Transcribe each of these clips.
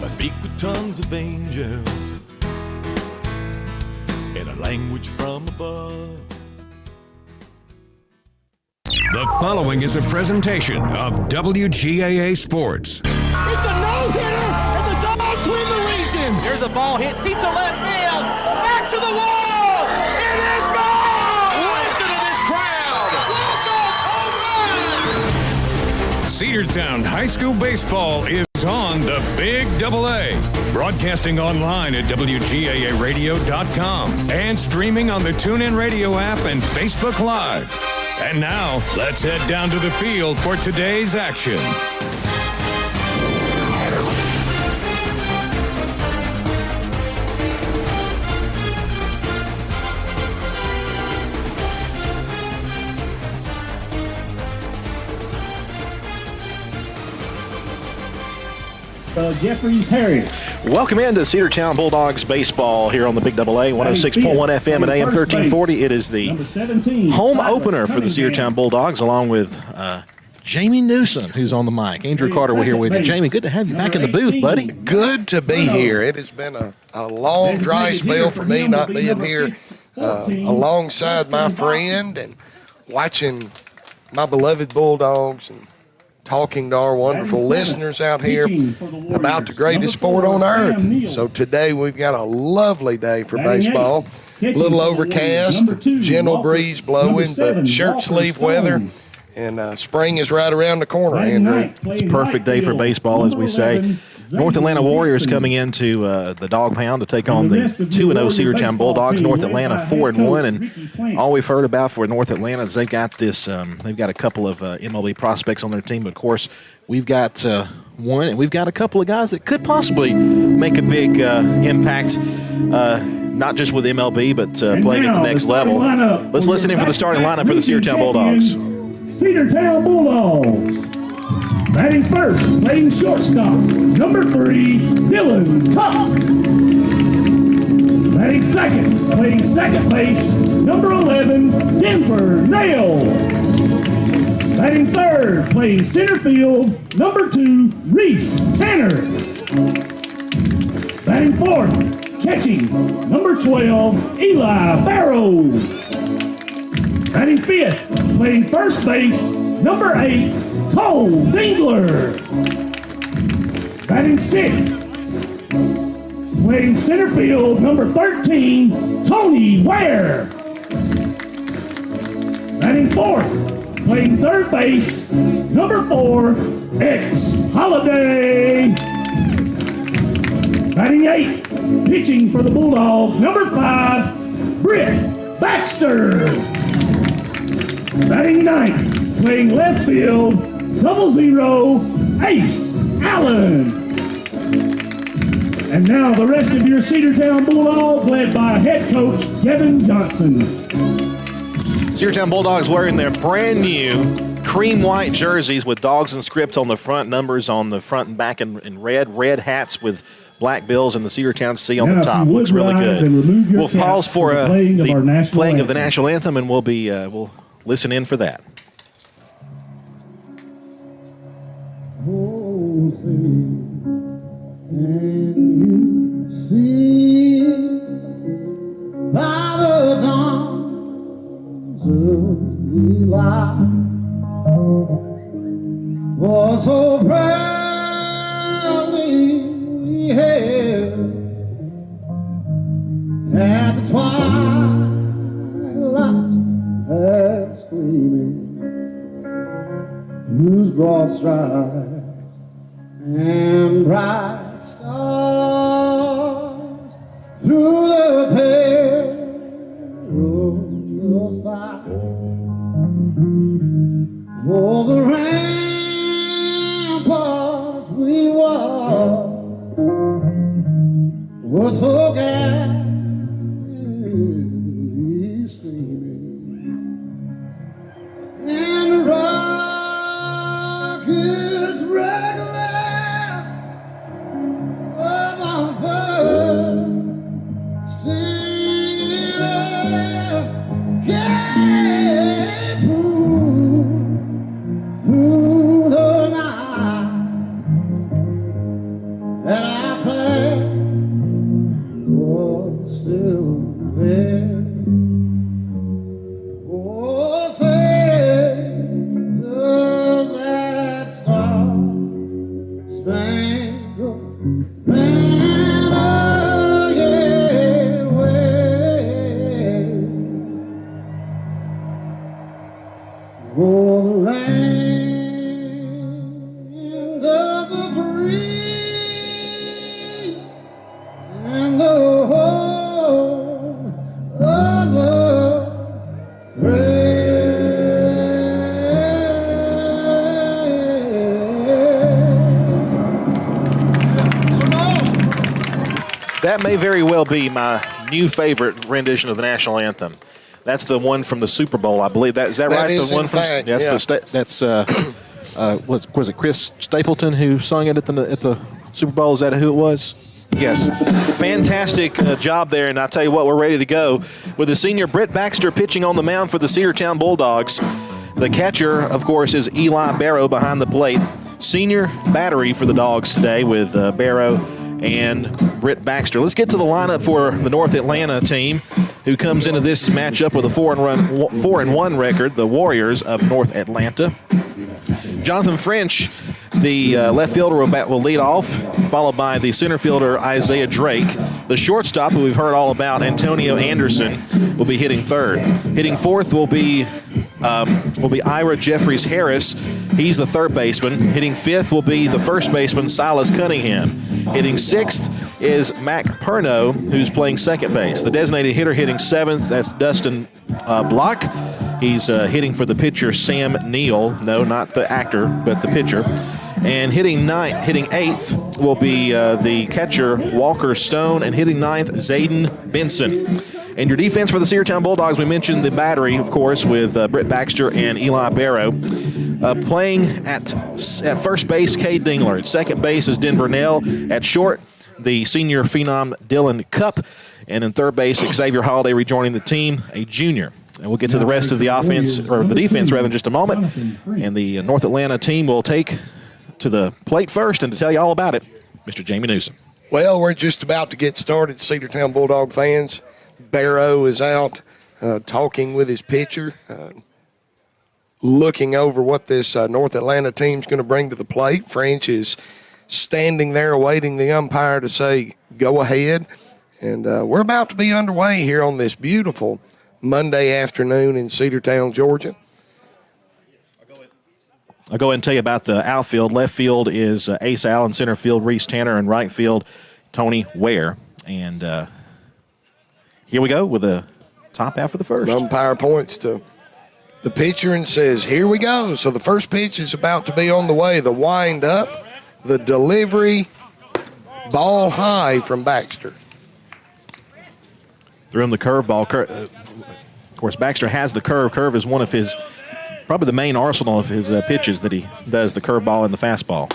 speak with tongues of angels in a language from above. The following is a presentation of WGAA Sports. It's a no-hitter, and the Dogs win the region. Here's a ball hit deep to left field. Back to the wall. It is gone. Listen to this crowd. Walk-off home run. Cedartown High School Baseball is on the Big AA. Broadcasting online at WGAAradio.com and streaming on the TuneIn Radio app and Facebook Live. And now, let's head down to the field for today's action. Jeffries Harris. Welcome into Cedartown Bulldogs baseball here on the Big AA, 106.1 FM and AM 1340. It is the home opener for the Cedartown Bulldogs, along with Jamie Newsom, who's on the mic. Andrew Carter, we're here with you. Jamie, good to have you back in the booth, buddy. Good to be here. It has been a long, dry spell for me not being here alongside my friend and watching my beloved Bulldogs and talking to our wonderful listeners out here about the greatest sport on earth. So today we've got a lovely day for baseball. A little overcast, gentle breeze blowing, but shirt sleeve weather. And spring is right around the corner, Andrew. It's a perfect day for baseball, as we say. North Atlanta Warriors coming into the Dog Pound to take on the 2-0 Cedartown Bulldogs. North Atlanta 4-1, and all we've heard about for North Atlanta is they've got this. They've got a couple of MLB prospects on their team, but of course we've got one, and we've got a couple of guys that could possibly make a big impact. Not just with MLB, but playing at the next level. Let's listen in for the starting lineup for the Cedartown Bulldogs. Cedartown Bulldogs. Batting first, playing shortstop, number 3, Dylan Tuck. Batting second, playing second base, number 11, Denver Nail. Batting third, playing center field, number 2, Reese Tanner. Batting fourth, catching, number 12, Eli Barrow. Batting fifth, playing first base, number 8, Cole Dingler. Batting sixth, playing center field, number 13, Tony Ware. Batting fourth, playing third base, number 4, X Holiday. Batting eighth, pitching for the Bulldogs, number 5, Britt Baxter. Batting ninth, playing left field, 00, Ace Allen. And now the rest of your Cedartown Bulldogs, led by head coach Kevin Johnson. Cedartown Bulldogs wearing their brand new cream white jerseys with dogs and script on the front, numbers on the front and back in red hats with black bills and the Cedartown C on the top. Looks really good. We'll pause for the playing of the national anthem, and we'll listen in for that. Oh, say, can you see by the dawn's early light was so proudly we hailed at the twilight's past gleaming, whose broad stripes and bright stars through the perilous fight. Oh, the ramparts we walked were so gallantly streaming, and the rockets regular amongst birds singing up, yeah, through the night, and I spangled banner, yeah, wave o'er the land of the free and the home of the brave. That may very well be my new favorite rendition of the national anthem. That's the one from the Super Bowl, I believe. Is that right? Is the one in from fact, that's was it Chris Stapleton who sung it at the Super Bowl? Is that who it was? Yes. Fantastic job there, and I tell you what, we're ready to go with the senior Britt Baxter pitching on the mound for the Cedartown Bulldogs. The catcher, of course, is Eli Barrow behind the plate. Senior battery for the Dogs today with Barrow and Britt Baxter. Let's get to the lineup for the North Atlanta team, who comes into this matchup with a 4-1 record, the Warriors of North Atlanta. Jonathan French, the left fielder, will lead off, followed by the center fielder, Isaiah Drake. The shortstop, who we've heard all about, Antonio Anderson, will be hitting third. Hitting fourth will be Ira Jeffries Harris. He's the third baseman. Hitting fifth will be the first baseman, Silas Cunningham. Hitting sixth is Mac Perno, who's playing second base. The designated hitter hitting seventh, that's Dustin Block. He's hitting for the pitcher, Sam Neal. No, not the actor, but the pitcher. And hitting eighth will be the catcher, Walker Stone, and hitting ninth, Zayden Benson. And your defense for the Cedartown Bulldogs, we mentioned the battery, of course, with Britt Baxter and Eli Barrow. Playing at first base, Cade Dingler. At second base is Denver Nell. At short, the senior phenom Dylan Cupp. And in third base, Xavier Holiday rejoining the team, a junior. And we'll get to the rest of the offense, or the defense rather, in just a moment. And the North Atlanta team will take to the plate first, and to tell you all about it, Mr. Jamie Newsom. Well, we're just about to get started, Cedartown Bulldog fans. Barrow is out talking with his pitcher, looking over what this North Atlanta team's going to bring to the plate. French is standing there awaiting the umpire to say, go ahead. And we're about to be underway here on this beautiful Monday afternoon in Cedartown, Georgia. I'll go ahead and tell you about the outfield. Left field is Ace Allen, center field Reese Tanner, and right field Tony Ware. And here we go with the top half of the first. The umpire points to the pitcher and says, here we go. So the first pitch is about to be on the way. The wind up, the delivery, ball high from Baxter. Threw him the curveball. Of course, Baxter has the curve. Curve is one of his, probably the main arsenal of his pitches that he does, the curveball and the fastball.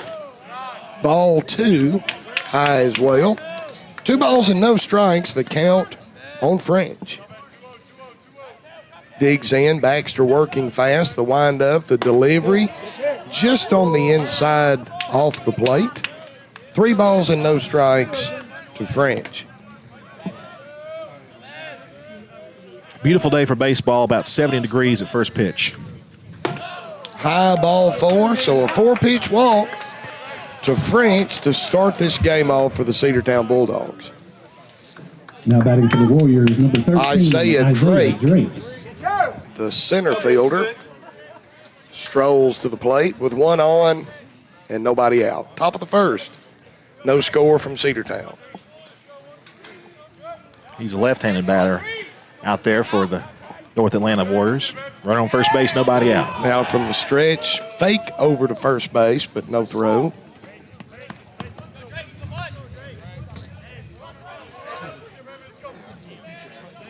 Ball two, high as well. 2 balls and no strikes, the count on French. Digs in, Baxter working fast, the windup, the delivery, just on the inside off the plate. 3 balls and no strikes to French. Beautiful day for baseball, about 70 degrees at first pitch. High ball 4, so a 4-pitch walk to French to start this game off for the Cedartown Bulldogs. Now batting for the Warriors, number 13, Isaiah Drake. The center fielder strolls to the plate with 1 on and nobody out. Top of the first. No score from Cedartown. He's a left-handed batter out there for the North Atlanta Warriors. Right on first base, nobody out. Now from the stretch, fake over to first base, but no throw.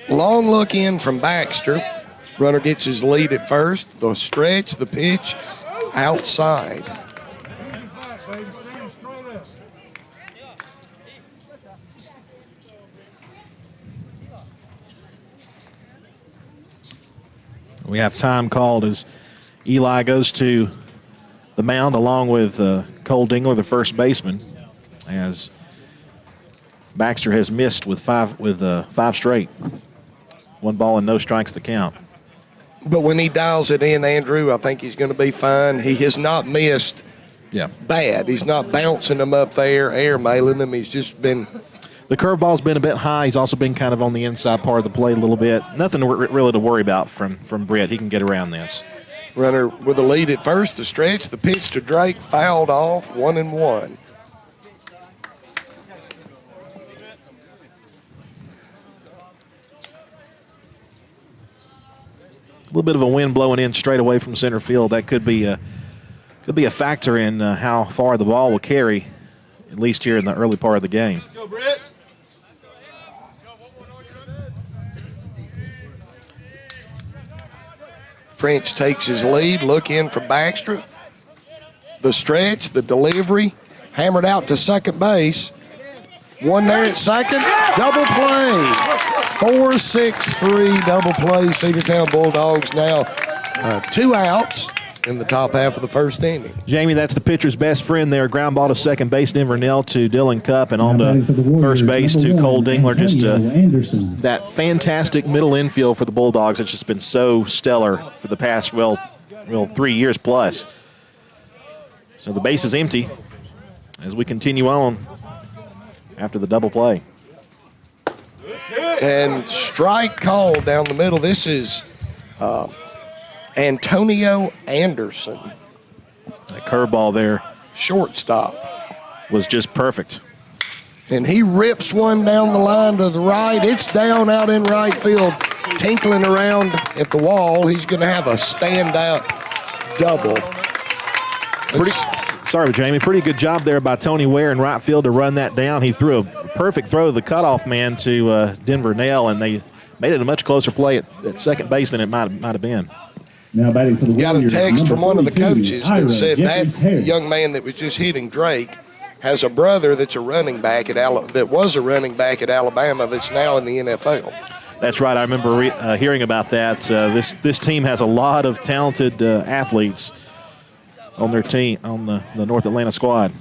Long look in from Baxter. Runner gets his lead at first. The stretch, the pitch, outside. We have time called as Eli goes to the mound along with Cole Dingler, the first baseman, as Baxter has missed with five straight. 1 ball and no strikes to count. But when he dials it in, Andrew, I think he's going to be fine. He has not missed bad. He's not bouncing them up there, air mailing them. He's just been. The curveball's been a bit high. He's also been kind of on the inside part of the plate a little bit. Nothing really to worry about from Britt. He can get around this. Runner with a lead at first. The stretch, the pitch to Drake, fouled off, 1-1. A little bit of a wind blowing in straight away from center field. That could be a factor in how far the ball will carry, at least here in the early part of the game. Go, Britt. French takes his lead. Look in for Baxter. The stretch, the delivery, hammered out to second base. One there at second. Double play. 4-6-3 double play. Cedartown Bulldogs now 2 outs in the top half of the first inning. Jamie, that's the pitcher's best friend there. Ground ball to second base, Denver Nell to Dylan Cupp, and on to first base to Cole Dingler. Just that fantastic middle infield for the Bulldogs. It's just been so stellar for the past, 3 years plus. So the base is empty as we continue on after the double play. And strike call down the middle. This is Antonio Anderson. That curveball there, shortstop, was just perfect. And he rips one down the line to the right. It's down out in right field, tinkling around at the wall. He's going to have a standout double. Sorry, Jamie. Pretty good job there by Tony Ware in right field to run that down. He threw a perfect throw to the cutoff man to Denver Nell, and they made it a much closer play at second base than it might have been. Now batting for the Got a Warriors, text from one of the 42, coaches that Ira said Jeffries that Harris. young man that was just hitting Drake has a brother that's a running back at that was a running back at Alabama that's now in the NFL. That's right. I remember hearing about that. This team has a lot of talented athletes on their team, on the North Atlanta squad.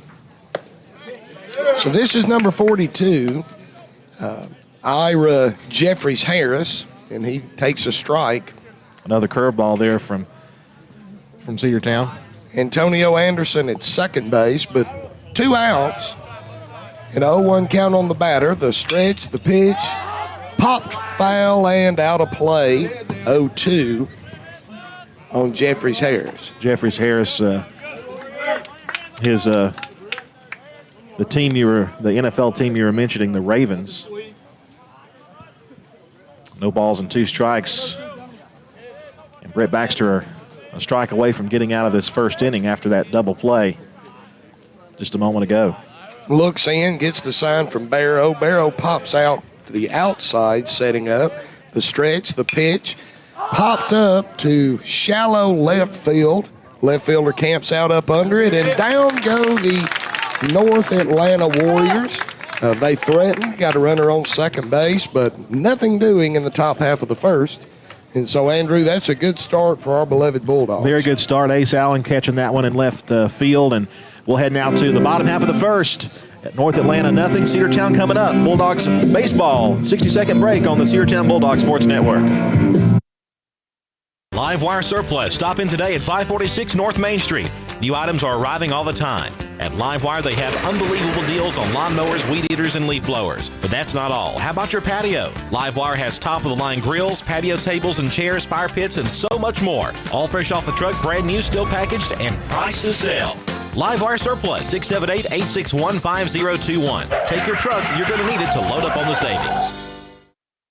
So this is number 42, Ira Jeffries Harris, and he takes a strike. Another curveball there from Cedartown. Antonio Anderson at second base, but 2 outs. An 0-1 count on the batter. The stretch, the pitch, popped foul and out of play. 0-2 on Jeffries Harris. Jeffries Harris, the NFL team you were mentioning, the Ravens. No balls and 2 strikes. And Brett Baxter a strike away from getting out of this first inning after that double play just a moment ago. Looks in, gets the sign from Barrow. Barrow pops out to the outside, setting up. The stretch, the pitch, popped up to shallow left field. Left fielder camps out up under it, and down go the North Atlanta Warriors. They threatened, got a runner on second base, but nothing doing in the top half of the first. And so, Andrew, that's a good start for our beloved Bulldogs. Very good start. Ace Allen catching that one in left field, and we'll head now to the bottom half of the first. At North Atlanta, nothing. Cedartown coming up. Bulldogs baseball. 60-second break on the Cedartown Bulldogs Sports Network. Live Wire Surplus. Stop in today at 546 North Main Street. New items are arriving all the time. At Live Wire, they have unbelievable deals on lawnmowers, weed eaters, and leaf blowers. But that's not all. How about your patio? Live Wire has top-of-the-line grills, patio tables and chairs, fire pits, and so much more. All fresh off the truck, brand new, still packaged, and price to sell. Live Wire Surplus, 678-861-5021. Take your truck. You're going to need it to load up on the savings.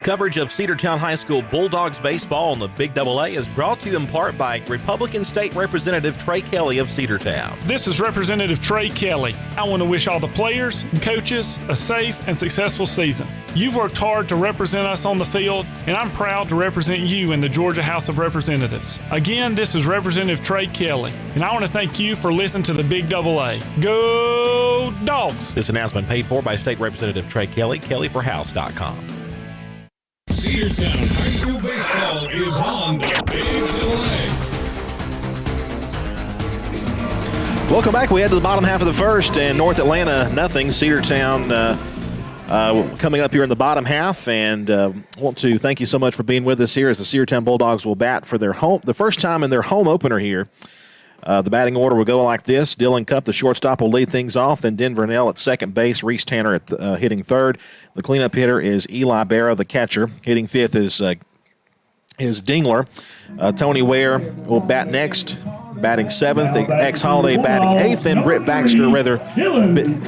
Coverage of Cedartown High School Bulldogs baseball on the Big AA is brought to you in part by Republican State Representative Trey Kelly of Cedartown. This is Representative Trey Kelly. I want to wish all the players and coaches a safe and successful season. You've worked hard to represent us on the field, and I'm proud to represent you in the Georgia House of Representatives. Again, this is Representative Trey Kelly, and I want to thank you for listening to the Big AA. Go Dogs! This announcement paid for by State Representative Trey Kelly, kellyforhouse.com. Cedartown High School baseball is on the Big AA. Welcome back. We head to the bottom half of the first, and North Atlanta, nothing. Cedartown coming up here in the bottom half, and want to thank you so much for being with us here as the Cedartown Bulldogs will bat for the first time in their home opener here The batting order will go like this. Dylan Cup, the shortstop, will lead things off. Then Denver Nell at second base. Reese Tanner at hitting third. The cleanup hitter is Eli Barra, the catcher. Hitting fifth is Dingler. Tony Ware will bat next, batting seventh. Ex-Holiday batting eighth. And Britt Baxter,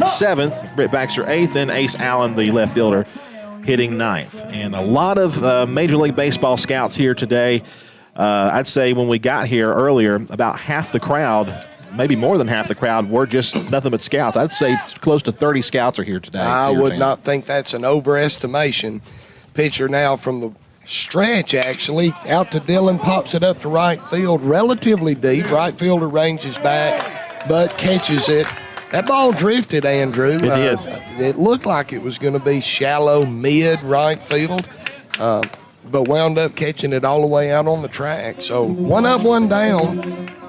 seventh. Britt Baxter eighth. And Ace Allen, the left fielder, hitting ninth. And a lot of Major League Baseball scouts here today. I'd say when we got here earlier, about half the crowd, maybe more than half the crowd, were just nothing but scouts. I'd say close to 30 scouts are here today. I would not think that's an overestimation. Pitcher now from the stretch, actually, out to Dylan, pops it up to right field, relatively deep. Right fielder ranges back, but catches it. That ball drifted, Andrew. It did. It looked like it was going to be shallow mid right field. But wound up catching it all the way out on the track. So 1 up, 1 down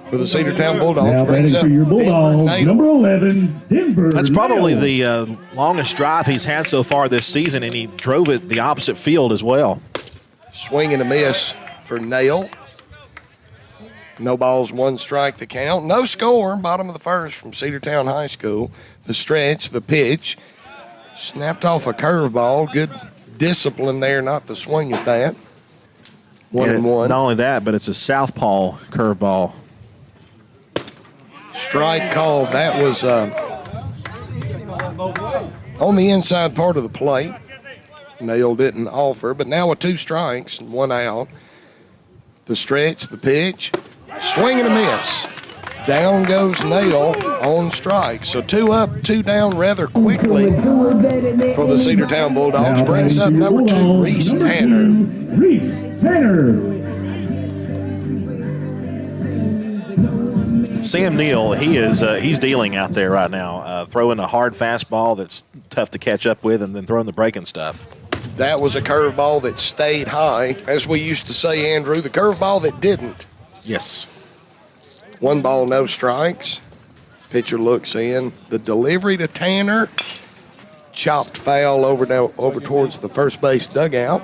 for the Cedartown Bulldogs. Now batting for your Bulldogs, number 11, Denver. That's probably the longest drive he's had so far this season, and he drove it the opposite field as well. Swing and a miss for Nail. No balls, 1 strike the count. No score, bottom of the first from Cedartown High School. The stretch, the pitch. Snapped off a curveball. Good discipline there not to swing at that. 1-1. Not only that, but it's a southpaw curveball. Strike called. That was on the inside part of the plate. Nail didn't offer, but now with 2 strikes and 1 out. The stretch, the pitch, swing and a miss. Down goes Nail on strike. So 2 up, 2 down rather quickly for the Cedartown Bulldogs. Brings up number 2, Reese Tanner. Reese Tanner. Sam Neal, he's dealing out there right now, throwing a hard fastball that's tough to catch up with, and then throwing the breaking stuff. That was a curveball that stayed high. As we used to say, Andrew, the curveball that didn't. Yes. 1 ball, no strikes. Pitcher looks in. The delivery to Tanner. Chopped foul over towards the first base dugout.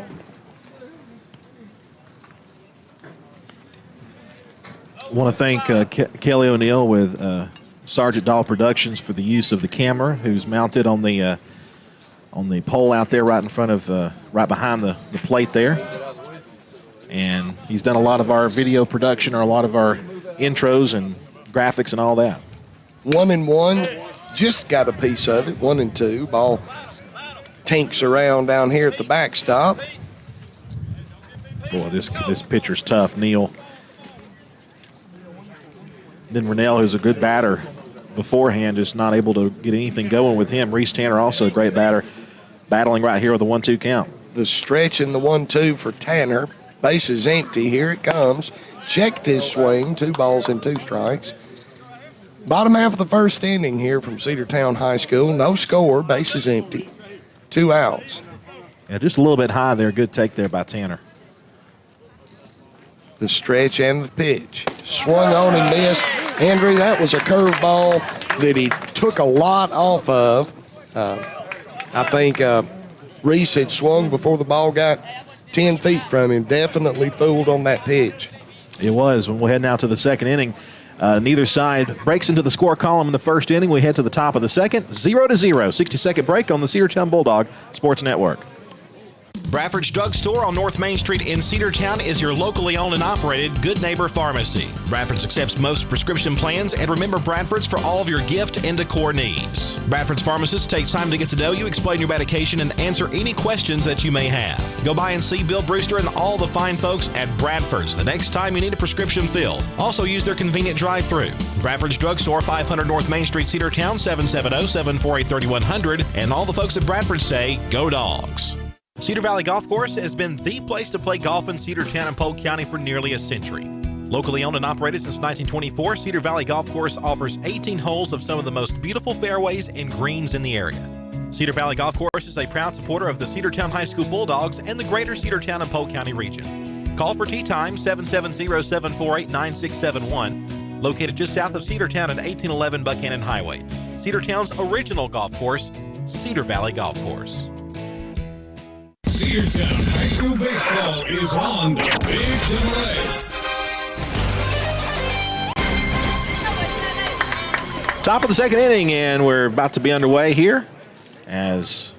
I want to thank Kelly O'Neill with Sergeant Dahl Productions for the use of the camera, who's mounted on the pole out there right in front of, right behind the plate there. And he's done a lot of our video production, or a lot of our intros and graphics and all that. 1-1, just got a piece of it. 1-2, ball tinks around down here at the backstop. Boy, this pitcher's tough, Neal. Then Rennell, who's a good batter beforehand, just not able to get anything going with him. Reese Tanner, also a great batter, battling right here with a 1-2 count. The stretch in the 1-2 for Tanner. Base is empty. Here it comes. Checked his swing. 2 balls and 2 strikes. Bottom half of the first inning here from Cedartown High School. No score. Base is empty. 2 outs. Yeah, just a little bit high there. Good take there by Tanner. The stretch and the pitch. Swung on and missed. Andrew, that was a curveball that he took a lot off of. I think Reese had swung before the ball got 10 feet from him. Definitely fooled on that pitch. It was. When we head now to the second inning, neither side breaks into the score column in the first inning. We head to the top of the second, 0-0. 60-second break on the Cedartown Bulldog Sports Network. Bradford's Drug Store on North Main Street in Cedartown is your locally owned and operated Good Neighbor Pharmacy. Bradford's accepts most prescription plans, and remember Bradford's for all of your gift and decor needs. Bradford's pharmacist takes time to get to know you, explain your medication, and answer any questions that you may have. Go by and see Bill Brewster and all the fine folks at Bradford's the next time you need a prescription filled. Also use their convenient drive-thru. Bradford's Drug Store, 500 North Main Street, Cedartown, 770-748-3100. And all the folks at Bradford say, go Dogs. Cedar Valley Golf Course has been the place to play golf in Cedartown and Polk County for nearly a century. Locally owned and operated since 1924, Cedar Valley Golf Course offers 18 holes of some of the most beautiful fairways and greens in the area. Cedar Valley Golf Course is a proud supporter of the Cedartown High School Bulldogs and the greater Cedartown and Polk County region. Call for tee time 770-748-9671, located just south of Cedartown at 1811 Buchanan Highway. Cedartown's original golf course, Cedar Valley Golf Course. Cedartown High School baseball is on the Big Double A. Top of the second inning, and we're about to be underway here as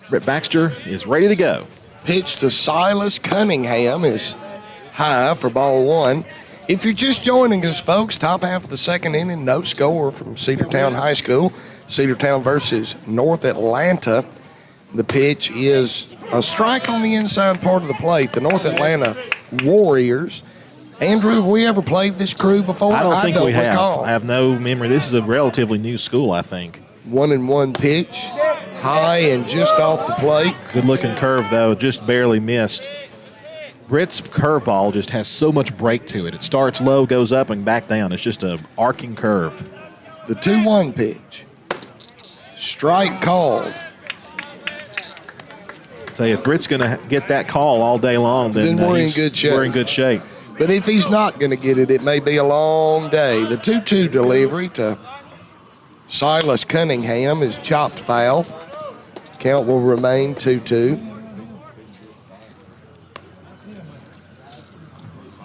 Britt Baxter is ready to go. Pitch to Silas Cunningham is high for ball one. If you're just joining us, folks, top half of the second inning, no score from Cedartown High School. Cedartown versus North Atlanta. The pitch is a strike on the inside part of the plate. The North Atlanta Warriors. Andrew, have we ever played this crew before? I don't think we have. Recall. I have no memory. This is a relatively new school, I think. 1-1 pitch, high and just off the plate. Good looking curve, though, just barely missed. Britt's curveball just has so much break to it. It starts low, goes up, and back down. It's just an arcing curve. The 2-1 pitch. Strike called. Tell you, if Britt's going to get that call all day long, then we're in good shape. We're in good shape. But if he's not going to get it, it may be a long day. The 2-2 delivery to Silas Cunningham is chopped foul. Count will remain 2-2.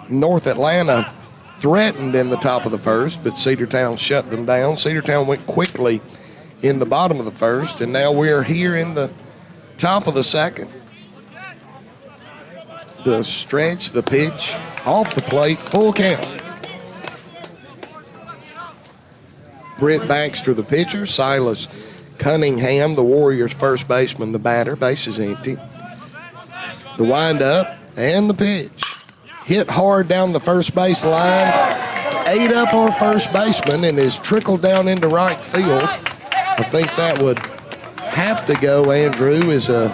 North Atlanta threatened in the top of the first, but Cedartown shut them down. Cedartown went quickly in the bottom of the first, and now we're here in the top of the second. The stretch, the pitch, off the plate, full count. Britt Baxter, the pitcher. Silas Cunningham, the Warriors' first baseman, the batter. Base is empty. The windup and the pitch. Hit hard down the first base line. Ate up our first baseman and is trickled down into right field. I think that would have to go, Andrew, is a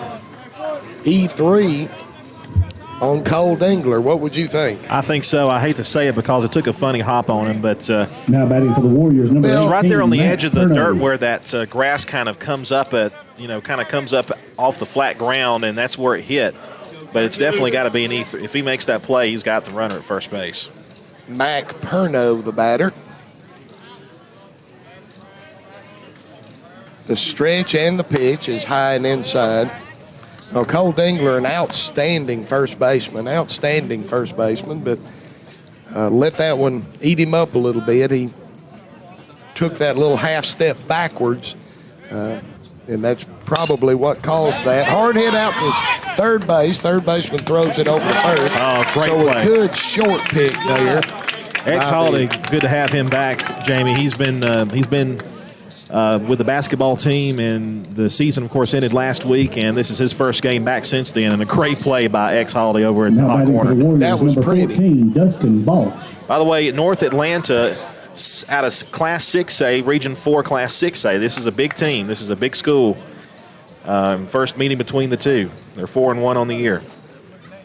E3 on Cole Dingler. What would you think? I think so. I hate to say it because it took a funny hop on him, but now batting for the Warriors, number 18, it's right there on the edge of the Turner. dirt where that grass kind of comes up off the flat ground, and that's where it hit. But it's definitely got to be an E3. If he makes that play, he's got the runner at first base. Mac Perno, the batter. The stretch and the pitch is high and inside. Well, Cole Dingler, an outstanding first baseman, but let that one eat him up a little bit. He took that little half step backwards, and that's probably what caused that. Hard hit out to third base. Third baseman throws it over to first. Oh, great so play. A good short pick there. Holiday, good to have him back, Jamie. He's been with the basketball team, and the season, of course, ended last week, and this is his first game back since then, and a great play by Holiday over in the hot corner. That was pretty. 14, Dustin Balch. By the way, North Atlanta, out of Class 6A, Region 4 Class 6A, this is a big team. This is a big school. First meeting between the two. They're 4-1 on the year.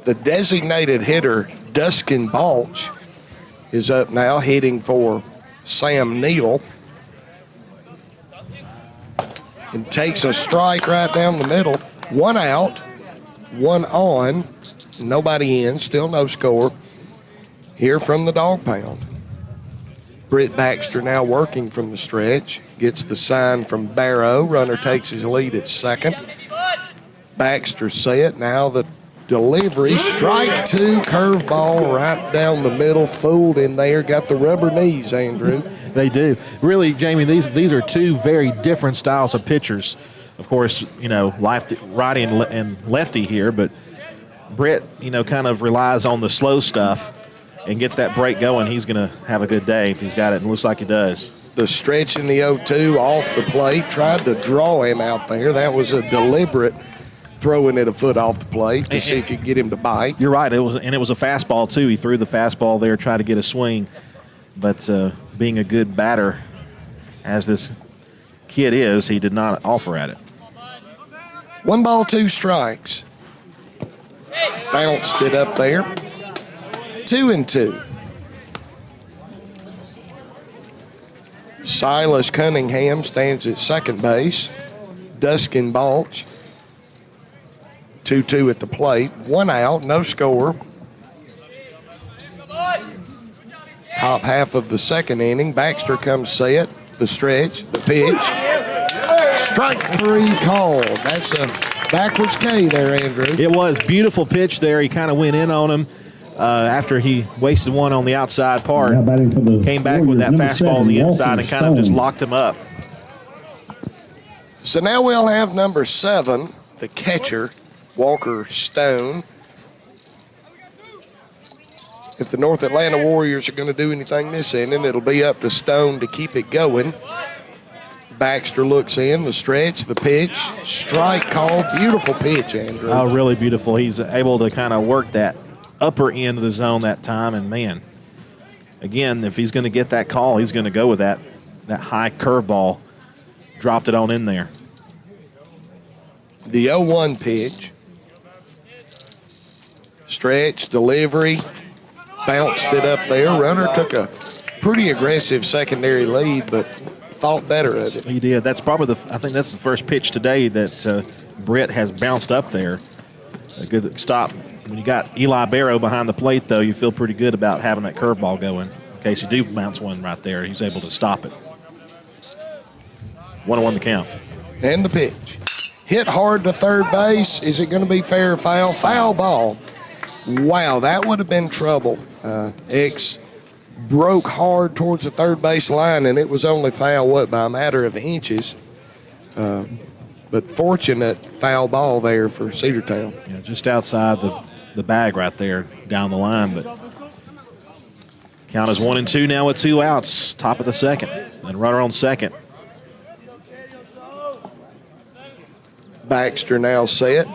The designated hitter, Dustin Balch, is up now, hitting for Sam Neal. And takes a strike right down the middle. One out, one on, nobody in, still no score. Here from the dog pound. Britt Baxter now working from the stretch. Gets the sign from Barrow. Runner takes his lead at second. Baxter set. Now the delivery. Strike two, curveball right down the middle. Fooled in there. Got the rubber knees, Andrew. They do. Really, Jamie, these are two very different styles of pitchers. Of course, righty and lefty here, but Britt, kind of relies on the slow stuff and gets that break going. He's going to have a good day if he's got it, and it looks like he does. The stretch in the 0-2 off the plate. Tried to draw him out there. That was a deliberate throwing it a foot off the plate to see if you could get him to bite. You're right. It was a fastball, too. He threw the fastball there, tried to get a swing. But being a good batter, as this kid is, he did not offer at it. 1 ball, 2 strikes. Bounced it up there. 2-2. Silas Cunningham stands at second base. Dustin Balch. 2-2 at the plate. 1 out, no score. Top half of the second inning. Baxter comes set. The stretch, the pitch. Strike 3 called. That's a backwards K there, Andrew. It was. Beautiful pitch there. He kind of went in on him. after he wasted one on the outside part, Now batting for the came back with that Warriors, number fastball on the 7, inside Walker and kind of just Stone. locked him up. So now we'll have number 7, the catcher, Walker Stone. If the North Atlanta Warriors are going to do anything this inning, it'll be up to Stone to keep it going. Baxter looks in, the stretch, the pitch, strike call. Beautiful pitch, Andrew. Oh, really beautiful. He's able to kind of work that upper end of the zone that time. And, man, again, if he's going to get that call, he's going to go with that high curveball. Dropped it on in there. The 0-1 pitch. Stretch, delivery, bounced it up there. Runner took a pretty aggressive secondary lead, but thought better of it. He did. That's probably I think that's the first pitch today that Britt has bounced up there. A good stop. When you got Eli Barrow behind the plate, though, you feel pretty good about having that curveball going. In case you do bounce one right there, he's able to stop it. 1-1 the count. And the pitch. Hit hard to third base. Is it going to be fair or foul? Foul ball. Wow, that would have been trouble. X broke hard towards the third base line, and it was only foul, by a matter of inches. But fortunate foul ball there for Cedartown. Yeah, just outside the bag right there down the line. But count is 1-2 now with 2 outs. Top of the second. And runner on second. Baxter now set.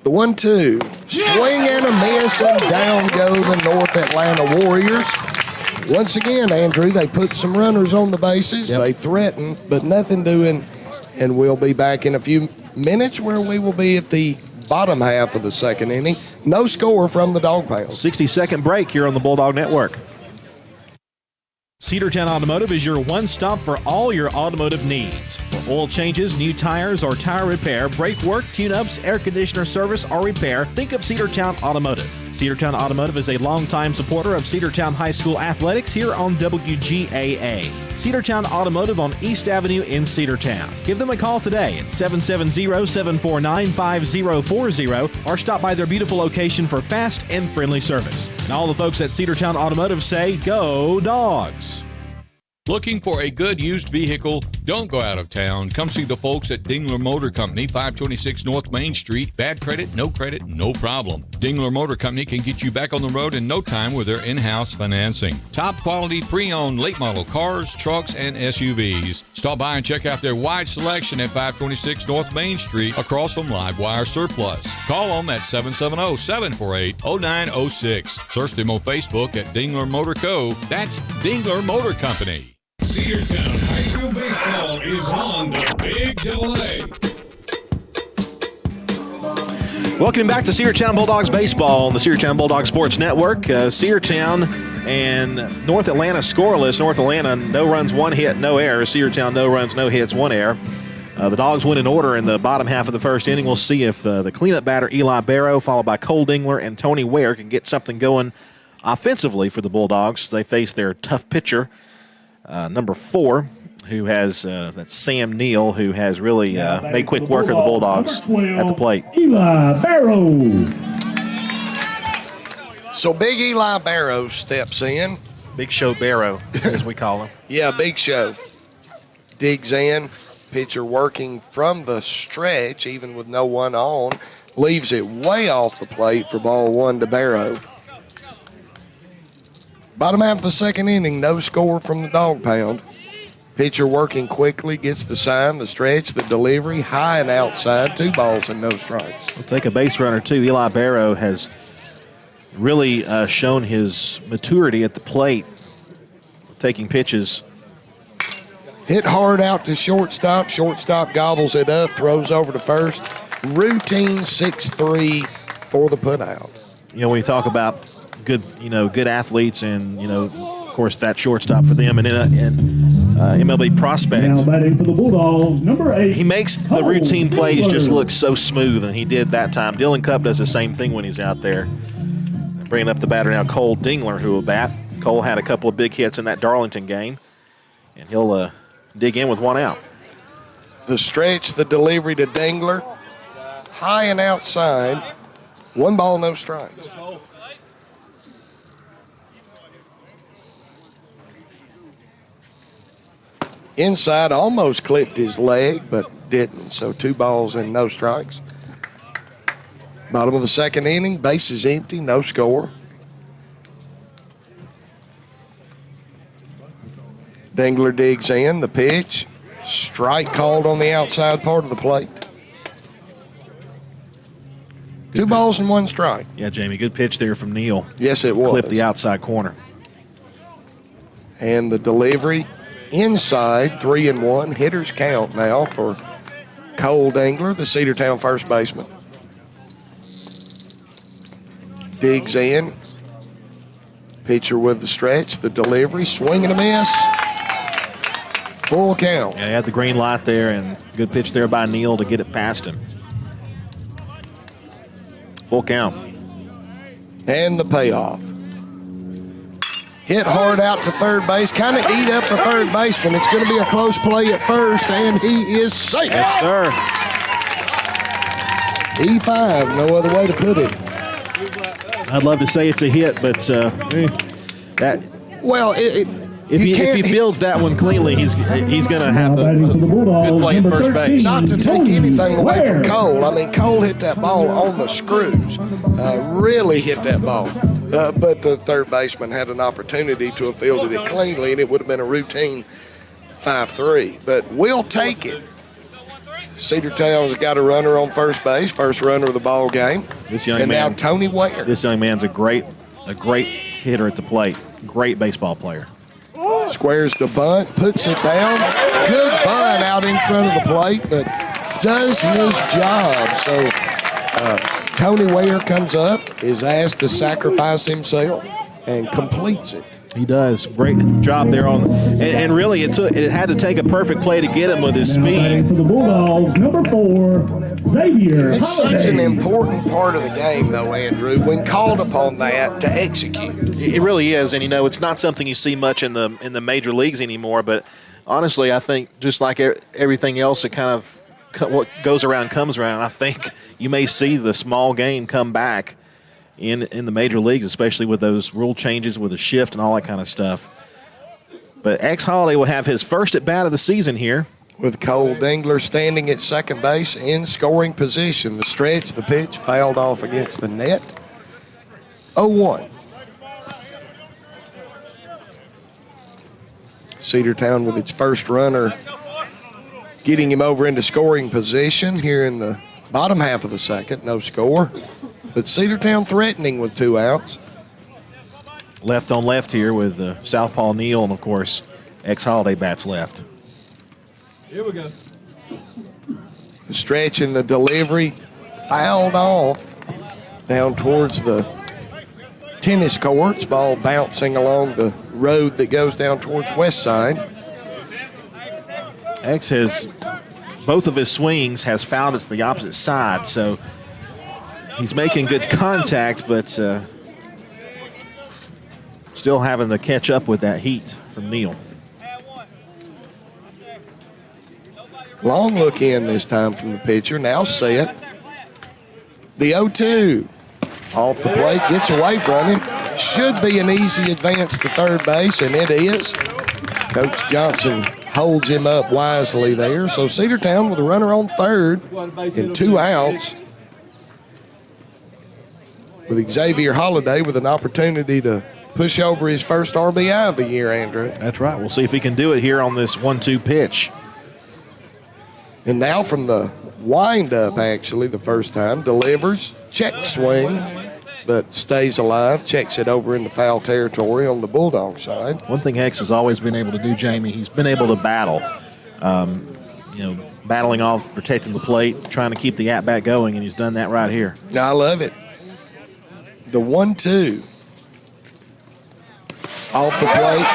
The 1-2. Swing and a miss, and down go the North Atlanta Warriors. Once again, Andrew, they put some runners on the bases. Yep. They threatened, but nothing doing. And we'll be back in a few minutes where we will be at the bottom half of the second inning. No score from the Dog Pound. 60-second break here on the Bulldog Network. Cedartown Automotive is your one-stop for all your automotive needs. For oil changes, new tires, or tire repair, brake work, tune-ups, air conditioner service, or repair, think of Cedartown Automotive. Cedartown Automotive is a longtime supporter of Cedartown High School athletics here on WGAA. Cedartown Automotive on East Avenue in Cedartown. Give them a call today at 770-749-5040 or stop by their beautiful location for fast and friendly service. And all the folks at Cedartown Automotive say, go Dogs! Looking for a good used vehicle? Don't go out of town. Come see the folks at Dingler Motor Company, 526 North Main Street. Bad credit, no problem. Dingler Motor Company can get you back on the road in no time with their in-house financing. Top quality pre-owned late model cars, trucks, and SUVs. Stop by and check out their wide selection at 526 North Main Street across from Livewire Surplus. Call them at 770-748-0906. Search them on Facebook at Dingler Motor Co. That's Dingler Motor Company. Cedartown High School Baseball is on the Big AA. Welcome back to Cedartown Bulldogs Baseball on the Cedartown Bulldog Sports Network. Cedartown and North Atlanta scoreless. North Atlanta, no runs, 1 hit, no errors. Cedartown, no runs, no hits, 1 error. The Dogs win in order in the bottom half of the first inning. We'll see if the cleanup batter, Eli Barrow, followed by Cole Dingler and Tony Ware, can get something going offensively for the Bulldogs. They face their tough pitcher, number 4, who has that's Sam Neal, who has really made quick work of the Bulldogs at the plate. Eli Barrow. So Big Eli Barrow steps in. Big Show Barrow, as we call him. Yeah, Big Show. Digs in. Pitcher working from the stretch, even with no one on. Leaves it way off the plate for ball 1 to Barrow. Bottom half of the second inning, no score from the Dog Pound. Pitcher working quickly, gets the sign, the stretch, the delivery, high and outside, 2 balls and no strikes. We'll take a base runner, too. Eli Barrow has really shown his maturity at the plate, taking pitches. Hit hard out to shortstop. Shortstop gobbles it up, throws over to first. Routine 6-3 for the putout. You know, when you talk about good athletes and, of course, that shortstop for them and MLB prospect. Now batting for the Bulldogs, number 8. He makes the routine plays just look so smooth, and he did that time. Dylan Cupp does the same thing when he's out there. Bringing up the batter now, Cole Dingler, who will bat. Cole had a couple of big hits in that Darlington game, and he'll dig in with 1 out. The stretch, the delivery to Dingler. High and outside. 1 ball, no strikes. inside, almost clipped his leg, but didn't. So 2 balls and no strikes. Bottom of the second inning, bases empty, no score. Dingler digs in, the pitch. Strike called on the outside part of the plate. 2 balls and 1 strike. Yeah, Jamie, good pitch there from Neal. Yes, it was. Clipped the outside corner. And the delivery inside, 3-1. Hitters count now for Cole Dingler, the Cedartown first baseman. Digs in. Pitcher with the stretch, the delivery, swing and a miss. Full count. Yeah, he had the green light there, and good pitch there by Neal to get it past him. Full count. And the payoff. Hit hard out to third base, kind of eat up the third baseman. It's going to be a close play at first, and he is safe. Yes, sir. E5, no other way to put it. I'd love to say it's a hit, but that. Well, if he fields that one cleanly, he's going to have a good play at first base. Not to take anything away from Cole. I mean, Cole hit that ball on the screws. Really hit that ball. But the third baseman had an opportunity to have fielded it cleanly, and it would have been a routine 5-3. But we'll take it. Cedartown's got a runner on first base, first runner of the ball game. Now Tony Ware. This young man's a great hitter at the plate. Great baseball player. Squares the bunt, puts it down. Good bunt out in front of the plate, but does his job. So Tony Ware comes up, is asked to sacrifice himself, and completes it. He does. Great job there and really it had to take a perfect play to get him with his speed. For the Bulldogs, number 4, Xavier. It's such an important part of the game, though, Andrew, when called upon that to execute. It really is, and it's not something you see much in the major leagues anymore. But honestly, I think just like everything else, it kind of what goes around comes around. I think you may see the small game come back in the major leagues, especially with those rule changes with the shift and all that kind of stuff. But X Holiday will have his first at bat of the season here. With Cole Dingler standing at second base in scoring position. The stretch, the pitch, fouled off against the net. 0-1. Cedartown with its first runner, getting him over into scoring position here in the bottom half of the second. No score. But Cedartown threatening with 2 outs. Left on left here with Southpaw Neal, and, of course, X Holiday bats left. Here we go. The stretch and the delivery fouled off down towards the tennis courts. Ball bouncing along the road that goes down towards West Side. X has, both of his swings has fouled it to the opposite side, so he's making good contact, but still having to catch up with that heat from Neal. Long look in this time from the pitcher. Now set. The 0-2. Off the plate, gets away from him. Should be an easy advance to third base, and it is. Coach Johnson holds him up wisely there. So Cedartown with a runner on third and 2 outs. With Xavier Holiday with an opportunity to push over his first RBI of the year, Andrew. That's right. We'll see if he can do it here on this 1-2 pitch. And now from the wind-up, actually, the first time, delivers, check swing, but stays alive, checks it over into foul territory on the Bulldog side. One thing X has always been able to do, Jamie, he's been able to battle. Battling off, protecting the plate, trying to keep the at-bat going, and he's done that right here. I love it. The 1-2. Off the plate.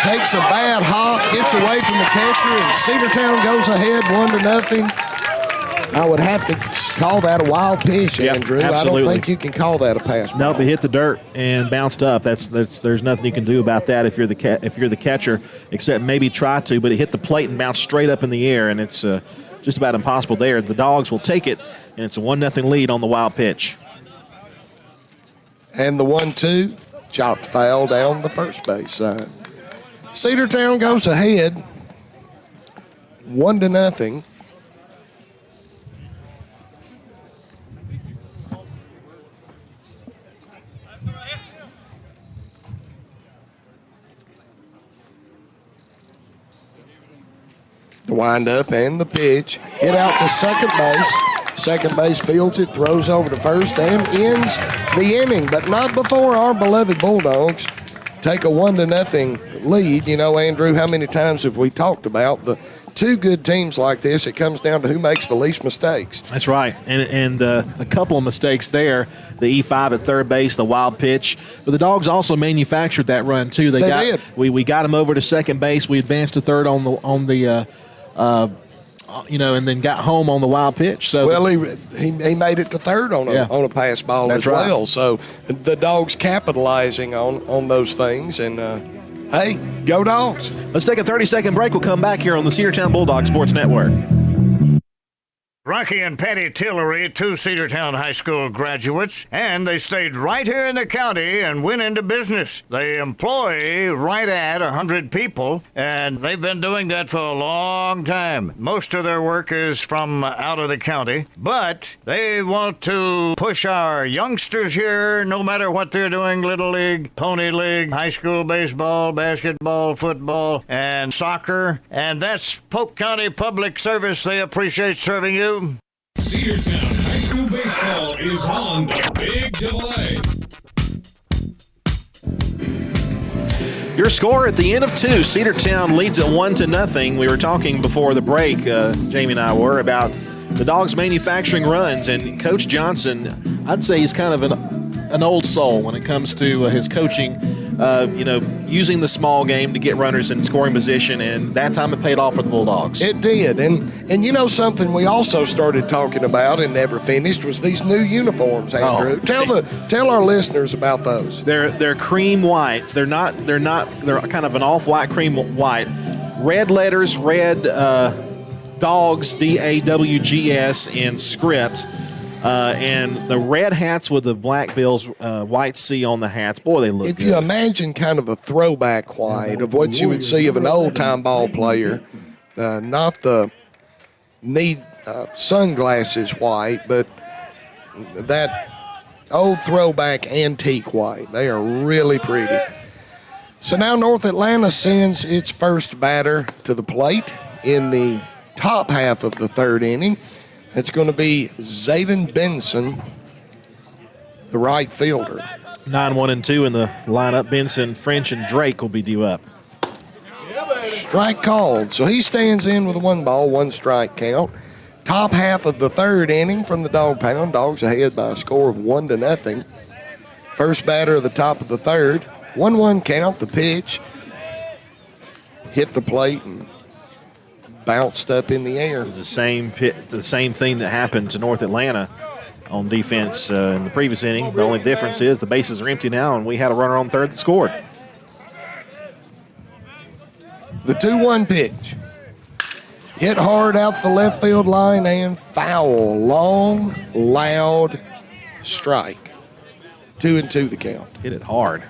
Takes a bad hop, gets away from the catcher, and Cedartown goes ahead 1-0. I would have to call that a wild pitch, Andrew. Absolutely. I don't think you can call that a pass. Nope, it hit the dirt and bounced up. There's nothing you can do about that if you're the catcher, except maybe try to. But it hit the plate and bounced straight up in the air, and it's just about impossible there. The Dogs will take it, and it's a 1-0 lead on the wild pitch. And the 1-2, chopped foul down the first base side. Cedartown goes ahead 1-0. The windup and the pitch. Hit out to second base. Second base fields it, throws over to first, and ends the inning. But not before our beloved Bulldogs take a 1-0 lead. You know, Andrew, how many times have we talked about the two good teams like this? It comes down to who makes the least mistakes. That's right. And a couple of mistakes there. The E5 at third base, the wild pitch. But the Dogs also manufactured that run, too. They did. We got him over to second base. We advanced to third on the and then got home on the wild pitch. So well, he made it to third on a pass ball as well. Right. So the Dogs capitalizing on those things, and hey, go Dogs! Let's take a 30-second break. We'll come back here on the Cedartown Bulldogs Sports Network. Rocky and Patty Tillery, two Cedartown High School graduates, and they stayed right here in the county and went into business. They employ right at 100 people, and they've been doing that for a long time. Most of their work is from out of the county, but they want to push our youngsters here, no matter what they're doing, Little League, Pony League, high school baseball, basketball, football, and soccer, and that's Polk County Public Service. They appreciate serving you. Cedartown High School Baseball is on the Big AA. Your score at the end of 2, Cedartown leads it 1-0. We were talking before the break, Jamie and I were, about the Dogs manufacturing runs, and Coach Johnson, I'd say he's kind of an old soul when it comes to his coaching, using the small game to get runners in scoring position, and that time it paid off for the Bulldogs. It did, and you know something we also started talking about and never finished was these new uniforms, Andrew. Tell our listeners about those. They're cream whites. They're kind of an off-white cream white. Red letters, red Dogs, DAWGS in script. And the red hats with the black bills, white C on the hats. Boy, they look good. If you imagine kind of a throwback white of what you would see of an old-time ball player, not the neat sunglasses white, but that old throwback antique white. They are really pretty. So now North Atlanta sends its first batter to the plate in the top half of the third inning. It's going to be Zayden Benson, the right fielder. 9-1-2 in the lineup. Benson, French, and Drake will be due up. Strike called. So he stands in with a 1-ball, 1-strike count. Top half of the third inning from the Dog Pound. Dogs ahead by a score of 1-0. First batter of the top of the third. 1-1 count. The pitch hit the plate and bounced up in the air. The same thing that happened to North Atlanta on defense in the previous inning. The only difference is the bases are empty now, and we had a runner on third that scored. The 2-1 pitch. Hit hard out the left field line and foul. Long, loud strike. 2-2 the count. Hit it hard.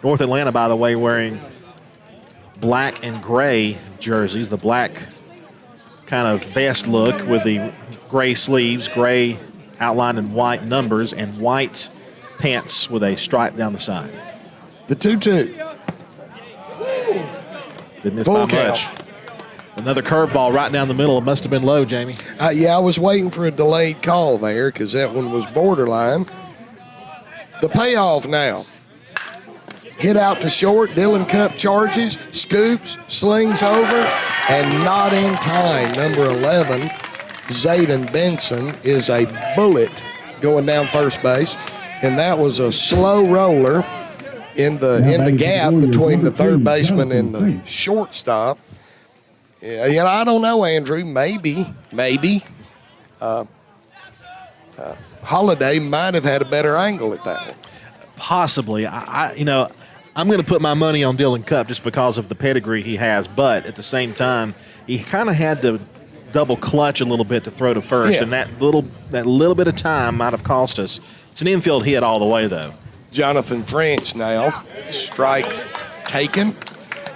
North Atlanta, by the way, wearing black and gray jerseys, the black kind of vest look with the gray sleeves, gray outline and white numbers, and white pants with a stripe down the side. The 2-2. Didn't miss by much. Another curveball right down the middle. It must have been low, Jamie. Yeah, I was waiting for a delayed call there because that one was borderline. The payoff now. Hit out to short. Dylan Cup charges, scoops, slings over, and not in time. Number 11, Zayden Benson, is a bullet going down first base, and that was a slow roller in the gap between the third baseman and the shortstop. Yeah, I don't know, Andrew. Maybe. Holiday might have had a better angle at that one. Possibly. I'm going to put my money on Dylan Cup just because of the pedigree he has, but at the same time, he kind of had to double clutch a little bit to throw to first, and that little bit of time might have cost us. It's an infield hit all the way, though. Jonathan French now, strike taken.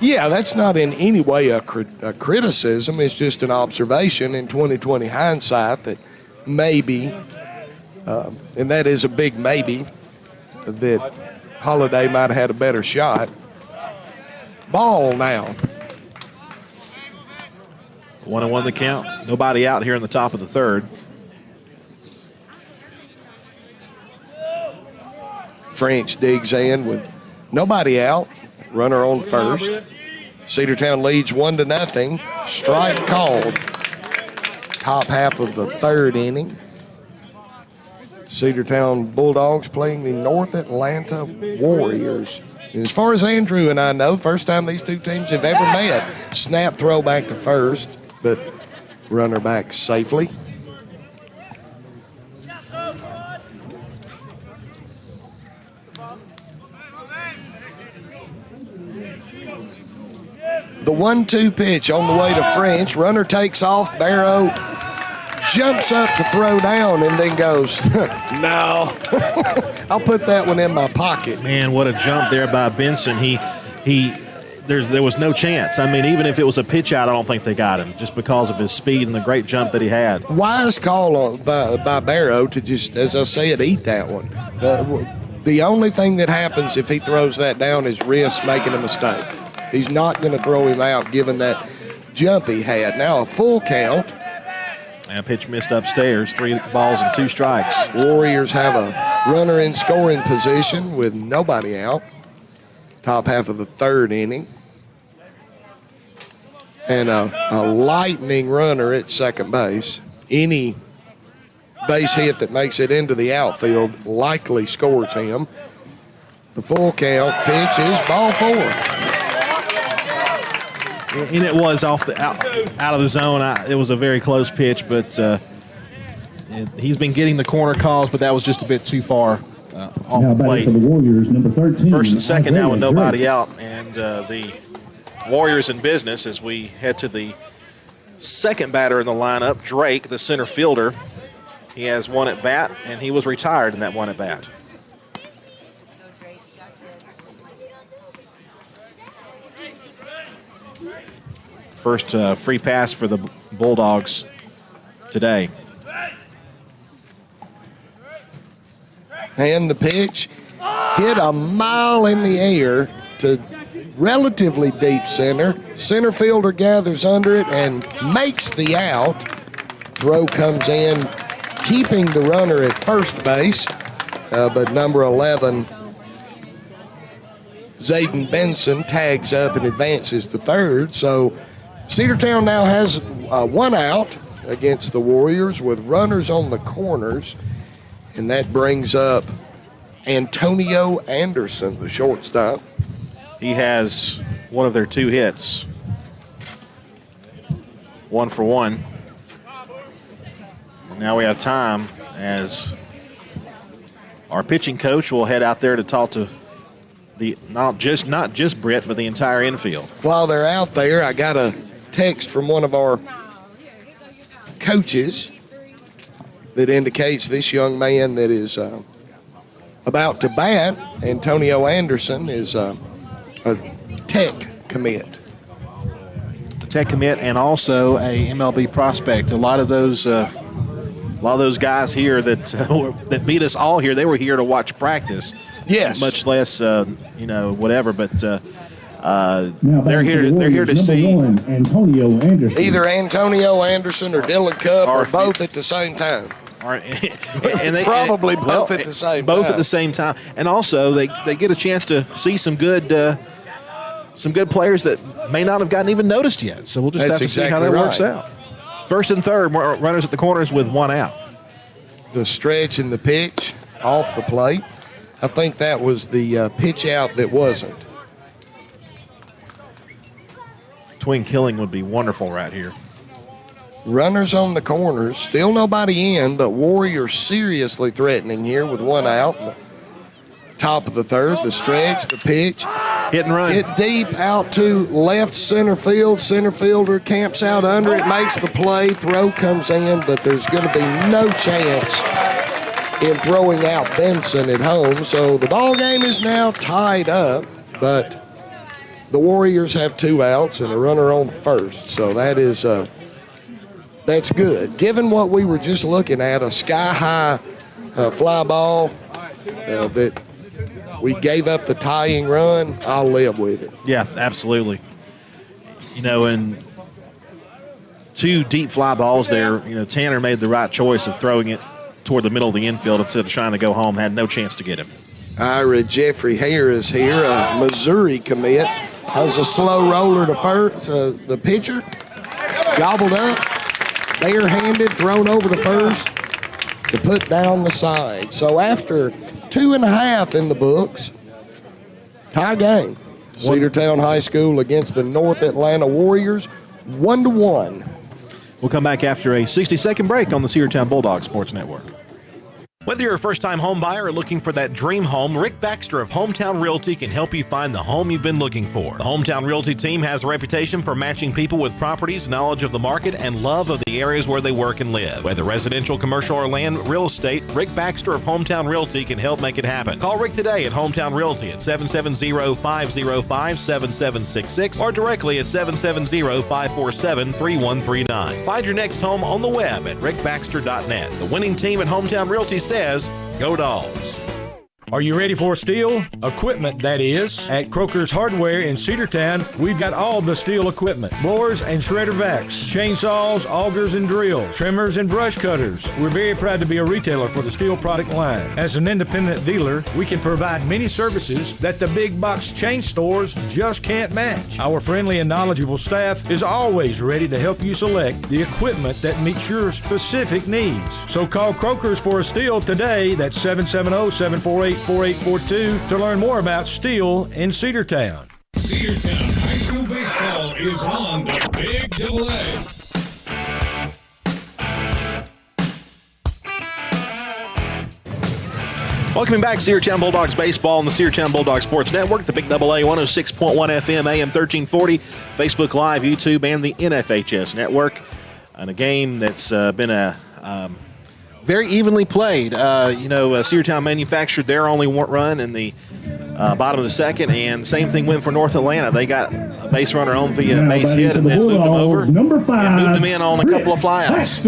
Yeah, that's not in any way a criticism. It's just an observation in 2020 hindsight that maybe, and that is a big maybe, that Holiday might have had a better shot. Ball now. 1-1 the count. Nobody out here in the top of the third. French digs in with nobody out. Runner on first. Cedartown leads 1-0. Strike called. Top half of the third inning. Cedartown Bulldogs playing the North Atlanta Warriors. And as far as Andrew and I know, first time these two teams have ever met. Snap throw back to first, but runner back safely. The 1-2 pitch on the way to French. Runner takes off. Barrow jumps up to throw down and then goes, no. I'll put that one in my pocket. Man, what a jump there by Benson. There was no chance. I mean, even if it was a pitch out, I don't think they got him just because of his speed and the great jump that he had. Wise call by Barrow to just, as I said, eat that one. The only thing that happens if he throws that down is risk making a mistake. He's not going to throw him out given that jump he had. Now a full count. And pitch missed upstairs. 3 balls and 2 strikes. Warriors have a runner in scoring position with nobody out. Top half of the third inning. And a lightning runner at second base. Any base hit that makes it into the outfield likely scores him. The full count pitch is ball 4. And it was out of the zone. It was a very close pitch, but he's been getting the corner calls, but that was just a bit too far off now the plate. For the Warriors, number 13. First and second now with nobody Drake. out, and the Warriors in business as we head to the second batter in the lineup, Drake, the center fielder. He has 1 at bat, and he was retired in that 1 at bat. First free pass for the Bulldogs today. And the pitch hit a mile in the air to relatively deep center. Center fielder gathers under it and makes the out. Throw comes in, keeping the runner at first base, but number 11, Zayden Benson, tags up and advances to third. So Cedartown now has 1 out against the Warriors with runners on the corners, and that brings up Antonio Anderson, the shortstop. He has one of their 2 hits. 1 for 1. And now we have time as our pitching coach will head out there to talk to not just Britt, but the entire infield. While they're out there, I got a text from one of our coaches that indicates this young man that is about to bat, Antonio Anderson, is a tech commit. A tech commit and also a MLB prospect. A lot of those guys here that beat us all here, they were here to watch practice. Yes. Much less, whatever, but Now they're here to see Antonio Anderson. Either Antonio Anderson or Dylan Cupp or both at the same time. and they Probably both at the same time. Both at the same time. And also they get a chance to see some good players that may not have gotten even noticed yet. So we'll just have to see how that works out. First and third, runners at the corners with 1 out. The stretch and the pitch off the plate. I think that was the pitch out that wasn't. Twin killing would be wonderful right here. Runners on the corners. Still nobody in, but Warriors seriously threatening here with 1 out. Top of the third, the stretch, the pitch. Hit and run. Hit deep out to left center field. Center fielder camps out under it, makes the play. Throw comes in, but there's going to be no chance in throwing out Benson at home. So the ball game is now tied up, but the Warriors have 2 outs and a runner on first. So that is that's good. Given what we were just looking at, a sky-high fly ball that we gave up the tying run, I'll live with it. Yeah, absolutely. And 2 deep fly balls there, Tanner made the right choice of throwing it toward the middle of the infield instead of trying to go home. Had no chance to get him. Ira Jeffrey Harris here, a Missouri commit, has a slow roller to first. The pitcher gobbled up, barehanded, thrown over to first to put down the side. So after 2.5 in the books, tie game. Cedartown High School against the North Atlanta Warriors, 1-1. We'll come back after a 60-second break on the Cedartown Bulldogs Sports Network. Whether you're a first-time home buyer or looking for that dream home, Rick Baxter of Hometown Realty can help you find the home you've been looking for. The Hometown Realty team has a reputation for matching people with properties, knowledge of the market, and love of the areas where they work and live. Whether residential, commercial, or land real estate, Rick Baxter of Hometown Realty can help make it happen. Call Rick today at Hometown Realty at 770-505-7766 or directly at 770-547-3139. Find your next home on the web at rickbaxter.net. The winning team at Hometown Realty says, go Dogs. Are you ready for steel? Equipment, that is. At Croker's Hardware in Cedartown, we've got all the steel equipment. Blowers and shredder vacs, chainsaws, augers and drills, trimmers and brush cutters. We're very proud to be a retailer for the steel product line. As an independent dealer, we can provide many services that the big box chain stores just can't match. Our friendly and knowledgeable staff is always ready to help you select the equipment that meets your specific needs. So call Croker's for a steel today. That's 770-748-4842 to learn more about steel in Cedartown. Cedartown High School Baseball is on the Big AA. Welcome back, Cedartown Bulldogs Baseball on the Cedartown Bulldogs Sports Network, the Big AA 106.1 FM, AM 1340, Facebook Live, YouTube, and the NFHS Network. And a game that's been a very evenly played. Cedartown manufactured their only run in the bottom of the second, and same thing went for North Atlanta. They got a base runner on via base hit and then moved them over and moved them in on a couple of flyouts.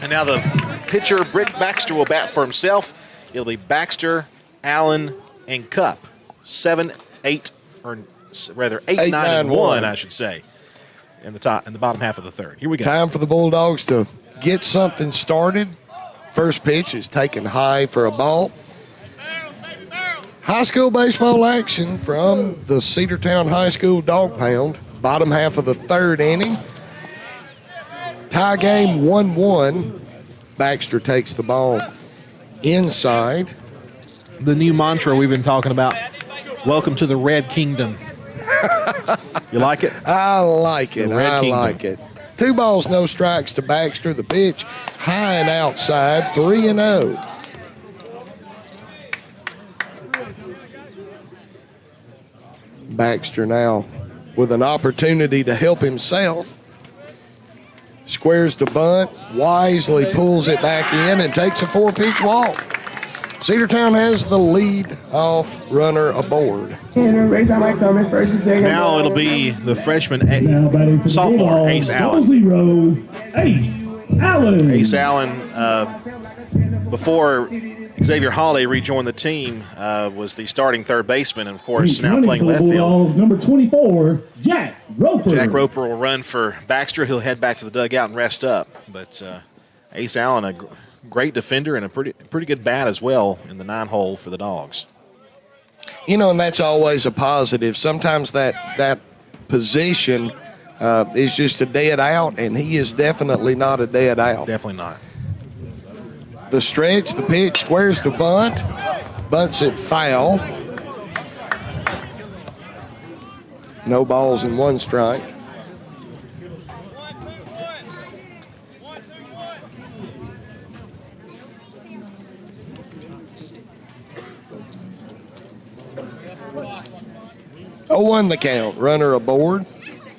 And now the pitcher, Brick Baxter, will bat for himself. It'll be Baxter, Allen, and Cup. 8, 9, and 1, I should say, in the bottom half of the third. Here we go. Time for the Bulldogs to get something started. First pitch is taken high for a ball. High school baseball action from the Cedartown High School Dog Pound. Bottom half of the third inning. Tie game 1-1. Baxter takes the ball inside. The new mantra we've been talking about, welcome to the Red Kingdom. You like it? I like it. I like it. 2 balls, no strikes to Baxter. The pitch high and outside, 3-0. Baxter now with an opportunity to help himself. Squares the bunt, wisely pulls it back in and takes a 4-pitch walk. Cedartown has the lead off runner aboard. Now it'll be the freshman, sophomore, Ace Allen. Ace Allen, before Xavier Holiday rejoined the team, was the starting third baseman, and of course now playing left field. Number 24, Jack Roper. Jack Roper will run for Baxter. He'll head back to the dugout and rest up. But Ace Allen, a great defender and a pretty good bat as well in the 9-hole for the Dogs. And that's always a positive. Sometimes that position is just a dead out, and he is definitely not a dead out. Definitely not. The stretch, the pitch, squares the bunt, bunts it foul. No balls and 1 strike. Won the count. Runner aboard,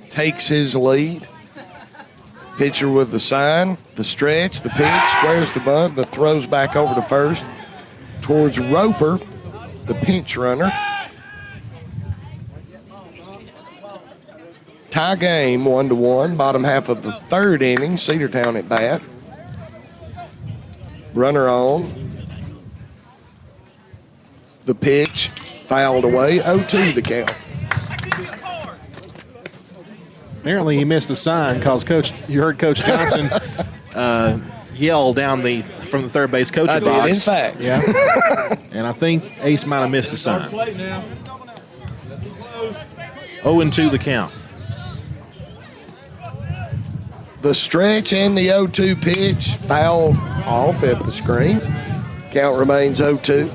takes his lead. Pitcher with the sign, the stretch, the pitch, squares the bunt, but throws back over to first towards Roper, the pinch runner. Tie game, 1-1. Bottom half of the third inning. Cedartown at bat. Runner on. The pitch fouled away. 0-2 the count. Apparently he missed the sign because you heard Coach Johnson yell down from the third base coaching box. In fact. Yeah. And I think Ace might have missed the sign. 0-2 the count. The stretch and the 0-2 pitch fouled off at the screen. Count remains 0-2.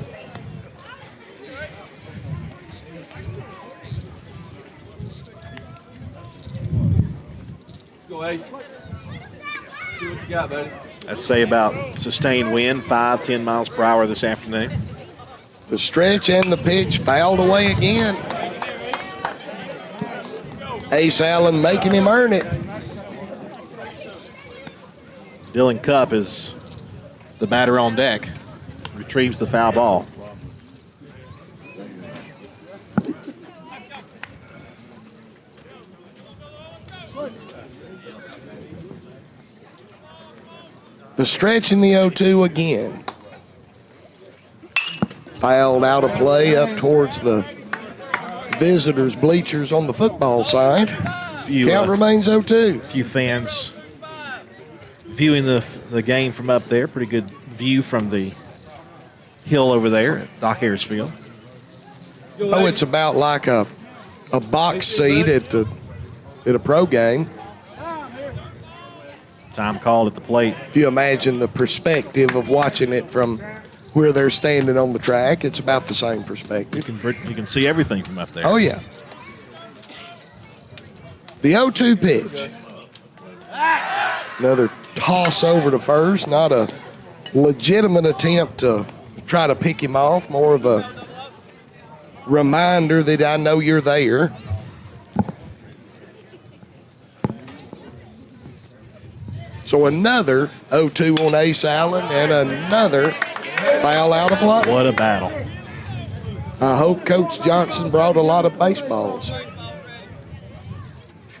Go ahead. See what you got, buddy. I'd say about sustained wind, 5-10 miles per hour this afternoon. The stretch and the pitch fouled away again. Ace Allen making him earn it. Dylan Cupp is the batter on deck. Retrieves the foul ball. The stretch in the 0-2 again. Fouled out of play up towards the visitors' bleachers on the football side. Count remains 0-2. A few fans viewing the game from up there. Pretty good view from the hill over there at Doc Ayers Field. Oh, it's about like a box seat at a pro game. Time called at the plate. If you imagine the perspective of watching it from where they're standing on the track, it's about the same perspective. You can see everything from up there. Oh, yeah. The 0-2 pitch. Another toss over to first. Not a legitimate attempt to try to pick him off. More of a reminder that I know you're there. So another 0-2 on Ace Allen and another foul out of play. What a battle. I hope Coach Johnson brought a lot of baseballs.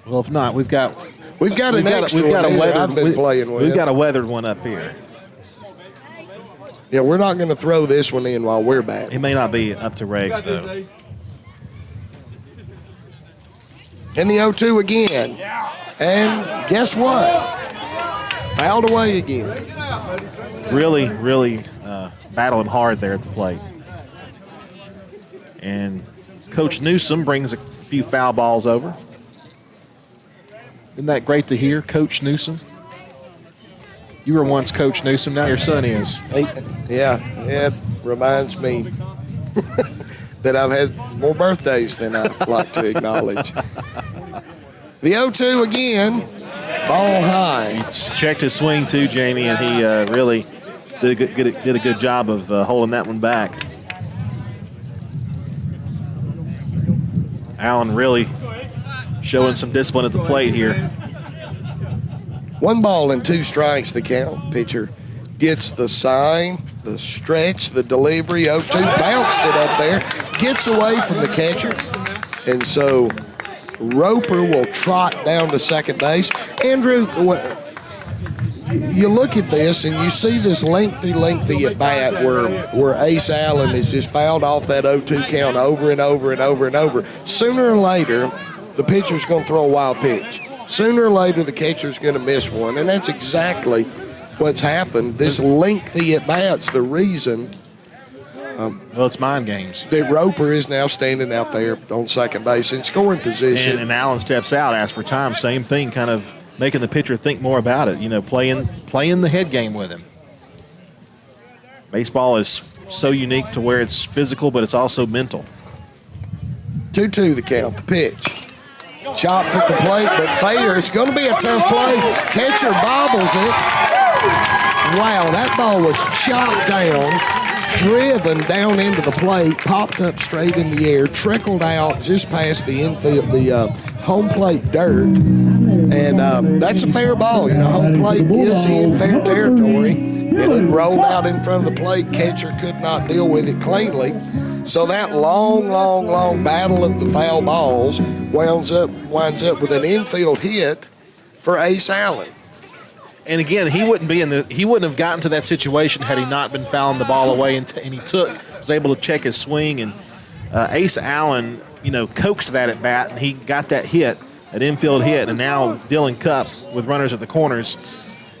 Well, if not, we've got a weathered I've been playing with. We've got a weathered one up here. Yeah, we're not going to throw this one in while we're batting. It may not be up to regs, though. And the 0-2 again. And guess what? Fouled away again. Really, really battling hard there at the plate. And Coach Newsom brings a few foul balls over. Isn't that great to hear, Coach Newsom? You were once Coach Newsom, now your son is. Yeah, it reminds me that I've had more birthdays than I like to acknowledge. The 0-2 again, ball high. He checked his swing too, Jamie, and he really did a good job of holding that one back. Allen really showing some discipline at the plate here. 1 ball and 2 strikes the count. Pitcher gets the sign, the stretch, the delivery. 0-2, bounced it up there, gets away from the catcher. And so Roper will trot down to second base. Andrew, you look at this and you see this lengthy at bat where Ace Allen is just fouled off that 0-2 count over and over and over and over. Sooner or later, the pitcher's going to throw a wild pitch. Sooner or later, the catcher's going to miss one, and that's exactly what's happened. This lengthy at bat's the reason. Well, it's mind games. That Roper is now standing out there on second base in scoring position. And Allen steps out, asks for time. Same thing, kind of making the pitcher think more about it. You know, playing the head game with him. Baseball is so unique to where it's physical, but it's also mental. 2-2 the count, the pitch. Chopped at the plate, but fair. It's going to be a tough play. Catcher bobbles it. Wow, that ball was chopped down, driven down into the plate, popped up straight in the air, trickled out just past the infield, the home plate dirt. And that's a fair ball. You know, home plate is in fair territory. And it rolled out in front of the plate. Catcher could not deal with it cleanly. So that long battle of the foul balls winds up with an infield hit for Ace Allen. And again, he wouldn't have gotten to that situation had he not been fouling the ball away, and he was able to check his swing. And Ace Allen, coaxed that at bat, and he got that hit, an infield hit. And now Dylan Cupp with runners at the corners.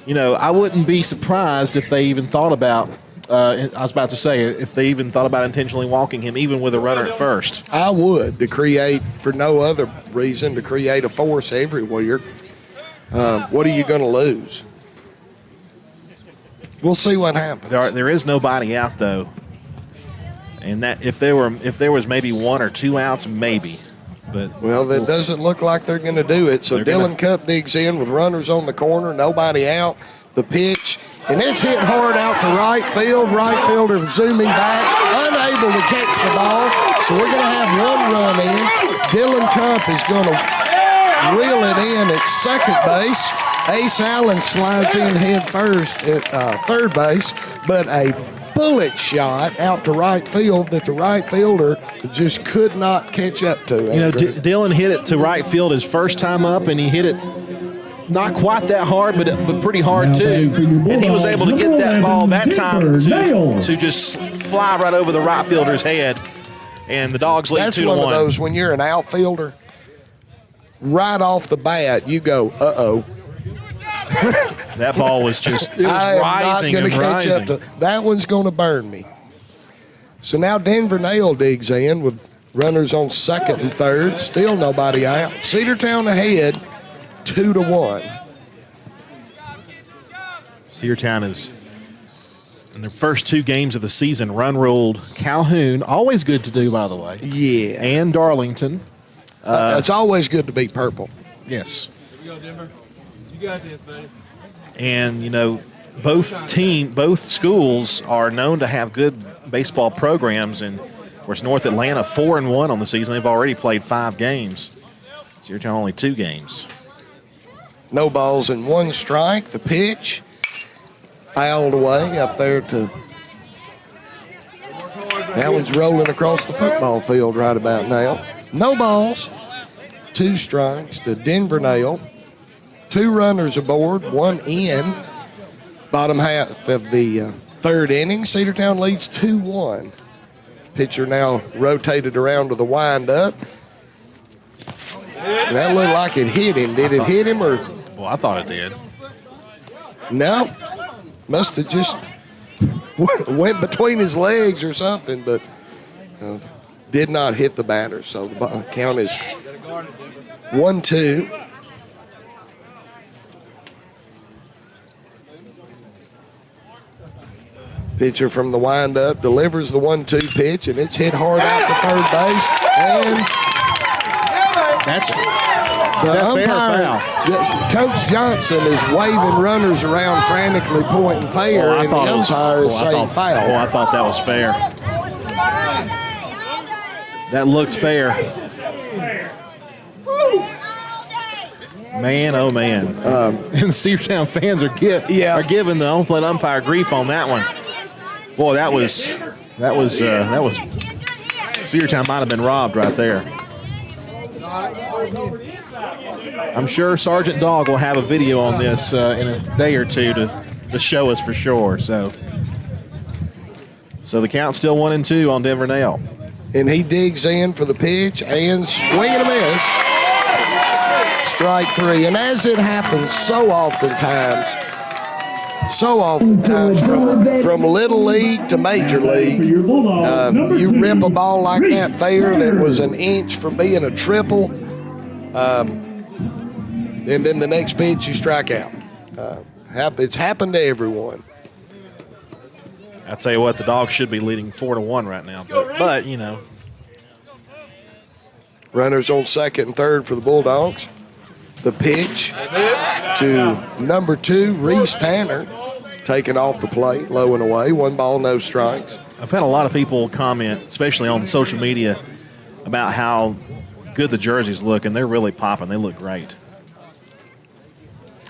I wouldn't be surprised if they even thought about. If they even thought about intentionally walking him, even with a runner at first. I would, for no other reason, to create a force everywhere. What are you going to lose? We'll see what happens. There is nobody out though, and that if there was maybe 1 or 2 outs, maybe. But that doesn't look like they're going to do it. So Dylan Cupp digs in with runners on the corner, nobody out. The pitch, and it's hit hard out to right field. Right fielder zooming back, unable to catch the ball. So we're going to have 1 run in. Dylan Cupp is going to reel it in at second base. Ace Allen slides in head first at third base, but a bullet shot out to right field that the right fielder just could not catch up to. Dylan hit it to right field his first time up, and he hit it not quite that hard, but pretty hard too. And he was able to get that ball that time to just fly right over the right fielder's head. And the Dogs lead 2-1. That's one of those when you're an outfielder, right off the bat, you go, uh-oh. That ball was just rising and rising. That one's going to burn me. So now Denver Nail digs in with runners on second and third. Still nobody out. Cedartown ahead, 2-1. Cedartown is, in their first 2 games of the season, run-ruled Calhoun. Always good to do, by the way. Yeah. And Darlington. It's always good to beat purple. Yes. Here we go, Denver. You got this, buddy. And, both schools are known to have good baseball programs. And, of course, North Atlanta 4-1 on the season. They've already played 5 games. Cedartown only 2 games. No balls and 1 strike. The pitch fouled away up there to. That one's rolling across the football field right about now. No balls, 2 strikes to Denver Nail. 2 runners aboard, 1 in. Bottom half of the third inning. Cedartown leads 2-1. Pitcher now rotated around to the windup. That looked like it hit him. Did it hit him or? Well, I thought it did. No. Must have just went between his legs or something, but did not hit the batter. So the count is 1-2. Pitcher from the windup delivers the 1-2 pitch, and it's hit hard out to third base. And that's the umpire, Coach Johnson, is waving runners around, frantically pointing fair, and the umpire is saying foul. Oh, I thought that was fair. That looked fair. Man, oh man! And Cedartown fans are giving the on-plate umpire grief on that one. Boy, that was Cedartown might have been robbed right there. I'm sure Sergeant Dog will have a video on this in a day or two to show us for sure. So the count's still 1-2 on Denver Nail. And he digs in for the pitch and swing and a miss. Strike 3. And as it happens so oftentimes from Little League to Major League, you rip a ball like that fair that was an inch from being a triple, and then the next pitch you strike out. It's happened to everyone. I tell you what, the Dogs should be leading 4-1 right now, but you know. Runners on second and third for the Bulldogs. The pitch to number 2, Reese Tanner, taken off the plate, low and away. 1 ball, no strikes. I've had a lot of people comment, especially on social media, about how good the jerseys look, and they're really popping. They look great.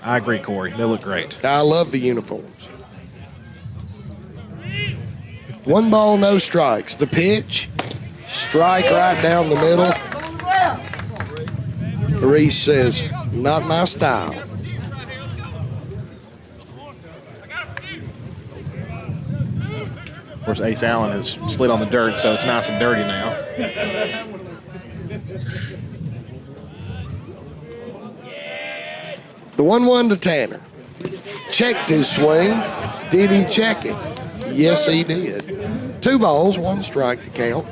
I agree, Corey. They look great. I love the uniforms. 1 ball, no strikes. The pitch, strike right down the middle. Reese says, not my style. Of course, Ace Allen has slid on the dirt, so it's nice and dirty now. The 1-1 to Tanner. Checked his swing. Did he check it? Yes, he did. 2 balls, 1 strike to count.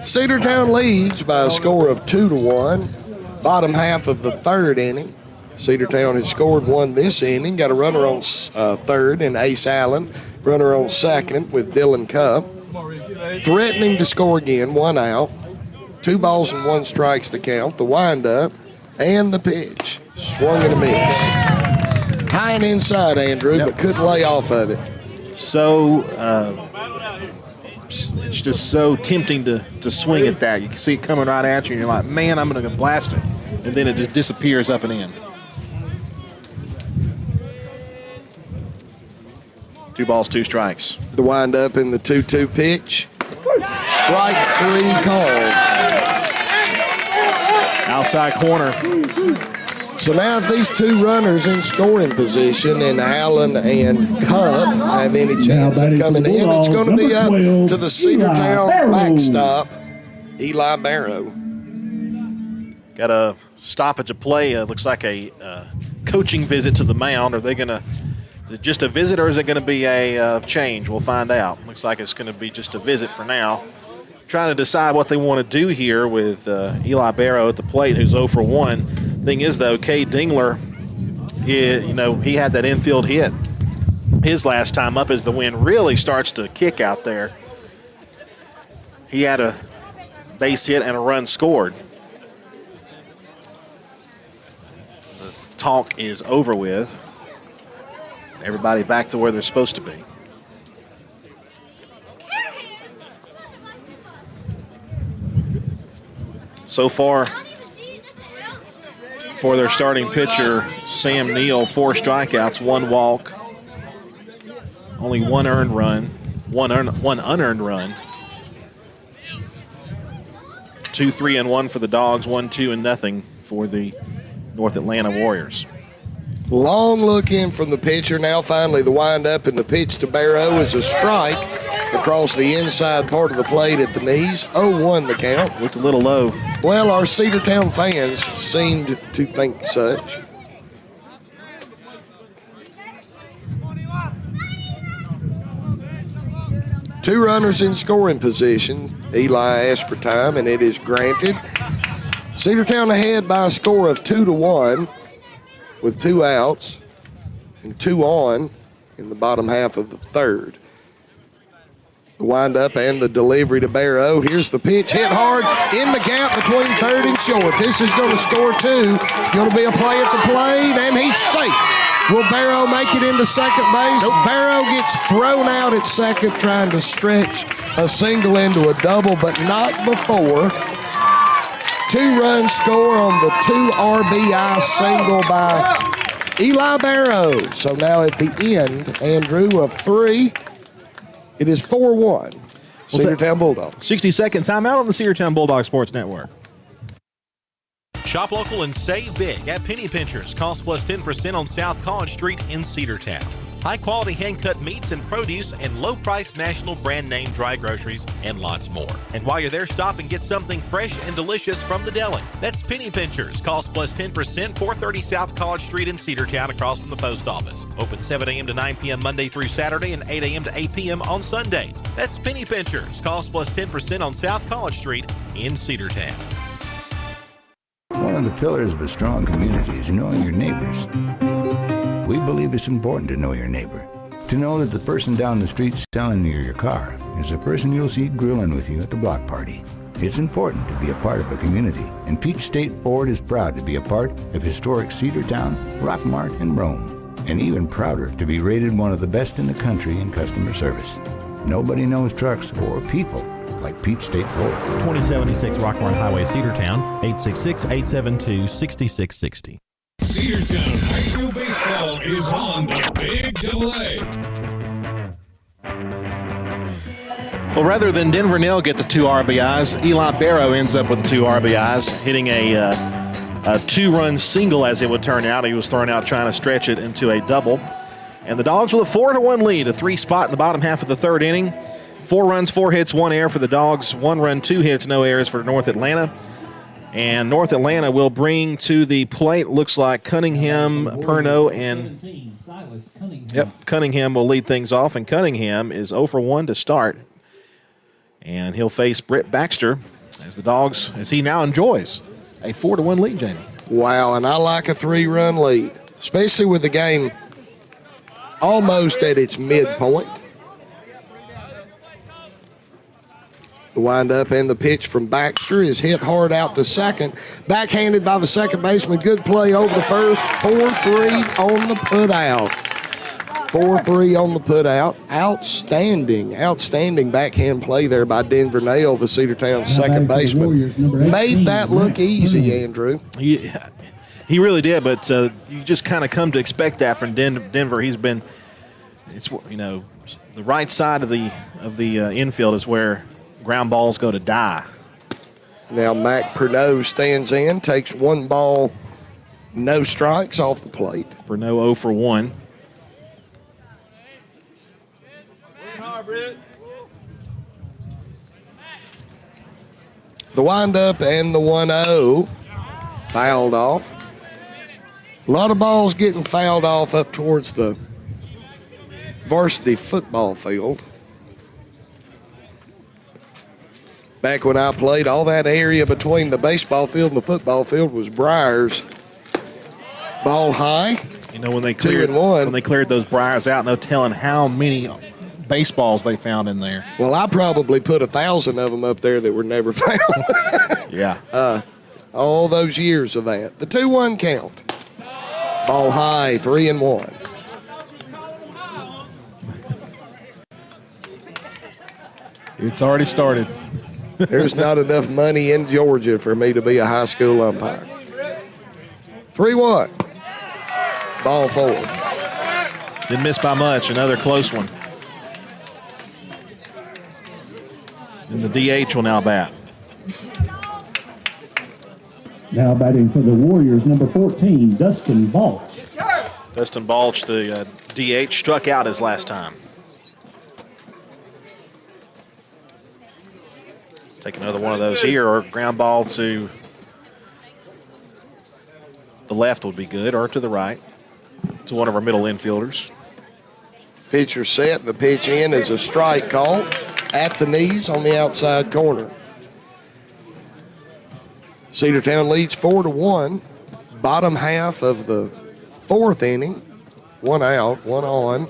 Cedartown leads by a score of 2-1. Bottom half of the 3rd inning. Cedartown has scored 1 this inning. Got a runner on 3rd in Ace Allen. Runner on 2nd with Dylan Cup. Threatening to score again, 1 out. 2 balls and 1 strikes to count. The windup and the pitch. Swung and a miss. High and inside, Andrew, but couldn't lay off of it. So it's just so tempting to swing at that. You can see it coming right at you, and you're like, man, I'm going to blast it. And then it just disappears up and in. 2 balls, 2 strikes. The windup in the 2-2 pitch. Strike 3 called. Outside corner. So now if these 2 runners in scoring position and Allen and Cup have any chance of coming in, it's going to be up to the Cedartown backstop, Eli Barrow. Got a stoppage of play. Looks like a coaching visit to the mound. Are they going to... Is it just a visit or is it going to be a change? We'll find out. Looks like it's going to be just a visit for now. Trying to decide what they want to do here with Eli Barrow at the plate, who's 0 for 1. Thing is, though, Cade Dingler, he had that infield hit his last time up as the wind really starts to kick out there. He had a base hit and a run scored. The talk is over with. Everybody back to where they're supposed to be. So far, for their starting pitcher, Sam Neal, 4 strikeouts, 1 walk, only 1 earned run, one unearned run. 2-3-1 for the Dogs, 1-2-0 for the North Atlanta Warriors. Long look in from the pitcher. Now finally the windup and the pitch to Barrow is a strike across the inside part of the plate at the knees. 0-1 the count. Looked a little low. Well, our Cedartown fans seemed to think such. Two runners in scoring position. Eli asked for time, and it is granted. Cedartown ahead by a score of 2-1 with 2 outs and 2 on in the bottom half of the 3rd. The windup and the delivery to Barrow. Here's the pitch, hit hard in the gap between 3rd and short. This is going to score 2. It's going to be a play at the plate, and he's safe. Will Barrow make it into second base? Nope. Barrow gets thrown out at second, trying to stretch a single into a double, but not before. 2-run score on the 2 RBI single by Eli Barrow. So now at the end, Andrew, of 3, it is 4-1. Cedartown Bulldogs. 60-second timeout on the Cedartown Bulldog Sports Network. Shop local and save big at Penny Pinchers. Cost plus 10% on South College Street in Cedartown. High-quality hand-cut meats and produce and low-priced national brand name dry groceries and lots more. And while you're there, stop and get something fresh and delicious from the deli. That's Penny Pinchers. Cost plus 10%, 430 South College Street in Cedartown across from the post office. Open 7 a.m. to 9 p.m. Monday through Saturday and 8 a.m. to 8 p.m. on Sundays. That's Penny Pinchers. Cost plus 10% on South College Street in Cedartown. One of the pillars of a strong community is knowing your neighbors. We believe it's important to know your neighbor. To know that the person down the street selling you your car is the person you'll see grilling with you at the block party. It's important to be a part of a community, and Peach State Ford is proud to be a part of historic Cedartown, Rockmart, and Rome, and even prouder to be rated one of the best in the country in customer service. Nobody knows trucks or people like Peach State Ford. 2076 Rockmart Highway, Cedartown, 866-872-6660. Cedartown High School Baseball is on the Big AA. Well, rather than Denver Nell get the 2 RBIs, Eli Barrow ends up with the 2 RBIs, hitting a a 2-run single, as it would turn out. He was thrown out trying to stretch it into a double. And the Dogs with a 4-1 lead, a 3-spot in the bottom half of the third inning. 4 runs, 4 hits, 1 error for the Dogs. 1 run, 2 hits, no errors for North Atlanta. And North Atlanta will bring to the plate, looks like Cunningham, Perno, and Cunningham will lead things off. And Cunningham is 0 for 1 to start. And he'll face Britt Baxter as the Dogs, as he now enjoys a 4-1 lead, Jamie. Wow, and I like a 3-run lead, especially with the game almost at its midpoint. The windup and the pitch from Baxter is hit hard out to second. Backhanded by the second baseman. Good play over the first. 4-3 on the putout. 4-3 on the putout. Outstanding backhand play there by Denver Nail, the Cedartown second baseman. Made that look easy, Andrew. He really did, but you just kind of come to expect that from Denver. He's been, the right side of the infield is where ground balls go to die. Now Mac Perno stands in, takes 1 ball, no strikes off the plate. Perno 0 for 1. The windup and the 1-0 fouled off. A lot of balls getting fouled off up towards the varsity football field. Back when I played, all that area between the baseball field and the football field was briars. Ball high. When they cleared those briars out, no telling how many baseballs they found in there. Well, I probably put 1,000 of them up there that were never found. Yeah. All those years of that. The 2-1 count. Ball high, 3-1. It's already started. There's not enough money in Georgia for me to be a high school umpire. 3-1. Ball forward. Didn't miss by much. Another close one. And the DH will now bat. Now batting for the Warriors, number 14, Dustin Balch. Dustin Balch, the DH, struck out his last time. Take another one of those here, or ground ball to the left would be good, or to the right. To one of our middle infielders. Pitcher set, and the pitch in is a strike call at the knees on the outside corner. Cedartown leads 4-1. Bottom half of the 4th inning. 1 out, 1 on.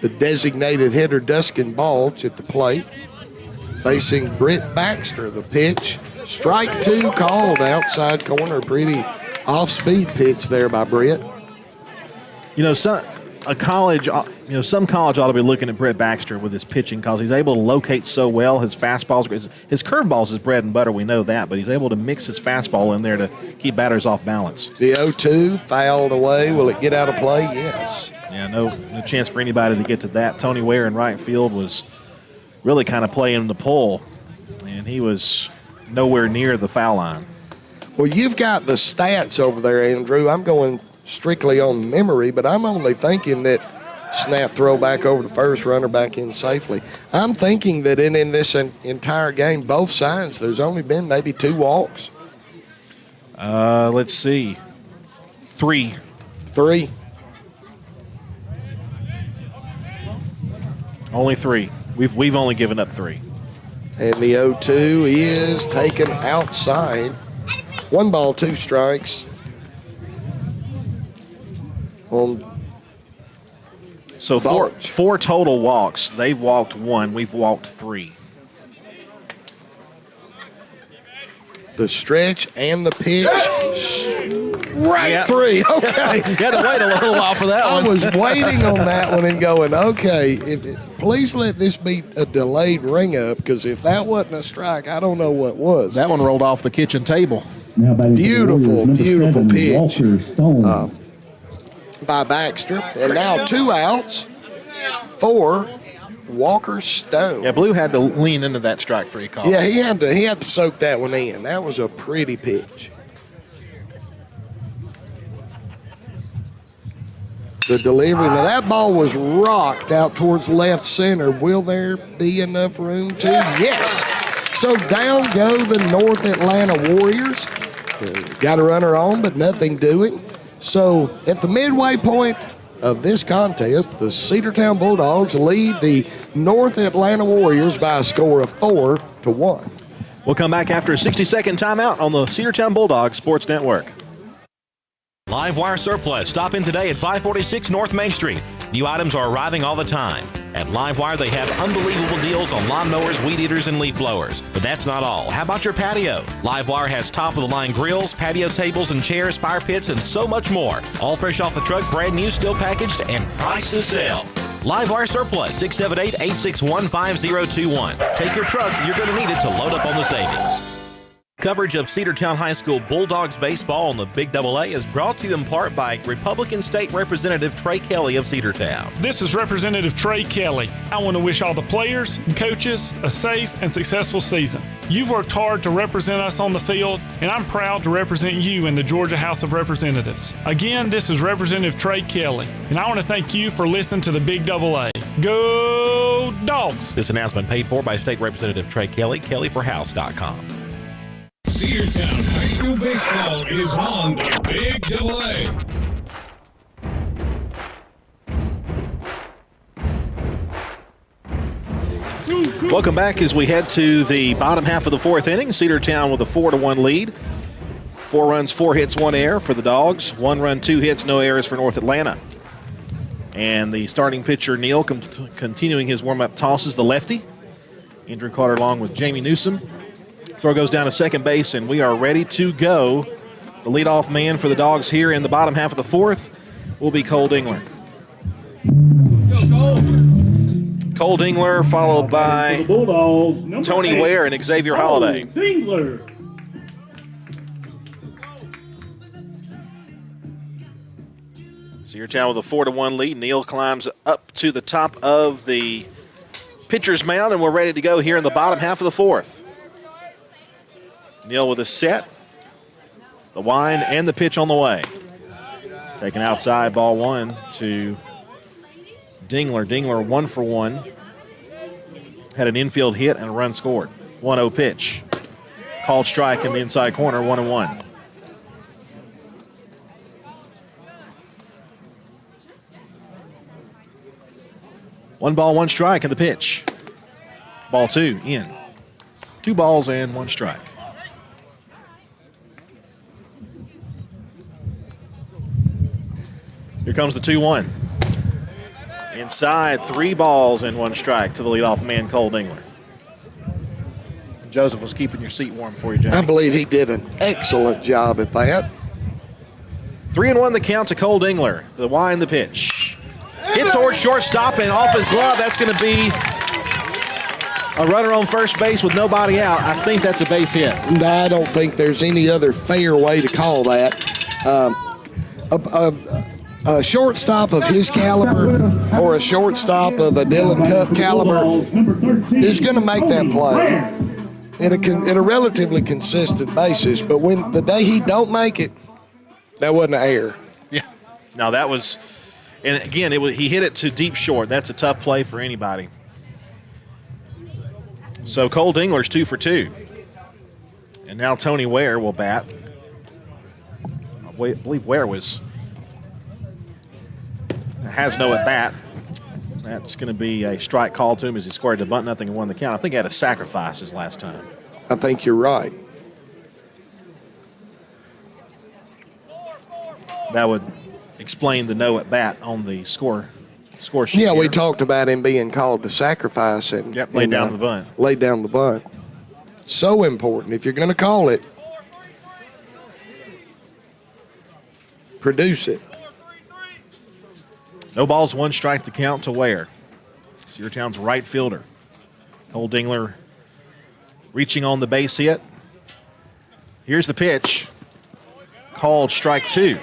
The designated hitter, Dustin Balch, at the plate. Facing Britt Baxter, the pitch. Strike 2 called outside corner. Pretty off-speed pitch there by Britt. Some college ought to be looking at Britt Baxter with his pitching because he's able to locate so well. His fastballs, his curveballs is bread and butter. We know that, but he's able to mix his fastball in there to keep batters off balance. The 0-2 fouled away. Will it get out of play? Yes. Yeah, no chance for anybody to get to that. Tony Ware in right field was really kind of playing the pull, and he was nowhere near the foul line. Well, you've got the stats over there, Andrew. I'm going strictly on memory, but I'm only thinking that snap throw back over the first, runner back in safely. I'm thinking that in this entire game, both sides, there's only been maybe 2 walks. Let's see. 3. 3. Only 3. We've only given up 3. And the 0-2 is taken outside. 1 ball, 2 strikes. So 4 total walks. They've walked 1. We've walked 3. The stretch and the pitch. Right, 3. Okay. You had to wait a little while for that one. I was waiting on that one and going, okay, please let this be a delayed ring up, because if that wasn't a strike, I don't know what was. That one rolled off the kitchen table. Beautiful pitch. Walker Stone. By Baxter. And now 2 outs for Walker Stone. Yeah, Blue had to lean into that strike 3 call. Yeah, he had to soak that one in. That was a pretty pitch. the delivery. Now, that ball was rocked out towards left center. Will there be enough room to? Yes. So down go the North Atlanta Warriors. Got a runner on, but nothing doing. So at the midway point of this contest, the Cedartown Bulldogs lead the North Atlanta Warriors by a score of 4-1. We'll come back after a 60-second timeout on the Cedartown Bulldogs Sports Network. Live Wire Surplus. Stop in today at 546 North Main Street. New items are arriving all the time. At Live Wire, they have unbelievable deals on lawnmowers, weed eaters, and leaf blowers. But that's not all. How about your patio? Live Wire has top-of-the-line grills, patio tables and chairs, fire pits, and so much more. All fresh off the truck, brand new, still packaged, and price to sell. Live Wire Surplus, 678-861-5021. Take your truck. You're going to need it to load up on the savings. Coverage of Cedartown High School Bulldogs baseball on the Big AA is brought to you in part by Republican State Representative Trey Kelly of Cedartown. This is Representative Trey Kelly. I want to wish all the players and coaches a safe and successful season. You've worked hard to represent us on the field, and I'm proud to represent you in the Georgia House of Representatives. Again, this is Representative Trey Kelly, and I want to thank you for listening to the Big AA. Go Dogs! This announcement paid for by State Representative Trey Kelly, kellyforhouse.com. Cedartown High School baseball is on the Big AA. Welcome back as we head to the bottom half of the fourth inning. Cedartown with a 4-1 lead. 4 runs, 4 hits, 1 error for the Dogs. 1 run, 2 hits, no errors for North Atlanta. And the starting pitcher, Neal, continuing his warm-up tosses, the lefty. Andrew Carter along with Jamie Newsom. Throw goes down to second base, and we are ready to go. The leadoff man for the Dogs here in the bottom half of the fourth will be Cole Dingler. Cole Dingler, followed by Tony Ware and Xavier Holiday. Dingler. Cedartown with a 4-1 lead. Neal climbs up to the top of the pitcher's mound, and we're ready to go here in the bottom half of the fourth. Neal with a set, the wind, and the pitch on the way. Taken outside, ball 1 to Dingler. Dingler 1 for 1. Had an infield hit and a run scored. 1-0 pitch. Called strike in the inside corner, 1-1. One ball, 1 strike in the pitch. Ball 2 in. 2 balls and 1 strike. Here comes the 2-1. Inside, 3 balls and 1 strike to the leadoff man, Cole Dingler. Joseph was keeping your seat warm for you, Jamie. I believe he did an excellent job at that. 3-1 the count to Cole Dingler. The wind, the pitch. Hit towards shortstop and off his glove. That's going to be a runner on first base with nobody out. I think that's a base hit. I don't think there's any other fair way to call that. A shortstop of his caliber or a shortstop of a Dylan Cup caliber is going to make that play in a relatively consistent basis. But when the day he don't make it, that wasn't an error. Yeah. No, that was, and again, he hit it to deep short. That's a tough play for anybody. So Cole Dingler's 2 for 2. And now Tony Ware will bat. I believe Ware has no at bat. That's going to be a strike call to him as he squared the bunt, nothing, and won the count. I think he had a sacrifice his last time. I think you're right. That would explain the no at bat on the score sheet. Yeah, here. we talked about him being called to sacrifice and laid down the bunt. Laid down the bunt. So important. If you're going to call it, produce it. No balls, 1 strike to count to Ware. Cedartown's right fielder. Cole Dingler reaching on the base hit. Here's the pitch. Called strike 2.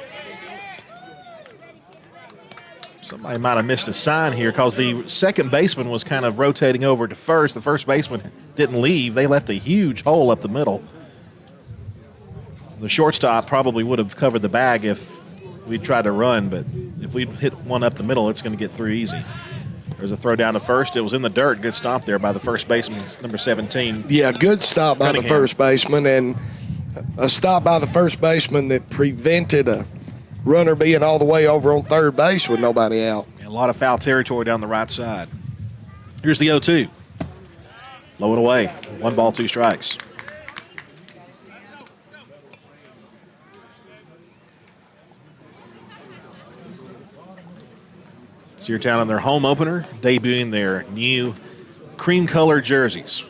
Somebody might have missed a sign here because the second baseman was kind of rotating over to first. The first baseman didn't leave. They left a huge hole up the middle. The shortstop probably would have covered the bag if we tried to run, but if we hit one up the middle, it's going to get through easy. There's a throw down to first. It was in the dirt. Good stop there by the first baseman, number 17. Yeah, good stop by the first baseman, and a stop by the first baseman that prevented a runner being all the way over on third base with nobody out. And a lot of foul territory down the right side. Here's the 0-2. Low and away. 1 ball, 2 strikes. Cedartown in their home opener, debuting their new cream-colored jerseys.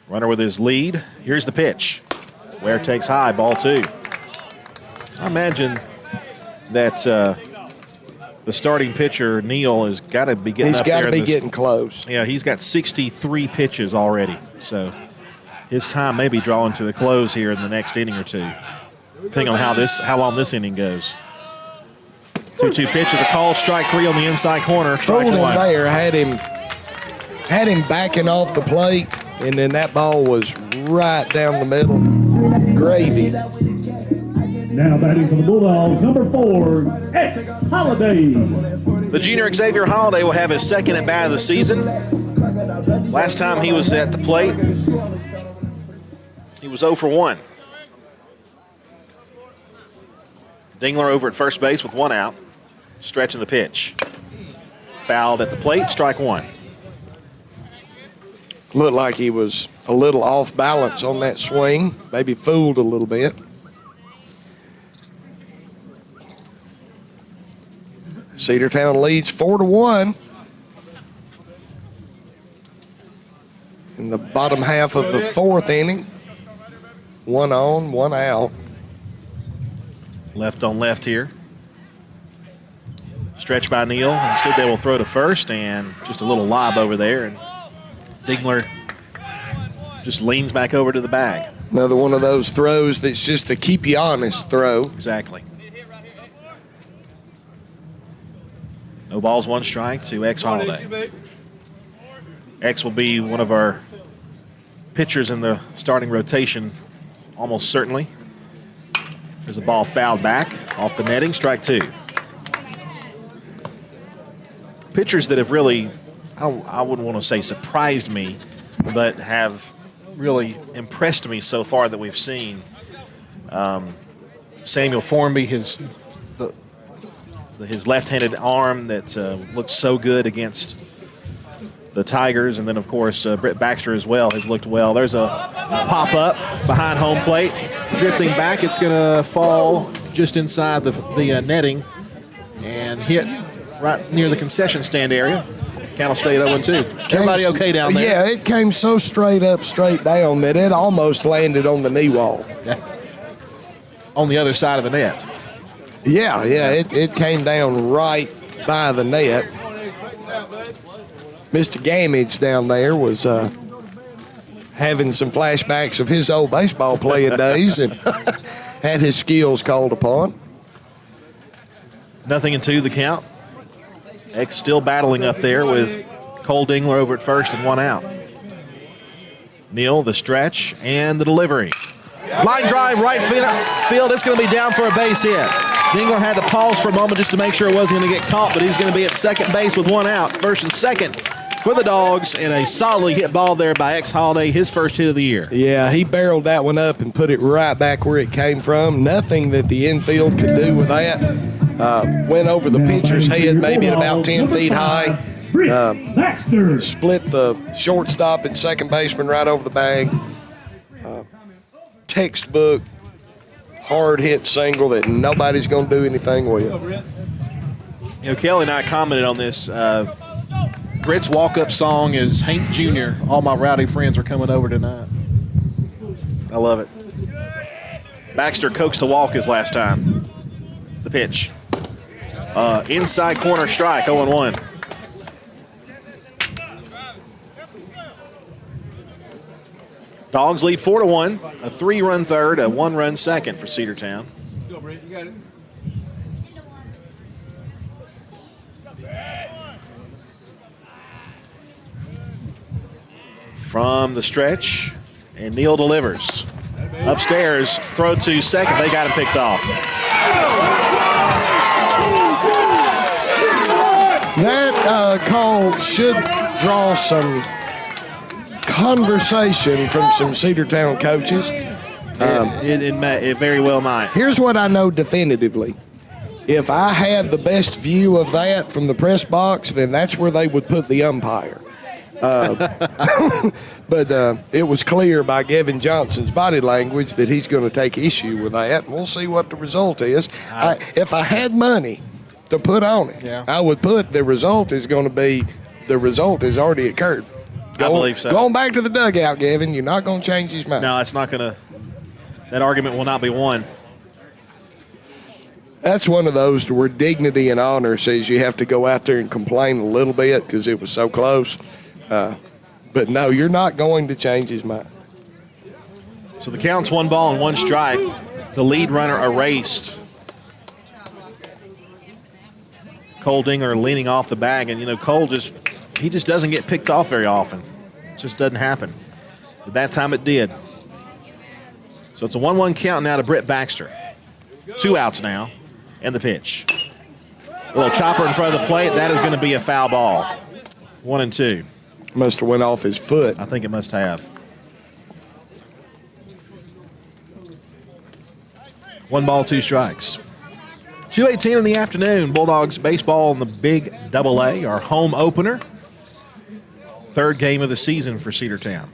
Runner with his lead. Here's the pitch. Ware takes high, ball 2. I imagine that the starting pitcher, Neal, has got to be getting up there. He's got to be getting close. Yeah, he's got 63 pitches already. So his time may be drawing to a close here in the next inning or two, depending on how long this inning goes. 2-2 pitch is a call. Strike 3 on the inside corner. Fooled him there, had him backing off the plate, and then that ball was right down the middle. Gravy. Now batting for the Bulldogs, number 4, X Holiday. The junior Xavier Holiday will have his second at bat of the season. Last time he was at the plate, he was 0 for 1. Dingler over at first base with 1 out. Stretching the pitch. Fouled at the plate, strike 1. Looked like he was a little off balance on that swing, maybe fooled a little bit. Cedartown leads 4-1 in the bottom half of the 4th inning. 1 on, 1 out. Left on left here. Stretch by Neal. Instead, they will throw to first, and just a little lob over there. And Dingler just leans back over to the bag. Another one of those throws that's just a keep you honest throw. Exactly. No balls, 1 strike to X Holiday. X will be one of our pitchers in the starting rotation, almost certainly. There's a ball fouled back off the netting, strike 2. Pitchers that have really, I wouldn't want to say surprised me, but have really impressed me so far that we've seen. Samuel Formby, his left-handed arm that looked so good against the Tigers, and then, of course, Britt Baxter as well has looked well. There's a pop-up behind home plate. Drifting back, it's going to fall just inside the netting and hit right near the concession stand area. Count will stay at 0-2. Everybody okay down there? Yeah, it came so straight up, straight down that it almost landed on the knee wall. Yeah. On the other side of the net. Yeah, it came down right by the net. Mr. Gamage down there was having some flashbacks of his old baseball playing days and had his skills called upon. 0-2 the count. X still battling up there with Cole Dingler over at first and 1 out. Neal, the stretch, and the delivery. Line drive, right field. It's going to be down for a base hit. Dingler had to pause for a moment just to make sure it wasn't going to get caught, but he's going to be at second base with 1 out. First and second for the Dogs, and a solidly hit ball there by X Holiday, his first hit of the year. Yeah, he barreled that one up and put it right back where it came from. Nothing that the infield could do with that. Went over the pitcher's head, maybe at about 10 feet high. Split the shortstop and second baseman right over the bag. Textbook hard hit single that nobody's going to do anything with. You know, Kelly and I commented on this. Britt's walk-up song is Hank Jr., All My Rowdy Friends Are Coming Over Tonight. I love it. Baxter coaxed a walk his last time. The pitch. Inside corner strike, 0-1. Dogs lead 4-1. A 3-run third, a 1-run second for Cedartown. Go, Brett. You got it. From the stretch, and Neal delivers. Upstairs, throw to second. They got it picked off. That call should draw some conversation from some Cedartown coaches. It very well might. Here's what I know definitively. If I had the best view of that from the press box, then that's where they would put the umpire. But it was clear by Gavin Johnson's body language that he's going to take issue with that. We'll see what the result is. If I had money to put on it, I would put the result is going to be the result has already occurred. I believe so. Going back to the dugout, Gavin, you're not going to change his mind. No, it's not going to. That argument will not be won. That's one of those where dignity and honor says you have to go out there and complain a little bit because it was so close. But no, you're not going to change his mind. So the count's 1 ball and 1 strike. The lead runner erased. Cole Dinger leaning off the bag, and Cole just doesn't get picked off very often. It just doesn't happen. But that time it did. So it's a 1-1 count now to Britt Baxter. 2 outs now, and the pitch. A little chopper in front of the plate. That is going to be a foul ball. 1-2. Must have went off his foot. I think it must have. 1 ball, 2 strikes. 2:18 in the afternoon. Bulldogs baseball in the Big AA, our home opener. 3rd game of the season for Cedartown.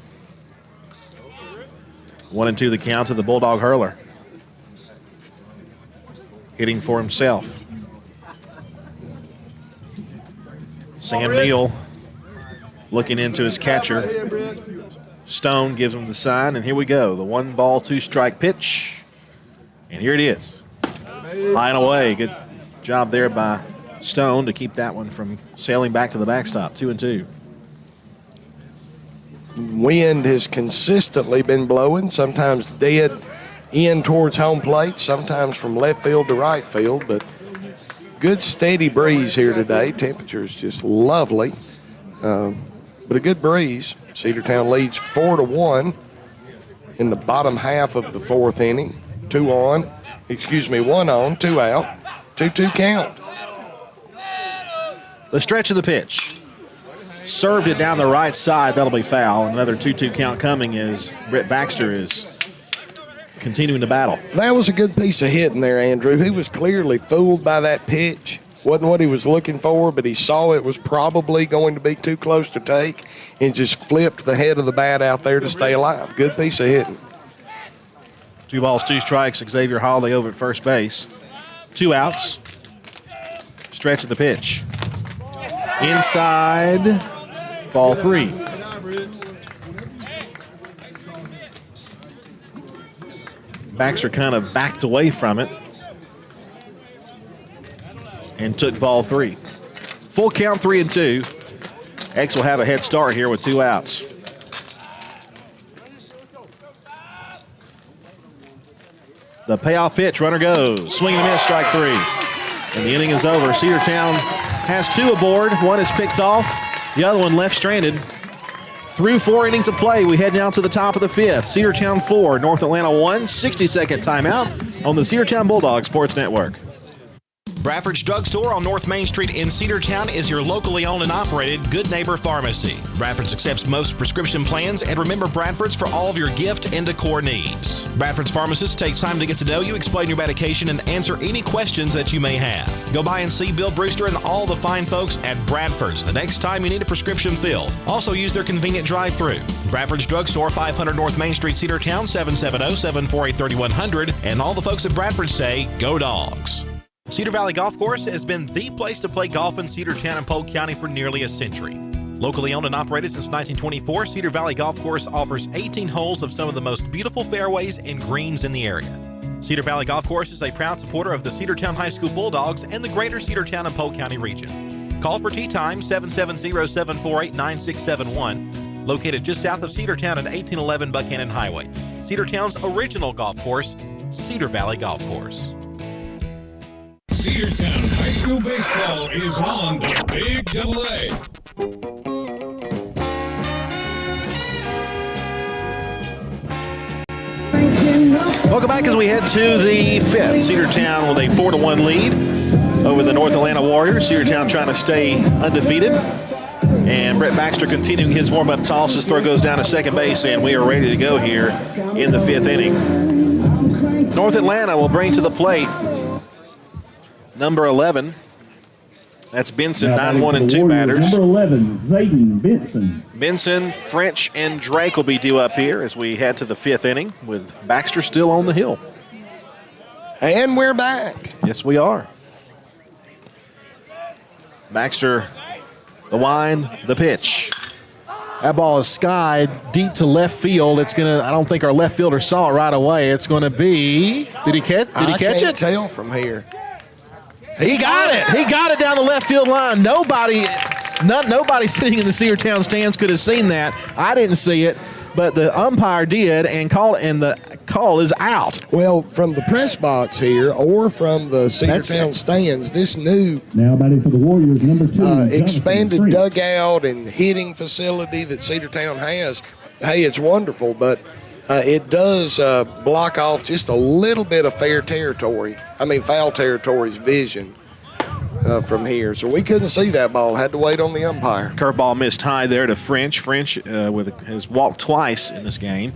1-2 the count to the Bulldog hurler. Hitting for himself. Sam Neal looking into his catcher. Stone gives him the sign, and here we go. The 1 ball, 2 strike pitch. And here it is. High and away. Good job there by Stone to keep that one from sailing back to the backstop. 2-2. Wind has consistently been blowing, sometimes dead in towards home plate, sometimes from left field to right field, but good steady breeze here today. Temperature is just lovely, but a good breeze. Cedartown leads 4-1 in the bottom half of the 4th inning. 1 on, 2 out, 2-2 count. The stretch of the pitch. Served it down the right side. That'll be foul. Another 2-2 count coming as Britt Baxter is continuing to battle. That was a good piece of hitting there, Andrew. He was clearly fooled by that pitch. Wasn't what he was looking for, but he saw it was probably going to be too close to take and just flipped the head of the bat out there to stay alive. Good piece of hitting. 2 balls, 2 strikes. Xavier Holiday over at first base. 2 outs. Stretch of the pitch. Inside, ball 3. Baxter kind of backed away from it and took ball 3. Full count, 3-2. X will have a head start here with 2 outs. The payoff pitch, runner goes. Swing and a miss, strike 3. And the inning is over. Cedartown has 2 aboard. 1 is picked off. The other one left stranded. Through 4 innings of play, we head now to the top of the 5th. Cedartown 4, North Atlanta 1. 60-second timeout on the Cedartown Bulldogs Sports Network. Bradford's Drugstore on North Main Street in Cedartown is your locally owned and operated Good Neighbor Pharmacy. Bradford's accepts most prescription plans, and remember Bradford's for all of your gift and decor needs. Bradford's pharmacist takes time to get to know you, explain your medication, and answer any questions that you may have. Go by and see Bill Brewster and all the fine folks at Bradford's the next time you need a prescription filled. Also use their convenient drive-thru. Bradford's Drugstore, 500 North Main Street, Cedartown, 770-748-3100. And all the folks at Bradford say, go Dogs. Cedar Valley Golf Course has been the place to play golf in Cedartown and Polk County for nearly a century. Locally owned and operated since 1924, Cedar Valley Golf Course offers 18 holes of some of the most beautiful fairways and greens in the area. Cedar Valley Golf Course is a proud supporter of the Cedartown High School Bulldogs and the greater Cedartown and Polk County region. Call for tee time 770-748-9671, located just south of Cedartown at 1811 Buchanan Highway. Cedartown's original golf course, Cedar Valley Golf Course. Cedartown High School baseball is on the Big AA. Thank Welcome back as we head to the fifth. Cedartown with a 4-1 lead over the North Atlanta Warriors. Cedartown trying to stay undefeated. And Brett Baxter continuing his warm-up toss. His throw goes down to second base, and we are ready to go here in the fifth inning. North Atlanta will bring to the plate number 11. That's Benson, 9-1 and 2 batters. Number 11, Zayden Benson. Benson, French, and Drake will be due up here as we head to the fifth inning with Baxter still on the hill. And we're back. Yes, we are. Baxter, the wind, the pitch. That ball is skied deep to left field. It's gonna. I don't think our left fielder saw it right away. It's going to be. Did he catch? I can't tell from here. He got it. He got it down the left field line. Nobody sitting in the Cedartown stands could have seen that. I didn't see it, but the umpire did and the call is out. Well, from the press box here or from the Cedartown stands, this new now batting for the Warriors, number 2, expanded dugout and hitting facility that Cedartown has. Hey, it's wonderful, but it does block off just a little bit of foul territory's vision from here. So we couldn't see that ball. Had to wait on the umpire. Curveball missed high there to French. French has walked twice in this game.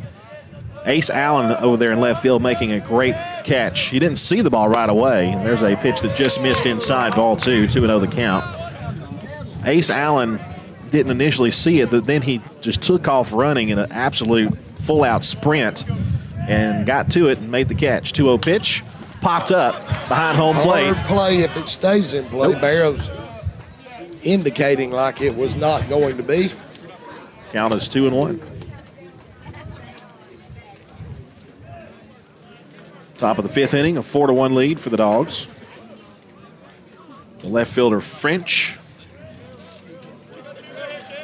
Ace Allen over there in left field making a great catch. He didn't see the ball right away. And there's a pitch that just missed inside, ball 2, 2-0 the count. Ace Allen didn't initially see it, but then he just took off running in an absolute full-out sprint and got to it and made the catch. 2-0 pitch, popped up behind home plate. Hard play if it stays in play. Nope. Barrows indicating like it was not going to be. Count is 2-1. Top of the fifth inning, a 4-1 lead for the Dogs. The left fielder, French.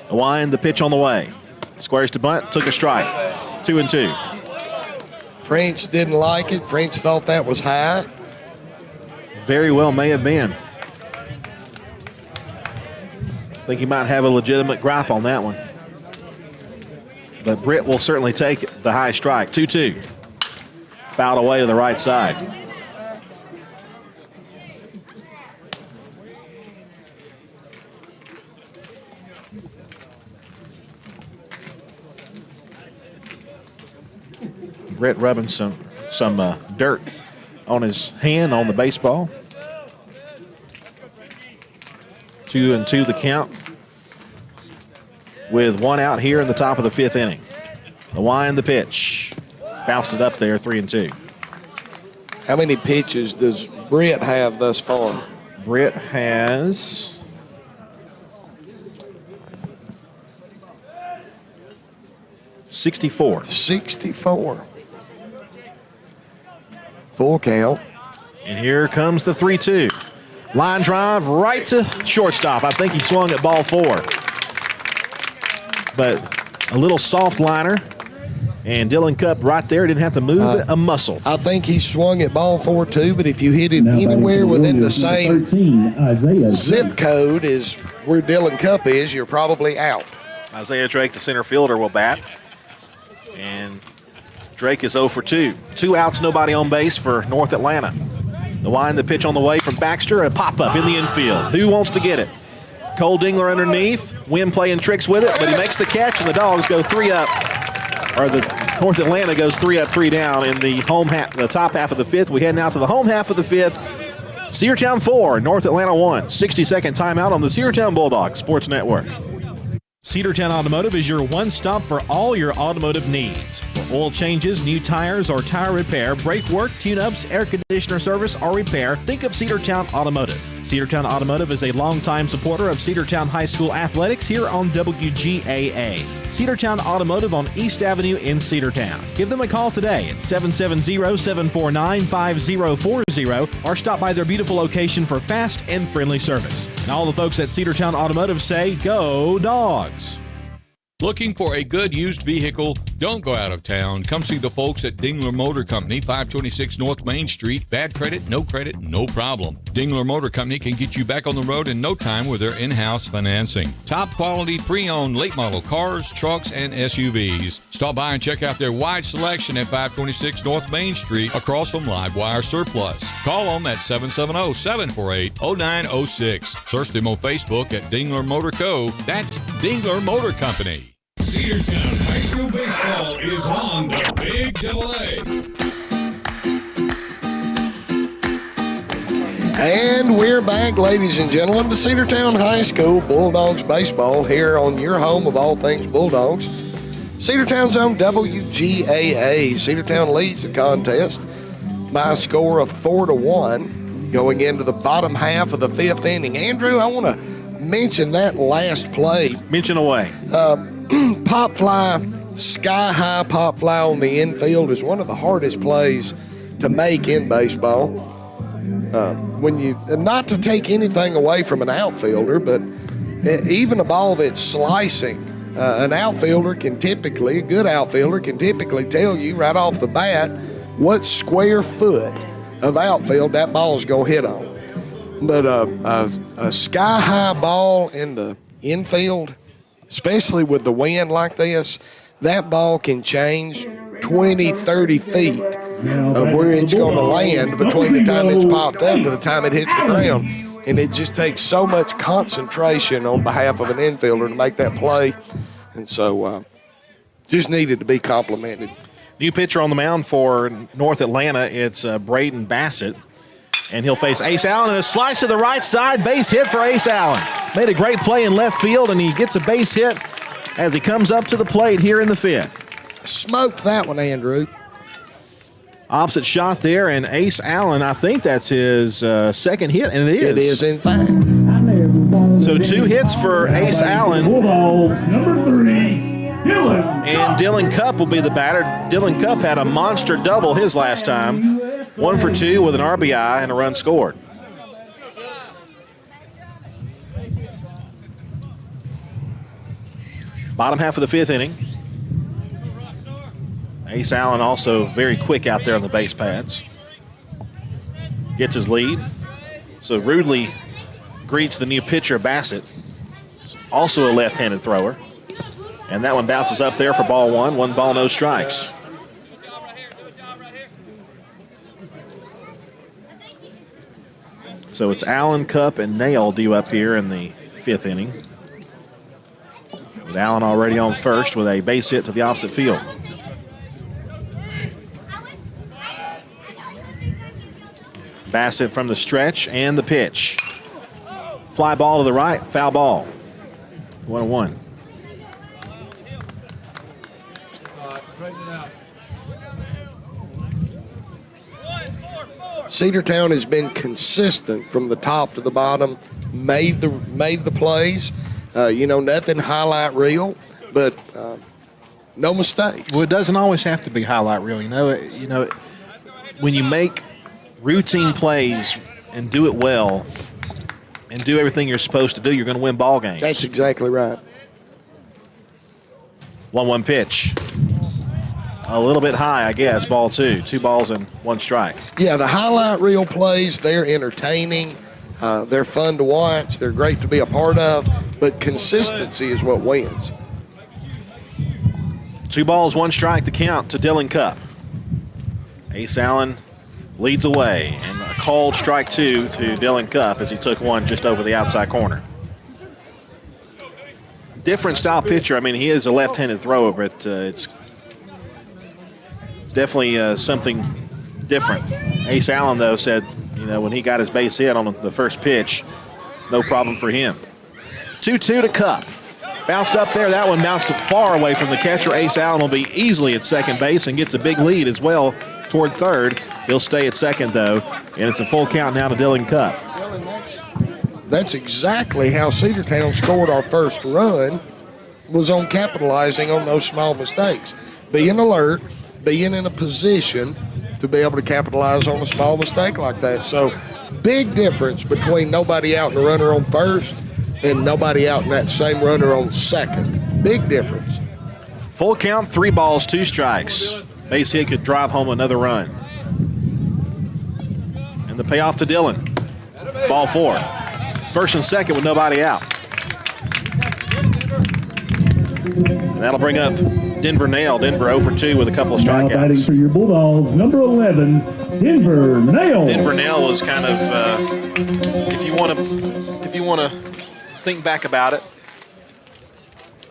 The wind, the pitch on the way. Squares to bunt, took a strike. 2-2. French didn't like it. French thought that was high. Very well may have been. I think he might have a legitimate gripe on that one. But Britt will certainly take the high strike. 2-2. Fouled away to the right side. Britt rubbing some dirt on his hand on the baseball. 2-2 the count with one out here in the top of the fifth inning. The wind, the pitch. Bounced it up there, 3-2. How many pitches does Britt have thus far? Britt has 64. 64. Full count. And here comes the 3-2. Line drive right to shortstop. I think he swung at ball 4. But a little soft liner. And Dylan Cupp right there didn't have to move a muscle. I think he swung at ball 4 too, but if you hit it anywhere within the same 13, zip code as where Dylan Cupp is, you're probably out. Isaiah Drake, the center fielder, will bat. And Drake is 0 for 2. 2 outs, nobody on base for North Atlanta. The wind, the pitch on the way from Baxter, a pop-up in the infield. Who wants to get it? Cole Dingler underneath. Wynn playing tricks with it, but he makes the catch, and the Dogs go 3 up. Or the North Atlanta goes 3 up, 3 down in the the top half of the fifth. We head now to the home half of the fifth. Cedartown 4, North Atlanta 1. 60-second timeout on the Cedartown Bulldogs Sports Network. Cedartown Automotive is your one-stop for all your automotive needs. For oil changes, new tires, or tire repair, brake work, tune-ups, air conditioner service, or repair, think of Cedartown Automotive. Cedartown Automotive is a longtime supporter of Cedartown High School athletics here on WGAA. Cedartown Automotive on East Avenue in Cedartown. Give them a call today at 770-749-5040 or stop by their beautiful location for fast and friendly service. And all the folks at Cedartown Automotive say, go Dogs! Looking for a good used vehicle? Don't go out of town. Come see the folks at Dingler Motor Company, 526 North Main Street. Bad credit, no problem. Dingler Motor Company can get you back on the road in no time with their in-house financing. Top quality pre-owned late model cars, trucks, and SUVs. Stop by and check out their wide selection at 526 North Main Street across from Livewire Surplus. Call them at 770-748-0906. Search them on Facebook at Dingler Motor Co. That's Dingler Motor Company. Cedartown High School baseball is on the Big AA. And we're back, ladies and gentlemen, to Cedartown High School Bulldogs baseball here on your home of all things Bulldogs. Cedartown's own WGAA. Cedartown leads the contest by a score of 4-1 going into the bottom half of the fifth inning. Andrew, I want to mention that last play. Mention away. Pop fly, sky high pop fly on the infield is one of the hardest plays to make in baseball. When you, not to take anything away from an outfielder, but even a ball that's slicing, an outfielder can typically, a good outfielder can typically tell you right off the bat what square foot of outfield that ball is going to hit on. But a sky high ball in the infield, especially with the wind like this, that ball can change 20, 30 feet of where it's going to land between the time it's popped up to the time it hits the ground. And it just takes so much concentration on behalf of an infielder to make that play. And so just needed to be complimented. New pitcher on the mound for North Atlanta, it's Braden Bassett. And he'll face Ace Allen, and a slice to the right side, base hit for Ace Allen. Made a great play in left field, and he gets a base hit as he comes up to the plate here in the fifth. Smoked that one, Andrew. Opposite shot there, and Ace Allen, I think that's his second hit, and it is. It is, in fact. So 2 hits for Ace Allen. Bulldogs, number 3, Dylan. And Dylan Cupp will be the batter. Dylan Cupp had a monster double his last time. 1 for 2 with an RBI and a run scored. Bottom half of the fifth inning. Ace Allen also very quick out there on the base paths. Gets his lead. So rudely greets the new pitcher, Bassett. Also a left-handed thrower. And that one bounces up there for ball 1. 1 ball, no strikes. So it's Allen, Cupp, and Nail due up here in the fifth inning. With Allen already on first with a base hit to the opposite field. Bassett from the stretch and the pitch. Fly ball to the right, foul ball. 1-1. Cedartown has been consistent from the top to the bottom, made the plays. Nothing highlight reel, but no mistakes. Well, it doesn't always have to be highlight reel. When you make routine plays and do it well and do everything you're supposed to do, you're going to win ball games. That's exactly right. 1-1 pitch. A little bit high, I guess, ball 2. 2 balls and 1 strike. Yeah, the highlight reel plays, they're entertaining. They're fun to watch. They're great to be a part of. But consistency is what wins. 2 balls, 1 strike to count to Dylan Cupp. Ace Allen leads away, and a called strike 2 to Dylan Cupp as he took 1 just over the outside corner. Different style pitcher. I mean, he is a left-handed thrower, but it's definitely something different. Ace Allen, though, said, when he got his base hit on the first pitch, no problem for him. 2-2 to Cupp. Bounced up there. That one bounced far away from the catcher. Ace Allen will be easily at second base and gets a big lead as well toward third. He'll stay at second, though, and it's a full count now to Dylan Cupp. That's exactly how Cedartown scored our first run, was on capitalizing on those small mistakes. Being alert, being in a position to be able to capitalize on a small mistake like that. So big difference between nobody out and a runner on first and nobody out and that same runner on second. Big difference. Full count, 3 balls, 2 strikes. Base hit could drive home another run. And the payoff to Dillon. Ball 4. First and second with nobody out. And that'll bring up Denver Nail. Denver 0 for 2 with a couple of Now batting strikeouts. for your Bulldogs, number 11, Denver Nail. Denver Nail was kind of, if you want to think back about it,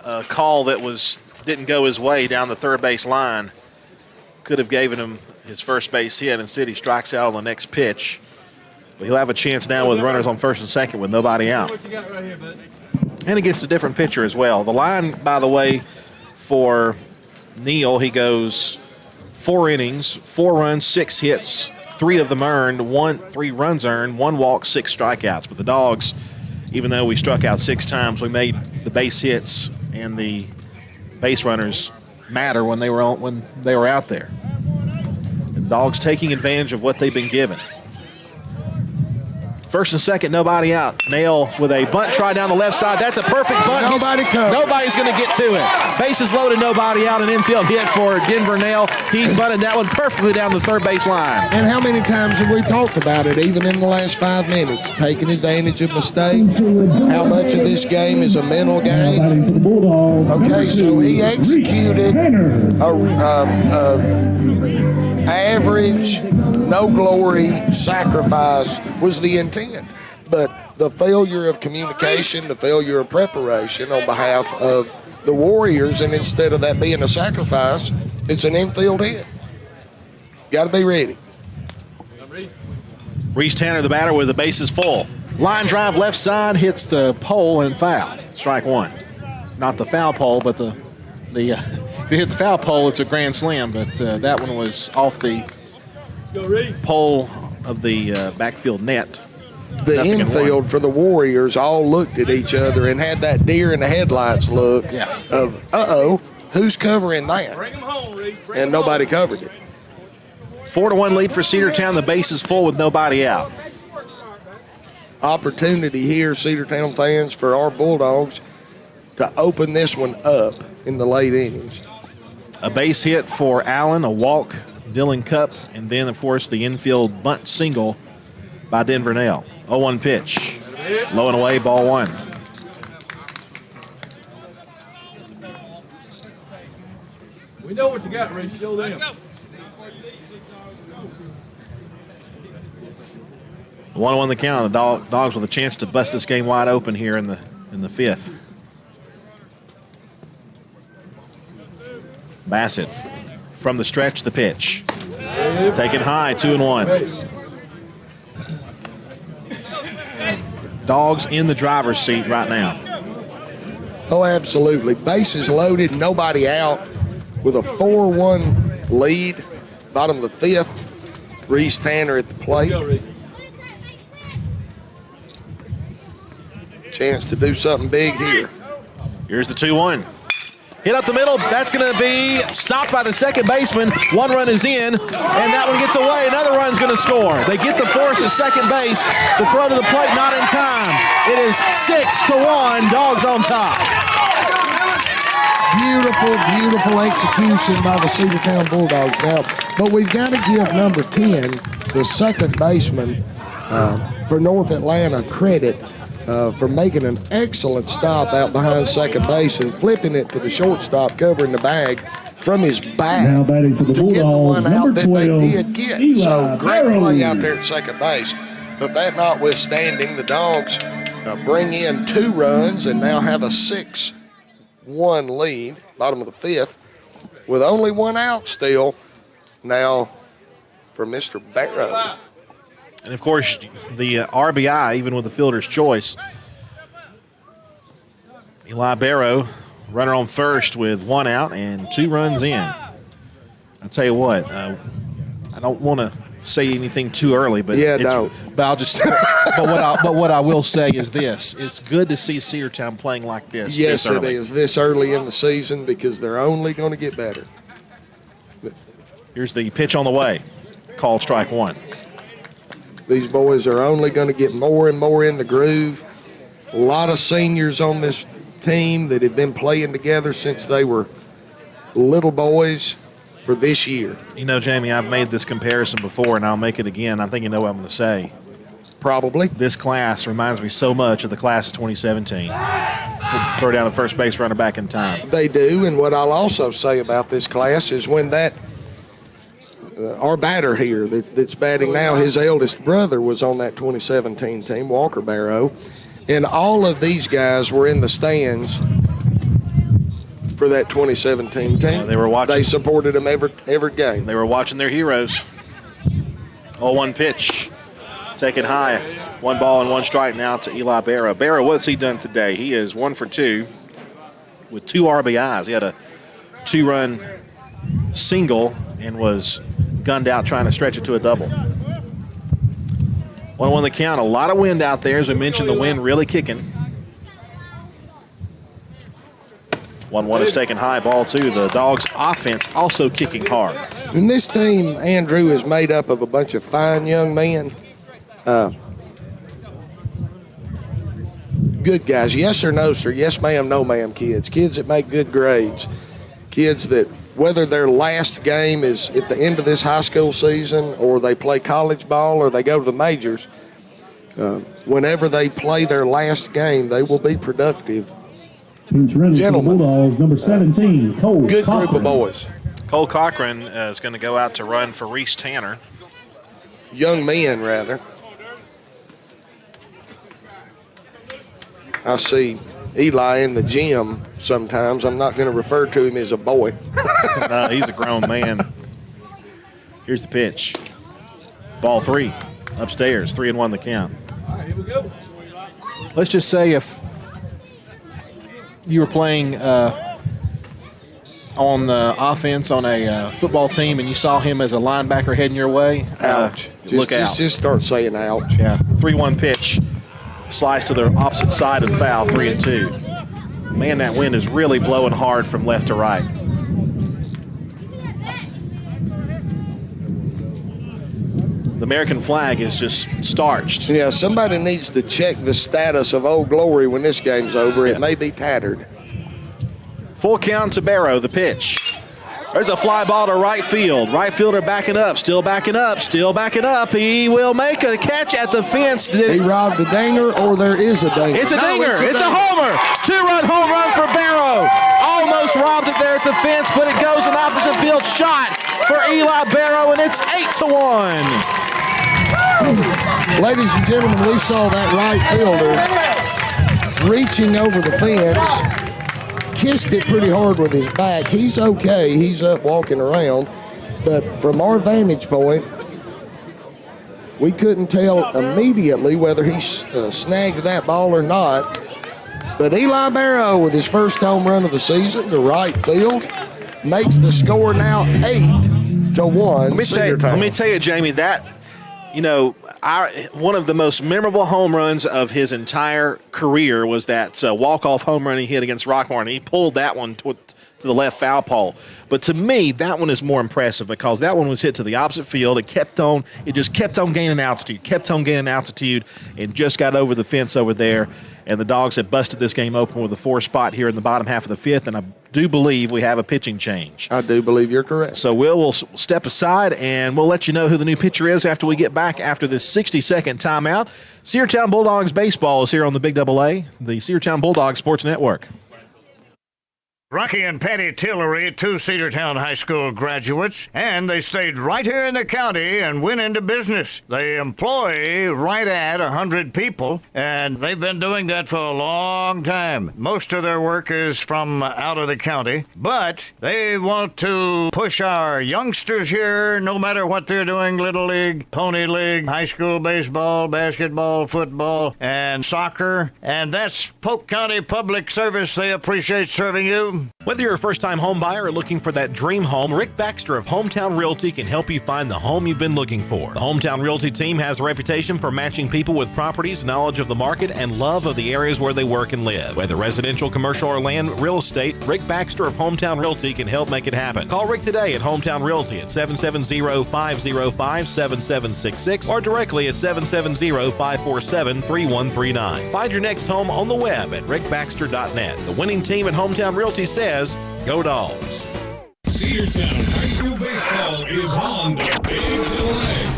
a call that didn't go his way down the third base line could have given him his first base hit. Instead, he strikes out on the next pitch. But he'll have a chance now with runners on first and second with nobody out. And against a different pitcher as well. The line, by the way, for Neal, he goes 4 innings, 4 runs, 6 hits, 3 of them earned, 3 runs earned, 1 walk, 6 strikeouts. But the Dogs, even though we struck out 6 times, we made the base hits and the base runners matter when they were out there. The Dogs taking advantage of what they've been given. First and second, nobody out. Nail with a bunt try down the left side. That's a perfect bunt. Nobody's going to get to it. Bases loaded, nobody out. An infield hit for Denver Nail. He bunted that one perfectly down the third base line. And how many times have we talked about it, even in the last 5 minutes, taking advantage of mistakes? How much of this game is a mental game? Okay, so he executed average, no glory sacrifice was the intent. But the failure of communication, the failure of preparation on behalf of the Warriors, and instead of that being a sacrifice, it's an infield hit. Got to be ready. Reese Tanner, the batter, with the bases full. Line drive left side, hits the pole and foul. Strike 1. Not the foul pole, but the if you hit the foul pole, it's a grand slam. But that one was off the pole of the backfield net. The infield for the Warriors all looked at each other and had that deer in the headlights look of, who's covering that? And nobody covered it. 4-1 lead for Cedartown. The base is full with nobody out. Opportunity here, Cedartown fans, for our Bulldogs to open this one up in the late innings. A base hit for Allen, a walk, Dylan Cup, and then, of course, the infield bunt single by Denver Nail. 0-1 pitch. Low and away, ball 1. We know what you got, Reese. Show them. 1-1 the count. The Dogs with a chance to bust this game wide open here in the 5th. Bassett from the stretch, the pitch. Taken high, 2-1. Dogs in the driver's seat right now. Oh, absolutely. Bases loaded, nobody out with a 4-1 lead. Bottom of the 5th. Reese Tanner at the plate. Chance to do something big here. Here's the 2-1. Hit up the middle. That's going to be stopped by the second baseman. 1 run is in, and that one gets away. Another run's going to score. They get the force at second base. The throw to the plate, not in time. It is 6-1. Dogs on top. Beautiful, beautiful execution by the Cedartown Bulldogs now. But we've got to give number 10, the second baseman for North Atlanta, credit for making an excellent stop out behind second base and flipping it to the shortstop, covering the bag from his back Now batting for the to get the Bulldogs, one out number that 12, they did get. Eli So great Barrow. play out there at second base. But that notwithstanding, the Dogs bring in 2 runs and now have a 6-1 lead, bottom of the 5th, with only 1 out still now for Mr. Barrow. And, of course, the RBI, even with the fielder's choice. Eli Barrow, runner on first with 1 out and 2 runs in. I'll tell you what, I don't want to say anything too early, but But I'll just. but what I will say is this: it's good to see Cedartown playing like this. Yes, this it is this early in the season because they're only going to get better. Here's the pitch on the way. Called strike 1. These boys are only going to get more and more in the groove. A lot of seniors on this team that have been playing together since they were little boys for this year. You know, Jamie, I've made this comparison before, and I'll make it again. I think you know what I'm going to say. Probably. This class reminds me so much of the class of 2017. Throw down a first base runner back in time. They do, and what I'll also say about this class is when that our batter here that's batting now, his eldest brother was on that 2017 team, Walker Barrow, and all of these guys were in the stands for that 2017 team. Yeah, they were watching. They supported them every game. They were watching their heroes. 0-1 pitch. Taken high. 1 ball and 1 strike now to Eli Barrow. Barrow, what's he done today? He is 1 for 2 with 2 RBIs. He had a 2-run single and was gunned out trying to stretch it to a double. 1-1 the count. A lot of wind out there. As we mentioned, the wind really kicking. 1-1 is taken high. Ball 2. The Dogs' offense also kicking hard. And this team, Andrew, is made up of a bunch of fine young men. Good guys. Yes or no, sir. Yes, ma'am, no, ma'am kids. Kids that make good grades. Kids that, whether their last game is at the end of this high school season or they play college ball or they go to the majors, whenever they play their last game, they will be productive. Gentlemen, Bulldogs, number 17, Cole good Cochran. group of boys. Cole Cochran is going to go out to run for Reese Tanner. Young men, rather. I see Eli in the gym sometimes. I'm not going to refer to him as a boy. No, he's a grown man. Here's the pitch. Ball 3. Upstairs. 3-1 the count. All right, here we go. Let's just say if you were playing on the offense on a football team and you saw him as a linebacker heading your way, ouch. Look out. Just start saying ouch. Yeah. 3-1 pitch. Slice to the opposite side and foul, 3-2. Man, that wind is really blowing hard from left to right. The American flag is just starched. Yeah, somebody needs to check the status of Old Glory when this game's over. It may be tattered. Full count to Barrow, the pitch. There's a fly ball to right field. Right fielder backing up, still backing up, still backing up. He will make a catch at the fence. He robbed a dinger, or there is a dinger. It's a dinger. It's a homer. 2-run home run for Barrow. Almost robbed it there at the fence, but it goes an opposite field shot for Eli Barrow, and it's 8-1. Ladies and gentlemen, we saw that right fielder reaching over the fence. Kissed it pretty hard with his back. He's okay. He's up walking around. But from our vantage point, we couldn't tell immediately whether he snagged that ball or not. But Eli Barrow, with his first home run of the season to right field, makes the score now 8-1. Let me tell you, Jamie, that, you know, one of the most memorable home runs of his entire career was that walk-off home run he hit against Rockmore, and he pulled that one to the left foul pole. But to me, that one is more impressive because that one was hit to the opposite field. It just kept on gaining altitude, and just got over the fence over there. And the Dogs have busted this game open with a 4 spot here in the bottom half of the 5th, and I do believe we have a pitching change. I do believe you're correct. So we'll step aside, and we'll let you know who the new pitcher is after we get back after this 60-second timeout. Cedartown Bulldogs baseball is here on the Big AA, the Cedartown Bulldogs Sports Network. Rocky and Patty Tillery, 2 Cedartown High School graduates, and they stayed right here in the county and went into business. They employ right at 100 people, and they've been doing that for a long time. Most of their work is from out of the county, but they want to push our youngsters here, no matter what they're doing, Little League, Pony League, high school baseball, basketball, football, and soccer, and that's Polk County Public Service. They appreciate serving you. home. Whether you're a first-time home buyer or looking for that dream home, Rick Baxter of Hometown Realty can help you find the home you've been looking for. The Hometown Realty team has a reputation for matching people with properties, knowledge of the market, and love of the areas where they work and live. Whether residential, commercial, or land real estate, Rick Baxter of Hometown Realty can help make it happen. Call Rick today at Hometown Realty at 770-505-7766 or directly at 770-547-3139. Find your next home on the web at rickbaxter.net. The winning team at Hometown Realty says, go Dogs. Cedartown High School baseball is on the Big AA.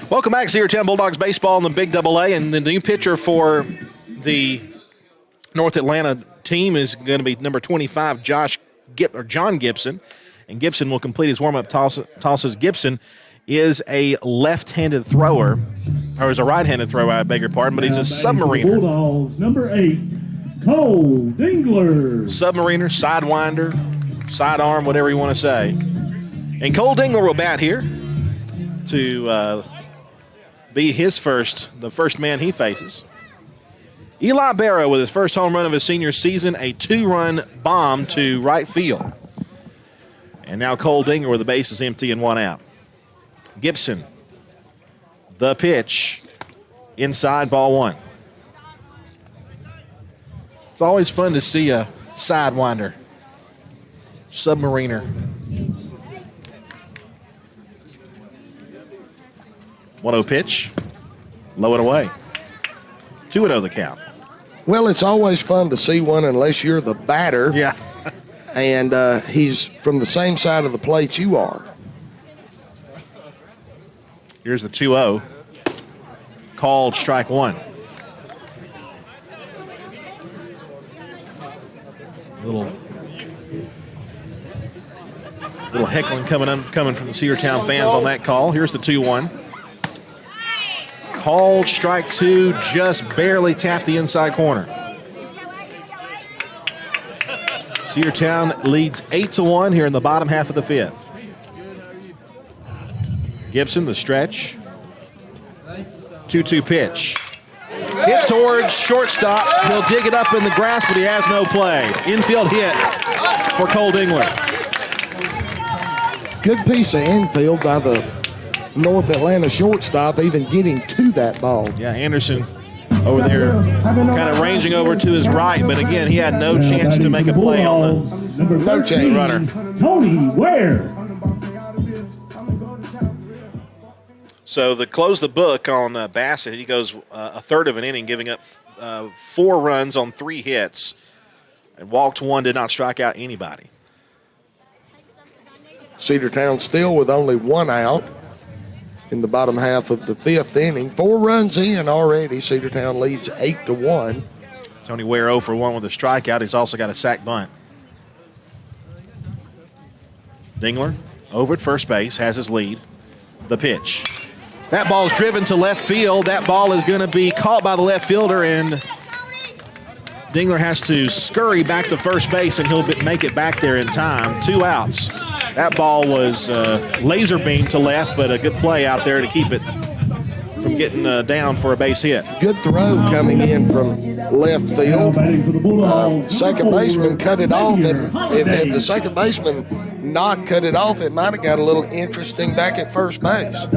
Welcome back, Cedartown Bulldogs baseball in the Big AA, and the new pitcher for the North Atlanta team is going to be number 25, John Gibson, and Gibson will complete his warm-up tosses. Gibson is a left-handed thrower, or is a right-handed thrower, I beg your pardon, but he's a submariner. Bulldogs, number 8, Cole Dingler. Submariner, sidewinder, sidearm, whatever you want to say. And Cole Dingler will bat here to be the first man he faces. Eli Barrow with his first home run of his senior season, a 2-run bomb to right field. And now Cole Dingler with the bases empty and 1 out. Gibson, the pitch, inside, ball 1. It's always fun to see a sidewinder, submariner. 1-0 pitch, low and away. 2-0 the count. Well, it's always fun to see one unless you're the batter. Yeah. And he's from the same side of the plate you are. Here's the 2-0. Called strike 1. Little heckling coming from the Cedartown fans on that call. Here's the 2-1. Called strike 2, just barely tapped the inside corner. Cedartown leads 8-1 here in the bottom half of the 5th. Gibson, the stretch. 2-2 pitch. Hit towards shortstop. He'll dig it up in the grass, but he has no play. Infield hit for Cole Dingler. Good piece of infield by the North Atlanta shortstop, even getting to that ball. Yeah, Anderson over there kind of ranging over to his right, but again, he had no chance to make a play on the no chance runner. Tony Ware. So to close the book on Bassett, he goes a third of an inning, giving up 4 runs on 3 hits, and walked 1, did not strike out anybody. Cedartown still with only 1 out in the bottom half of the 5th inning. 4 runs in already. Cedartown leads 8-1. Tony Ware 0 for 1 with a strikeout. He's also got a sac bunt. Dingler over at first base, has his lead. The pitch. That ball is driven to left field. That ball is going to be caught by the left fielder, and Dingler has to scurry back to first base, and he'll make it back there in time. 2 outs. That ball was laser beamed to left, but a good play out there to keep it from getting down for a base hit. Good throw coming in from left field. Second baseman cut it off, and if the second baseman not cut it off, it might have got a little interesting back at first base.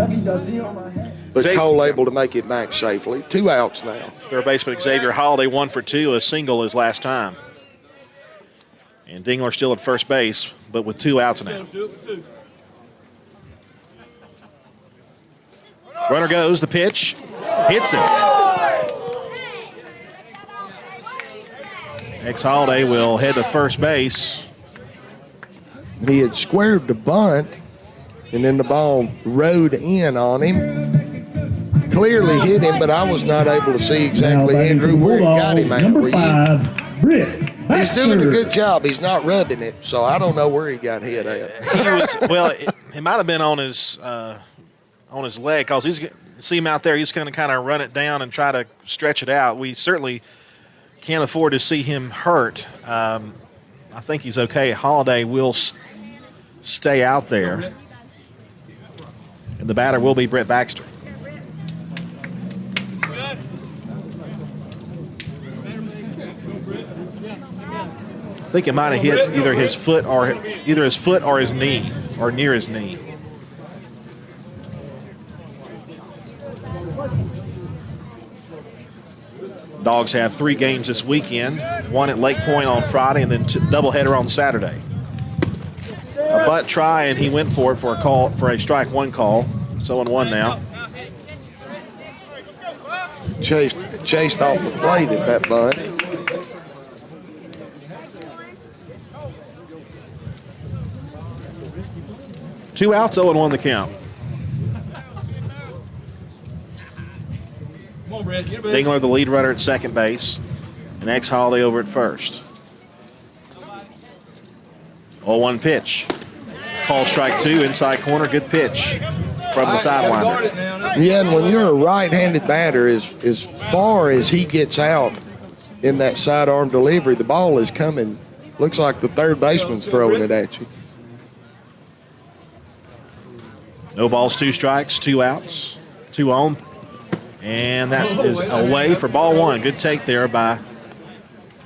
But Cole able to make it back safely. 2 outs now. Third baseman Xavier Holiday 1 for 2, a single his last time. And Dingler still at first base, but with 2 outs now. Runner goes, the pitch, hits it. Holiday will head to first base. He had squared the bunt, and then the ball rode in on him. Clearly hit him, but I was not able to see exactly, Andrew, where he got him at. Number 5, Rick. He's doing a good job. He's not rubbing it, so I don't know where he got hit at. It might have been on his leg, because he's see him out there. He's going to kind of run it down and try to stretch it out. We certainly can't afford to see him hurt. I think he's okay. Holiday will stay out there. And the batter will be Brett Baxter. I think it might have hit either his foot or his knee, or near his knee. Dogs have 3 games this weekend, one at Lake Point on Friday and then doubleheader on Saturday. A butt try, and he went for it for a strike one call. 0-1 now. Chased off the plate at that bunt. Two outs, 0-1 the count. Dingler, the lead runner at second base, and Holiday over at first. 0-1 pitch. Call strike 2, inside corner, good pitch from the sidewinder. Yeah, and when you're a right-handed batter, as far as he gets out in that sidearm delivery, the ball is coming. Looks like the third baseman's throwing it at you. No balls, 2 strikes, 2 outs, 2 on. And that is away for ball 1. Good take there by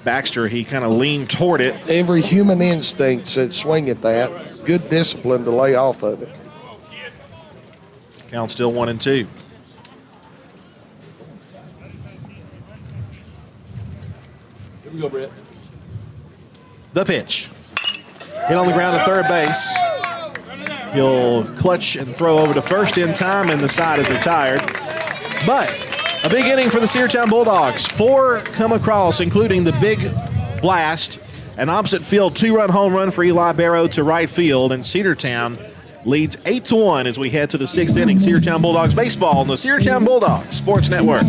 Baxter. He kind of leaned toward it. Every human instinct said swing at that. Good discipline to lay off of it. Count still 1-2. Here we go, Brett. The pitch. Hit on the ground to third base. He'll clutch and throw over to first in time, and the side is retired. But a big inning for the Cedartown Bulldogs. 4 come across, including the big blast. An opposite field 2-run home run for Eli Barrow to right field, and Cedartown leads 8-1 as we head to the 6th inning. Cedartown Bulldogs baseball on the Cedartown Bulldogs Sports Network.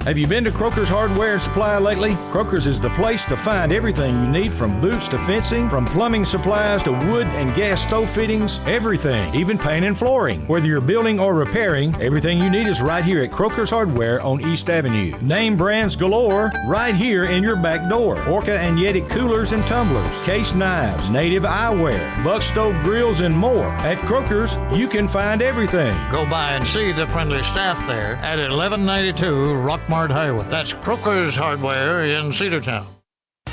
Have you been to Croker's Hardware and Supply lately? Croker's is the place to find everything you need, from boots to fencing, from plumbing supplies to wood and gas stove fittings, everything, even paint and flooring. Whether you're building or repairing, everything you need is right here at Croker's Hardware on East Avenue. Name brands galore right here in your back door. Orca and Yeti coolers and tumblers, case knives, native eyewear, buck stove grills, and more. At Croker's, you can find everything. Go by and see the friendly staff there at 1192 Rockmart Highway. That's Croker's Hardware in Cedartown.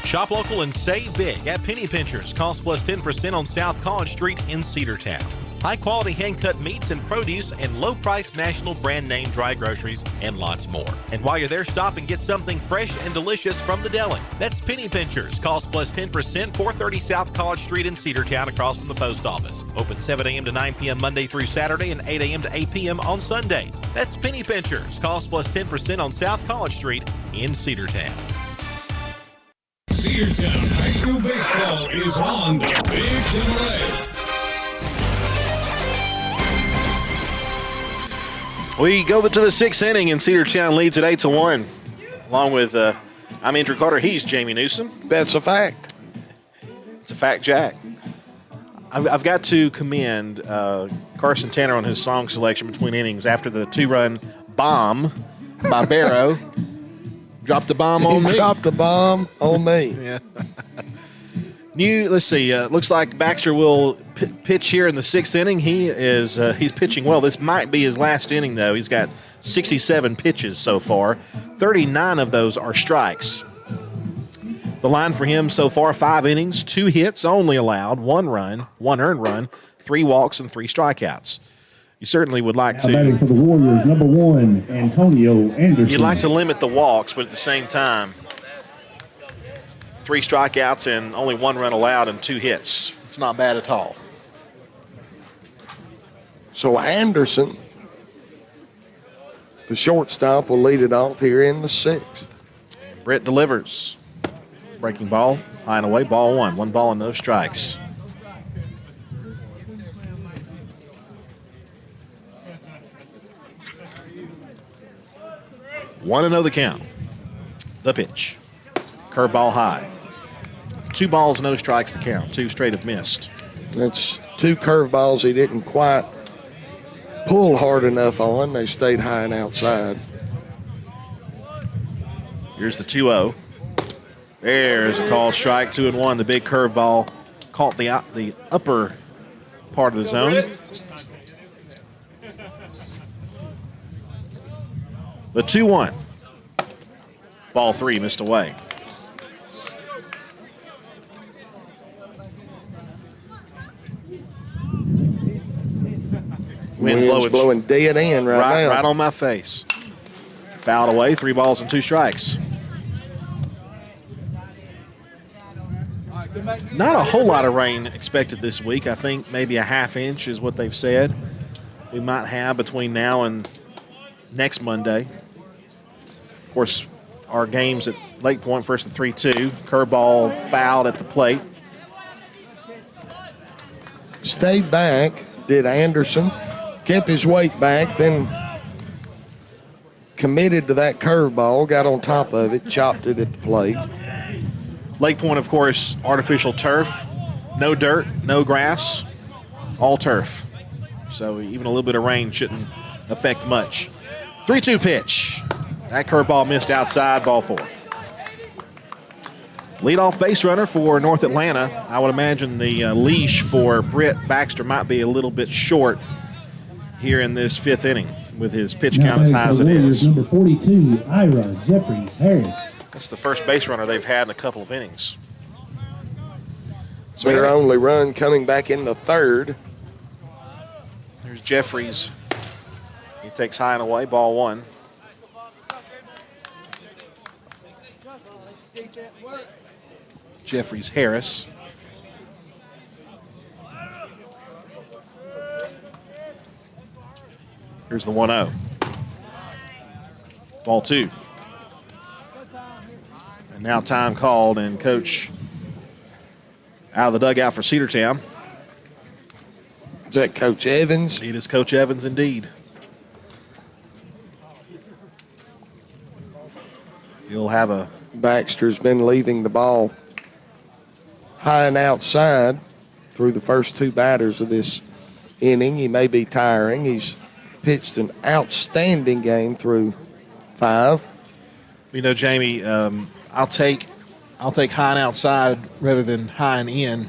Shop local and save big at Penny Pinchers. Cost plus 10% on South College Street in Cedartown. High-quality hand-cut meats and produce and low-priced national brand name dry groceries and lots more. And while you're there, stop and get something fresh and delicious from the deli. That's Penny Pinchers. Cost plus 10%, 430 South College Street in Cedartown, across from the post office. Open 7 a.m. to 9 p.m. Monday through Saturday and 8 a.m. to 8 p.m. on Sundays. That's Penny Pinchers. Cost plus 10% on South College Street in Cedartown. Cedartown High School baseball is on the Big Double. We go to the 6th inning, and Cedartown leads at 8-1. Along with, I'm Andrew Carter. He's Jamie Newsom. That's a fact. It's a fact, Jack. I've got to commend Carson Tanner on his song selection between innings after the 2-run bomb by Barrow. Dropped the bomb on me. Dropped the bomb on me. Yeah. Let's see. Looks like Baxter will pitch here in the 6th inning. He's pitching well. This might be his last inning, though. He's got 67 pitches so far. 39 of those are strikes. The line for him so far: 5 innings, 2 hits only allowed, 1 run, 1 earned run, 3 walks, and 3 strikeouts. You certainly would like to. Batting for the Warriors, number 1, Antonio Anderson. You'd like to limit the walks, but at the same time, 3 strikeouts and only 1 run allowed and 2 hits. It's not bad at all. So Anderson, the shortstop, will lead it off here in the 6th. And Britt delivers. Breaking ball, high and away, ball 1. 1 ball and no strikes. One and 0 the count. The pitch. Curveball high. 2 balls, no strikes the count. 2 straight have missed. That's 2 curveballs he didn't quite pull hard enough on. They stayed high and outside. Here's the 2-0. There's a call strike, 2-1. The big curveball caught the upper part of the zone. The 2-1. Ball 3 missed away. Wind's blowing dead in right now. Right on my face. Fouled away, 3 balls and 2 strikes. Not a whole lot of rain expected this week. I think maybe a half inch is what they've said we might have between now and next Monday. Of course, our games at Lake Point first at 3-2. Curveball fouled at the plate. Stayed back, did Anderson. Kept his weight back, then committed to that curveball, got on top of it, chopped it at the plate. Lake Point, of course, artificial turf. No dirt, no grass, all turf. So even a little bit of rain shouldn't affect much. 3-2 pitch. That curveball missed outside, ball 4. Leadoff base runner for North Atlanta. I would imagine the leash for Britt Baxter might be a little bit short here in this 5th inning with his pitch count as high as it is. Number 42, Ira Jeffries Harris. That's the first base runner they've had in a couple of innings. So their only run coming back in the 3rd. There's Jeffries. He takes high and away, ball 1. Jeffries Harris. Here's the 1-0. Ball 2. And now time called, and Coach out of the dugout for Cedartown. Is that Coach Evans? It is Coach Evans indeed. He'll have a... Baxter's been leaving the ball high and outside through the first 2 batters of this inning. He may be tiring. He's pitched an outstanding game through 5. You know, Jamie, I'll take high and outside rather than high and in.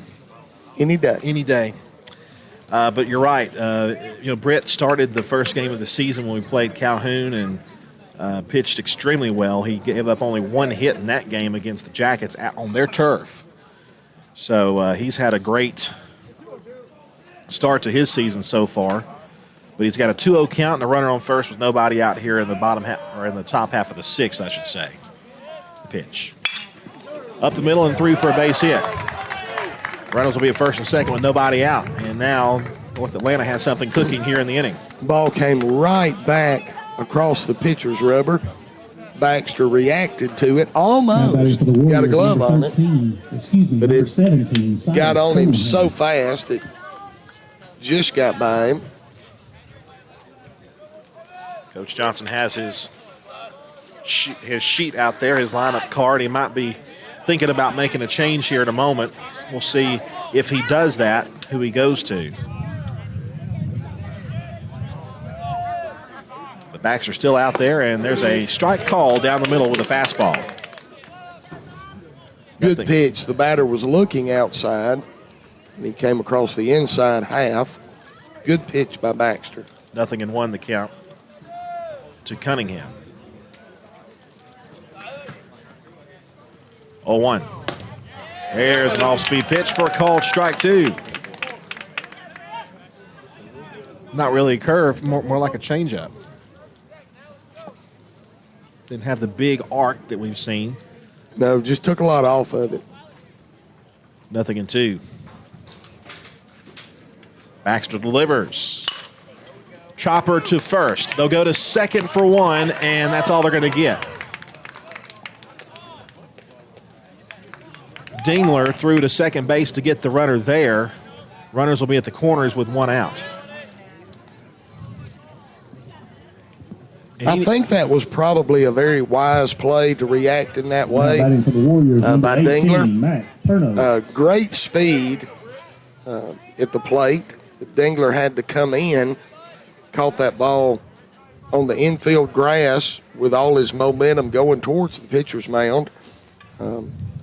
Any day. Any day. But you're right. Britt started the first game of the season when we played Calhoun and pitched extremely well. He gave up only 1 hit in that game against the Jackets on their turf. So he's had a great start to his season so far. But he's got a 2-0 count and a runner on first with nobody out here in the bottom half, or in the top half of the 6th, I should say. The pitch. Up the middle and through for a base hit. Runners will be at first and second with nobody out. And now North Atlanta has something cooking here in the inning. Ball came right back across the pitcher's rubber. Baxter reacted to it almost. Got a glove on it. But it 17, got on him so fast it just got by him. Coach Johnson has his sheet out there, his lineup card. He might be thinking about making a change here in a moment. We'll see if he does that, who he goes to. But Baxter's still out there, and there's a strike call down the middle with a fastball. Good pitch. The batter was looking outside, and he came across the inside half. Good pitch by Baxter. 0-1 the count to Cunningham. 0-1. There's an off-speed pitch for a called strike 2. Not really a curve, more like a changeup. Didn't have the big arc that we've seen. No, just took a lot off of it. 0-2. Baxter delivers. Chopper to first. They'll go to second for 1, and that's all they're going to get. Dingler threw to second base to get the runner there. Runners will be at the corners with 1 out. I think that was probably a very wise play to react in that way by Dingler. Great speed at the plate. Dingler had to come in, caught that ball on the infield grass with all his momentum going towards the pitcher's mound.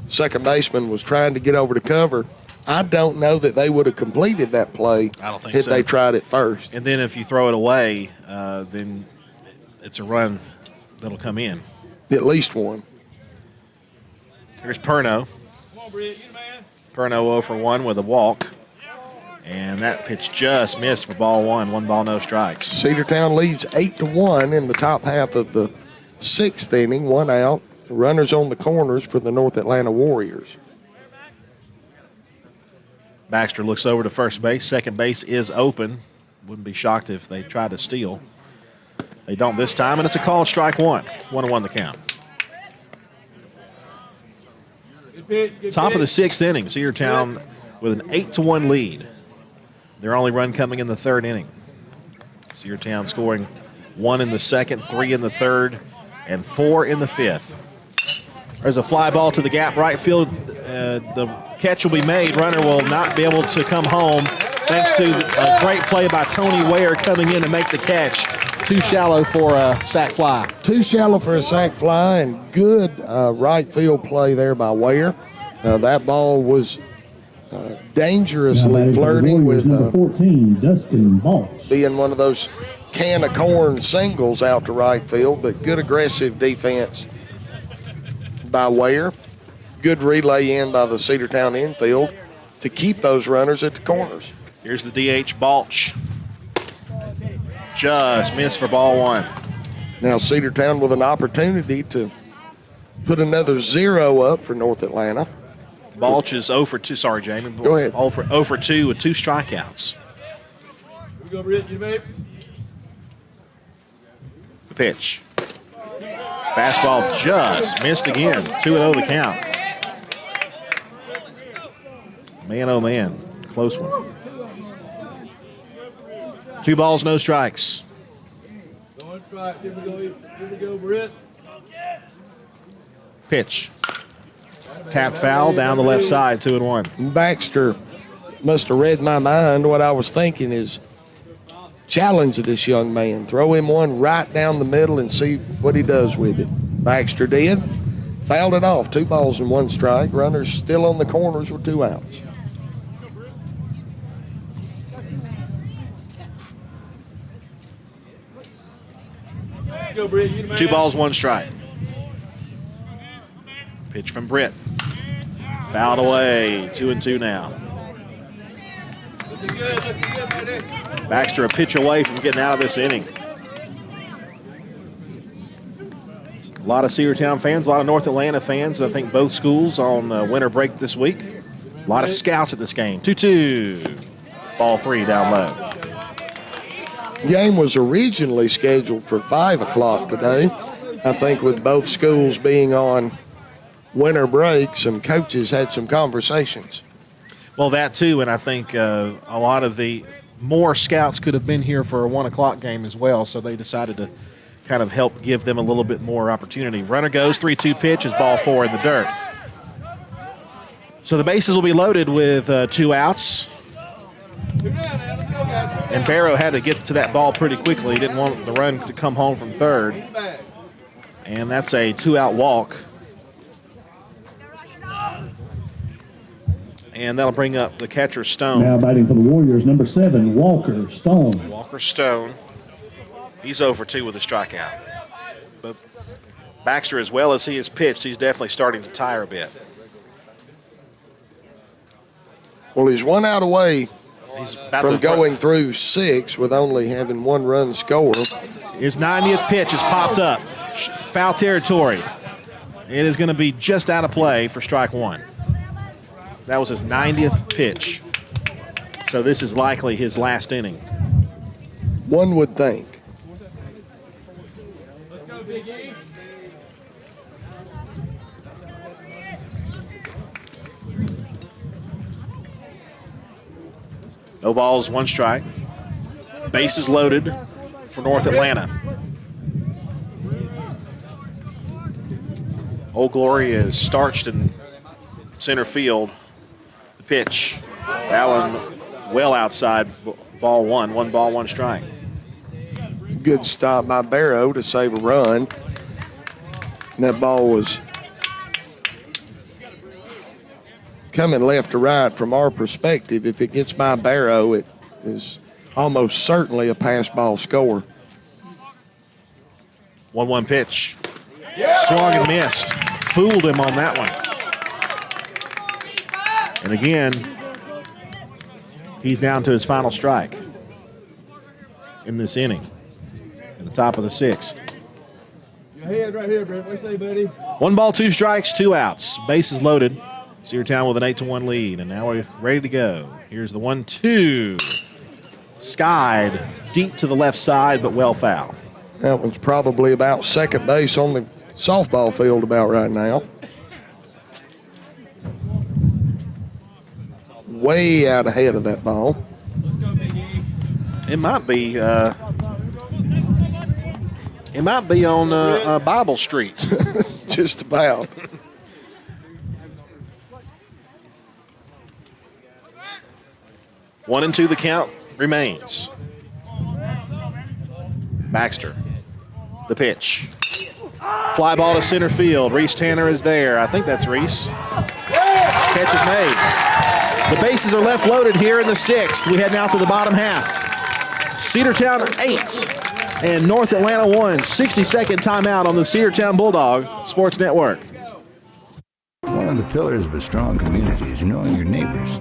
Second baseman was trying to get over to cover. I don't know that they would have completed that play if they tried it first. And then if you throw it away, then it's a run that'll come in. At least one. Here's Perno. Perno 0 for 1 with a walk. And that pitch just missed for ball 1. 1 ball, no strikes. Cedartown leads 8-1 in the top half of the 6th inning. 1 out. Runners on the corners for the North Atlanta Warriors. Baxter looks over to first base. Second base is open. Wouldn't be shocked if they tried to steal. They don't this time, and it's a called strike 1. 1-1 the count. Top of the 6th inning, Cedartown with an 8-1 lead. Their only run coming in the 3rd inning. Cedartown scoring 1 in the 2nd, 3 in the 3rd, and 4 in the 5th. There's a fly ball to the gap right field. The catch will be made. Runner will not be able to come home thanks to a great play by Tony Ware coming in to make the catch. Too shallow for a sac fly. Too shallow for a sac fly, and good right field play there by Ware. That ball was dangerously flirting with number 14, Dustin Balch. being one of those can of corn singles out to right field, but good aggressive defense by Ware. Good relay in by the Cedartown infield to keep those runners at the corners. Here's the DH, Balch. Just missed for ball 1. Now Cedartown with an opportunity to put another 0 up for North Atlanta. Balch is 0 for 2. Sorry, Jamie. Go ahead. 0 for 2 with 2 strikeouts. Here we go, Britt. You mate. The pitch. Fastball just missed again. 2-0 the count. Man, oh man. Close one. 2 balls, no strikes. Going strike. Here we go, Britt. Pitch. Tap foul down the left side, 2-1. Baxter must have read my mind. What I was thinking is challenge this young man. Throw him one right down the middle and see what he does with it. Baxter did. Fouled it off. 2 balls and 1 strike. Runners still on the corners with 2 outs. Go, Britt. You the man. 2 balls, 1 strike. Pitch from Britt. Fouled away. 2-2 now. Looking good, buddy. Baxter a pitch away from getting out of this inning. A lot of Cedartown fans, a lot of North Atlanta fans. I think both schools on winter break this week. A lot of scouts at this game. 2-2. Ball 3 down low. Game was originally scheduled for 5 o'clock today. I think with both schools being on winter break, some coaches had some conversations. Well, that too, and I think a lot of the more scouts could have been here for a 1 o'clock game as well, so they decided to kind of help give them a little bit more opportunity. Runner goes, 3-2 pitch is ball 4 in the dirt. So the bases will be loaded with 2 outs. And Barrow had to get to that ball pretty quickly. He didn't want the run to come home from third. And that's a 2-out walk. And that'll bring up the catcher, Stone. Now batting for the Warriors, number 7, Walker Stone. Walker Stone. He's 0 for 2 with a strikeout. But Baxter, as well as he has pitched, he's definitely starting to tire a bit. Well, he's 1 out away He's about from going through 6 with only having 1 run score. His 90th pitch has popped up. Foul territory. It is going to be just out of play for strike 1. That was his 90th pitch. So this is likely his last inning. One would think. Let's go, Big E. No balls, 1 strike. Bases loaded for North Atlanta. Old Glory is starched in center field. The pitch. That one well outside ball 1. 1 ball, 1 strike. Good stop by Barrow to save a run. And that ball was coming left to right from our perspective. If it gets by Barrow, it is almost certainly a pass ball score. 1-1 pitch. Swung and missed. Fooled him on that one. And again, he's down to his final strike in this inning at the top of the 6th. Your head right here, Brent. What do you say, buddy? 1 ball, 2 strikes, 2 outs. Bases loaded. Cedartown with an 8-1 lead, and now we're ready to go. Here's the 1-2. Skied deep to the left side, but well foul. That one's probably about second base on the softball field about right now. Way out ahead of that ball. It might be. It might be on Bible Street. Just about. One and 2 the count remains. Baxter, the pitch. Fly ball to center field. Reese Tanner is there. I think that's Reese. Catch is made. The bases are left loaded here in the 6th. We head now to the bottom half. Cedartown 8 and North Atlanta 1. 60-second timeout on the Cedartown Bulldog Sports Network. One of the pillars of a strong community is knowing your neighbors.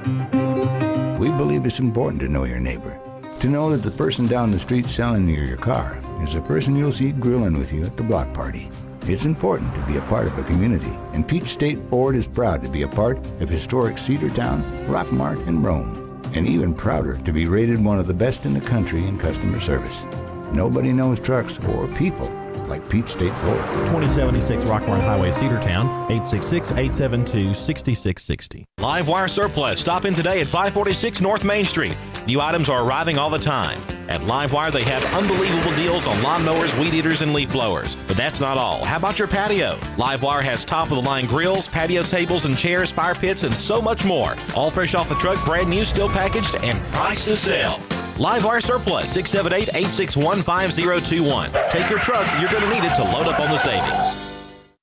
We believe it's important to know your neighbor. To know that the person down the street selling you your car is the person you'll see grilling with you at the block party. It's important to be a part of a community, and Peach State Ford is proud to be a part of historic Cedartown, Rockmart, and Rome, and even prouder to be rated one of the best in the country in customer service. Nobody knows trucks or people like Peach State Ford. 2076 Rockmart Highway, Cedartown, 866-872-6660. Live Wire Surplus. Stop in today at 546 North Main Street. New items are arriving all the time. At Live Wire, they have unbelievable deals on lawnmowers, weed eaters, and leaf blowers. But that's not all. How about your patio? Live Wire has top-of-the-line grills, patio tables and chairs, fire pits, and so much more. All fresh off the truck, brand new, still packaged, and priced to sell. Live Wire Surplus, 678-861-5021. Take your truck. You're going to need it to load up on the savings.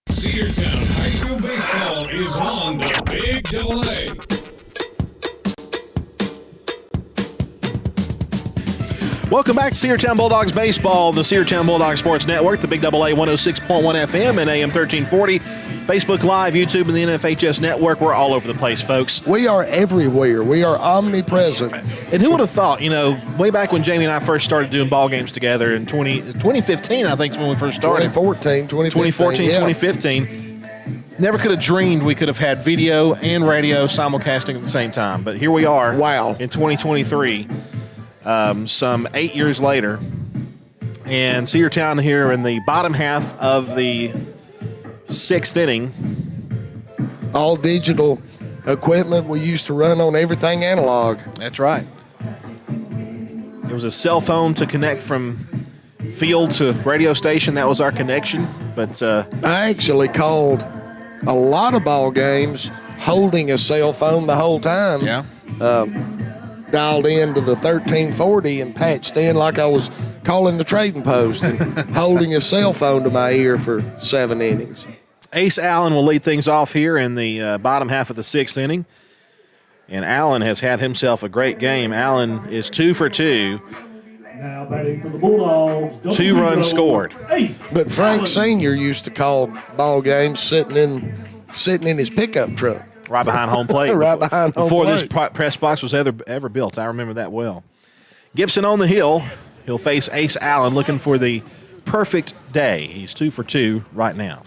Cedartown High School Baseball is on the Big AA. Welcome back to Cedartown Bulldogs Baseball, the Cedartown Bulldogs Sports Network, the Big AA 106.1 FM and AM 1340. Facebook Live, YouTube, and the NFHS Network. We're all over the place, folks. We are everywhere. We are omnipresent. And who would have thought, way back when Jamie and I first started doing ball games together in 2015, I think is when we first started. 2015. Never could have dreamed we could have had video and radio simulcasting at the same time. But here we are. Wow. In 2023, some 8 years later. And Cedartown here in the bottom half of the 6th inning. All digital equipment. We used to run on everything analog. That's right. It was a cell phone to connect from field to radio station. That was our connection. But I actually called a lot of ball games holding a cell phone the whole time. Yeah. Dialed into the 1340 and patched in like I was calling the trading post and holding a cell phone to my ear for 7 innings. Ace Allen will lead things off here in the bottom half of the 6th inning. And Allen has had himself a great game. Allen is 2 for 2. Now batting for the Bulldogs. 2 runs scored. But Frank Sr. used to call ball games sitting in his pickup truck. Right behind home plate. Before this press box was ever built. I remember that well. Gibson on the hill. He'll face Ace Allen looking for the perfect day. He's 2 for 2 right now.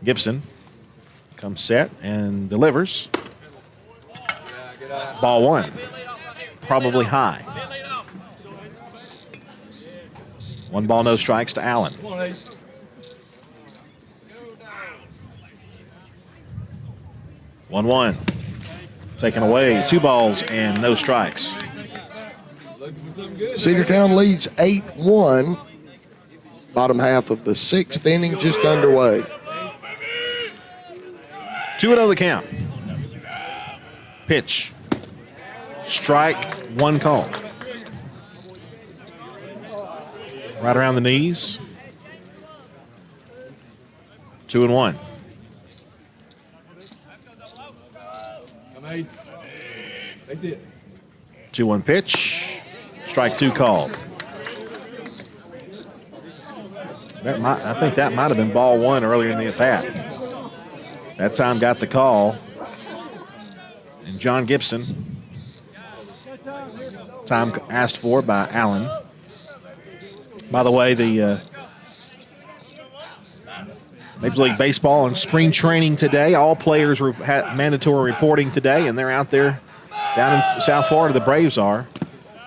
Gibson comes set and delivers. Ball 1. Probably high. 1 ball, no strikes to Allen. 1-1. Taken away. 2 balls and no strikes. Cedartown leads 8-1. Bottom half of the 6th inning just underway. 2-0 the count. Pitch. Strike, 1 call. Right around the knees. 2-1. That's it. 2-1 pitch. Strike 2 called. I think that might have been ball one earlier in the at-bat. That time got the call. And John Gibson, time asked for by Allen. By the way, the Major League Baseball and spring training today. All players had mandatory reporting today, and they're out there down in South Florida. The Braves are.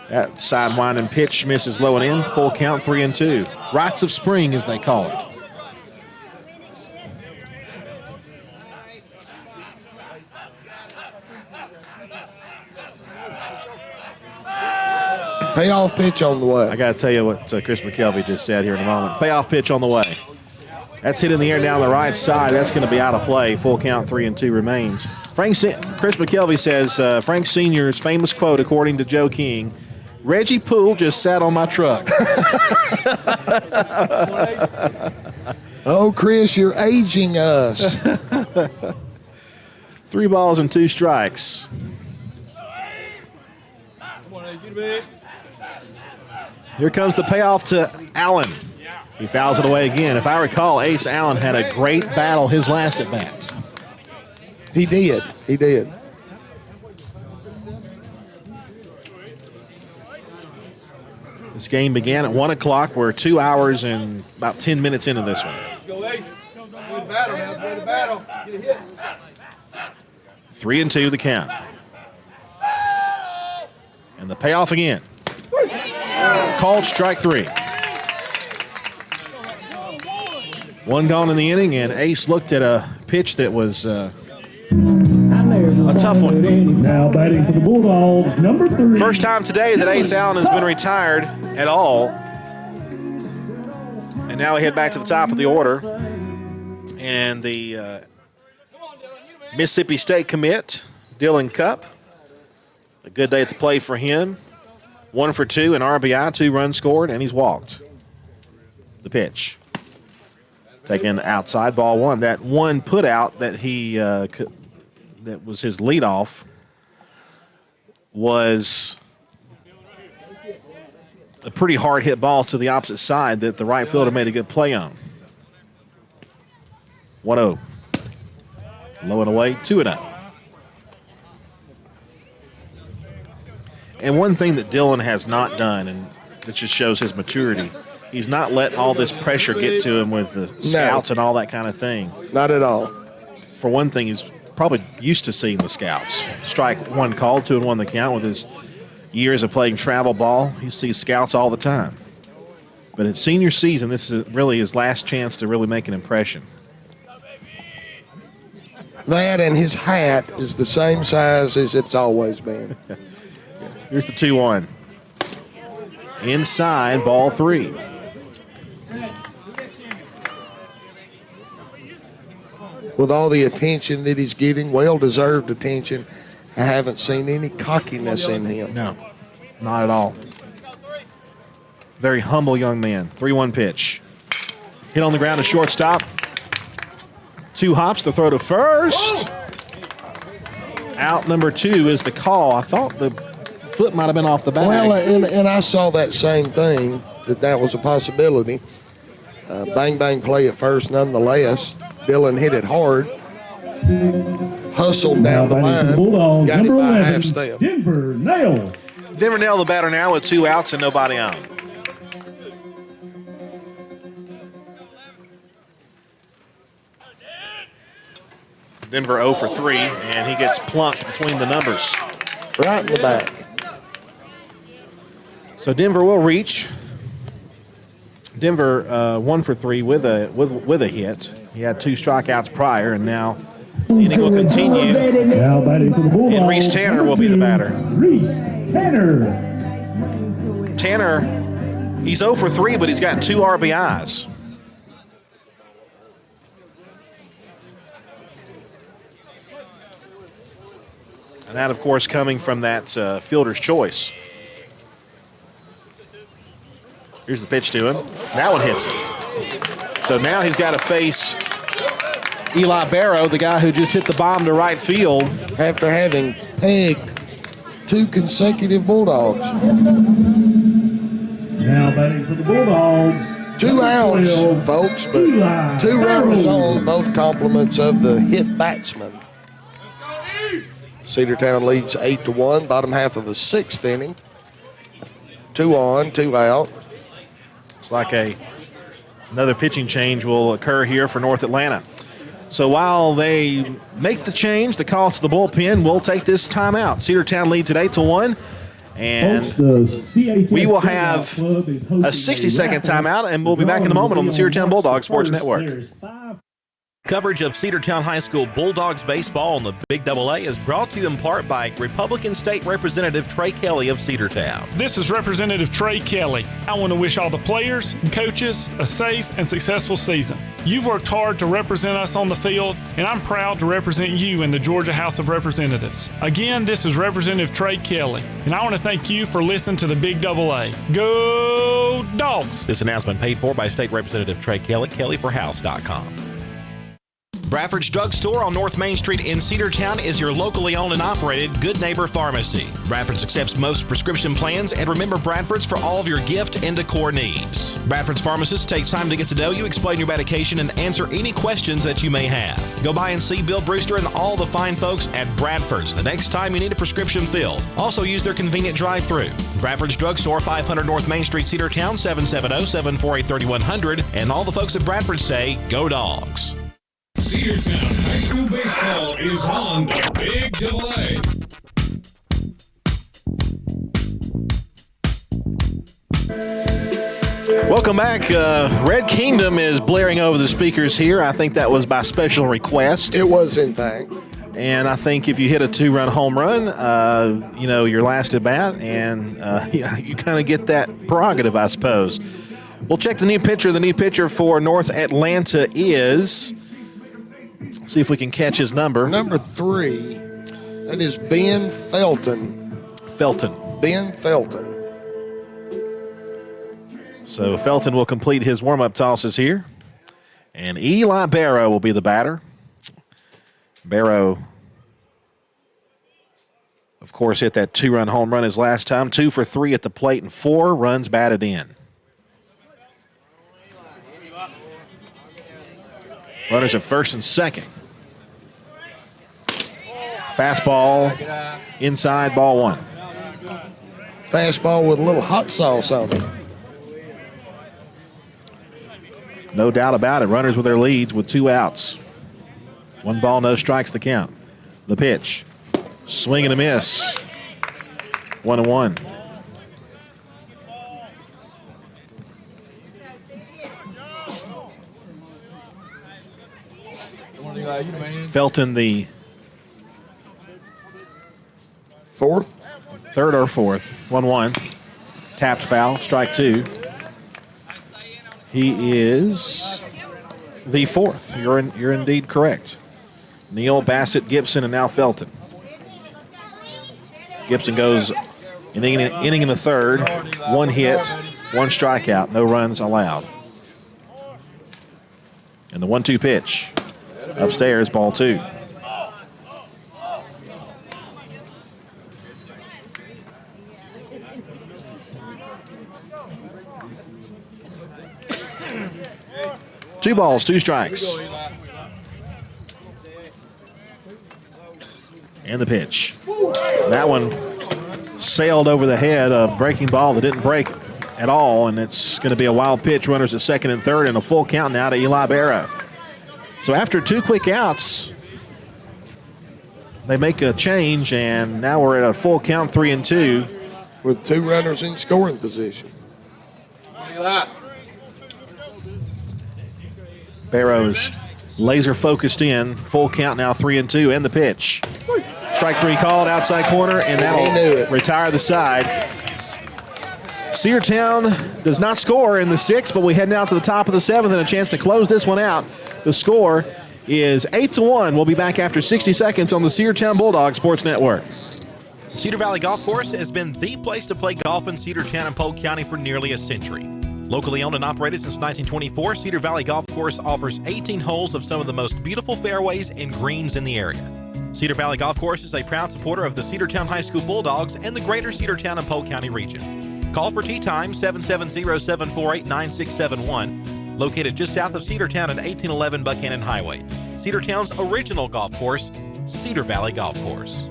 That sidewinding pitch misses low and in. Full count, 3-2. Rites of spring, as they call it. Payoff pitch on the way. I got to tell you what Chris McKelvey just said here in a moment. Payoff pitch on the way. That's hit in the air down the right side. That's going to be out of play. Full count, 3-2 remains. Chris McKelvey says, Frank Sr.'s famous quote, according to Joe King, Reggie Poole just sat on my truck. Oh, Chris, you're aging us. 3 balls and 2 strikes. Here comes the payoff to Allen. He fouls it away again. If I recall, Ace Allen had a great battle his last at bat. He did. He did. This game began at 1 o'clock. We're 2 hours and about 10 minutes into this one. 3-2 the count. And the payoff again. Called strike 3. 1 gone in the inning, and Ace looked at a pitch that was a tough one. Now batting for the Bulldogs, number 3. First time today that Ace Allen has been retired at all. And now we head back to the top of the order. And the Mississippi State commit, Dylan Cupp. A good day at the plate for him. 1 for 2, an RBI, 2 runs scored, and he's walked. The pitch. Taken outside, ball 1. That one put out that that was his leadoff was a pretty hard hit ball to the opposite side that the right fielder made a good play on. 1-0. Low and away, 2-0. And one thing that Dylan has not done, and that just shows his maturity, he's not let all this pressure get to him with the scouts and all that kind of thing. Not at all. For one thing, he's probably used to seeing the scouts. Strike 1 called, 2-1 the count. With his years of playing travel ball, he sees scouts all the time. But in senior season, this is really his last chance to really make an impression. That and his hat is the same size as it's always been. Here's the 2-1. Inside, ball 3. With all the attention that he's getting, well-deserved attention, I haven't seen any cockiness in him. No, not at all. Very humble young man. 3-1 pitch. Hit on the ground to shortstop. 2 hops to throw to first. Out number 2 is the call. I thought the foot might have been off the bag. Well, and I saw that same thing, that was a possibility. Bang, bang play at first nonetheless. Dylan hit it hard. Hustled down the line. Got it by a half step. Denver nailed. Denver nailed the batter now with 2 outs and nobody on. Denver 0 for 3, and he gets plunked between the numbers. Right in the back. So Denver will reach. Denver 1 for 3 with a hit. He had 2 strikeouts prior, and now the inning will continue. Now batting for the Bulldogs, And Reese Tanner will be the batter. Reese Tanner. Tanner, he's 0 for 3, but he's got 2 RBIs. And that, of course, coming from that fielder's choice. Here's the pitch to him. That one hits him. So now he's got to face Eli Barrow, the guy who just hit the bomb to right field. After having pegged 2 consecutive Bulldogs. Now batting for the Bulldogs, 2 outs, folks, but 2 runners on, both compliments of the hit batsman. Cedartown leads 8-1, bottom half of the 6th inning. 2 on, 2 out. It's like another pitching change will occur here for North Atlanta. So while they make the change, the call to the bullpen will take this timeout. Cedartown leads at 8-1. And we will have a 60-second timeout, and we'll be back in a moment on the Cedartown Bulldogs Sports Network. Coverage of Cedartown High School Bulldogs baseball on the Big AA is brought to you in part by Republican State Representative Trey Kelly of Cedartown. This is Representative Trey Kelly. I want to wish all the players and coaches a safe and successful season. You've worked hard to represent us on the field, and I'm proud to represent you in the Georgia House of Representatives. Again, this is Representative Trey Kelly, and I want to thank you for listening to the Big AA. Go Dogs! This announcement paid for by State Representative Trey Kelly, kellyforhouse.com. Bradford's Drugstore on North Main Street in Cedartown is your locally owned and operated Good Neighbor Pharmacy. Bradford's accepts most prescription plans, and remember Bradford's for all of your gift and decor needs. Bradford's pharmacist takes time to get to know you, explain your medication, and answer any questions that you may have. Go by and see Bill Brewster and all the fine folks at Bradford's the next time you need a prescription filled. Also use their convenient drive-thru. Bradford's Drugstore, 500 North Main Street, Cedartown, 770-748-3100. And all the folks at Bradford say, Go Dogs! Cedartown High School Baseball is on the Big AA. Welcome back. Red Kingdom is blaring over the speakers here. I think that was by special request. It was, in fact. And I think if you hit a 2-run home run, your last at bat, and you kind of get that prerogative, I suppose. We'll check the new pitcher. The new pitcher for North Atlanta is... See if we can catch his number. Number 3. That is Ben Felton. Ben Felton. So Felton will complete his warm-up tosses here. And Eli Barrow will be the batter. Barrow, of course, hit that 2-run home run his last time. 2 for 3 at the plate and 4 runs batted in. Runners at first and second. Fastball inside, ball 1. Fastball with a little hot sauce on it. No doubt about it. Runners with their leads with 2 outs. 1 ball, no strikes the count. The pitch. Swing and a miss. 1-1. Felton, the 4th? 3rd or 4th. 1-1. Tapped foul. Strike 2. He is the 4th. You're indeed correct. Neal, Bassett, Gibson, and now Felton. Gibson goes an inning and a third. 1 hit, 1 strikeout. No runs allowed. And the 1-2 pitch. Upstairs, ball 2. Two balls, 2 strikes. And the pitch. That one sailed over the head, a breaking ball that didn't break at all, and it's going to be a wild pitch. Runners at second and third, and a full count now to Eli Barrow. So after 2 quick outs, they make a change, and now we're at a full count, 3-2. With 2 runners in scoring position. Barrow is laser focused in. Full count now, 3-2, and the pitch. Strike 3 called, outside corner, and that'll retire the side. Cedartown does not score in the 6th, but we head now to the top of the 7th and a chance to close this one out. The score is 8-1. We'll be back after 60 seconds on the Cedartown Bulldogs Sports Network. Cedar Valley Golf Course has been the place to play golf in Cedartown and Polk County for nearly a century. Locally owned and operated since 1924, Cedar Valley Golf Course offers 18 holes of some of the most beautiful fairways and greens in the area. Cedar Valley Golf Course is a proud supporter of the Cedartown High School Bulldogs and the greater Cedartown and Polk County region. Call for tee time 770-748-9671. Located just south of Cedartown at 1811 Buchanan Highway. Cedartown's original golf course, Cedar Valley Golf Course.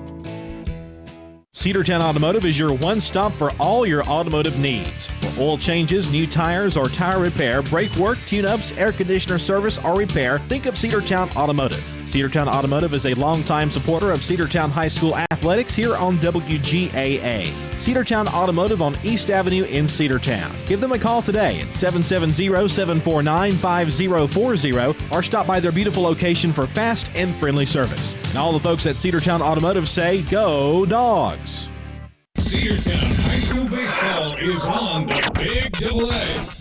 Cedartown Automotive is your one stop for all your automotive needs. For oil changes, new tires, or tire repair, brake work, tune-ups, air conditioner service, or repair, think of Cedartown Automotive. Cedartown Automotive is a longtime supporter of Cedartown High School athletics here on WGAA. Cedartown Automotive on East Avenue in Cedartown. Give them a call today at 770-749-5040 or stop by their beautiful location for fast and friendly service. And all the folks at Cedartown Automotive say, go Dogs! Cedartown High School baseball is on the Big Double A.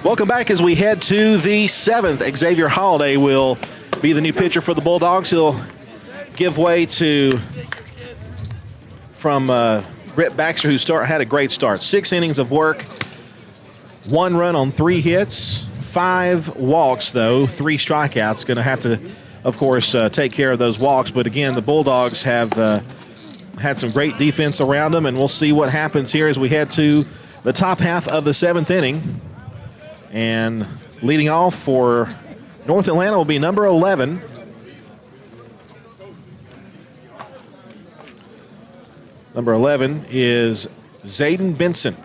Welcome back as we head to the 7th. Xavier Holiday will be the new pitcher for the Bulldogs. He'll give way to Britt Baxter, who had a great start. 6 innings of work, 1 run on 3 hits, 5 walks, though, 3 strikeouts. Going to have to, of course, take care of those walks. But again, the Bulldogs have had some great defense around them, and we'll see what happens here as we head to the top half of the 7th inning. And leading off for North Atlanta will be number 11. Number 11 is Zayden Benson.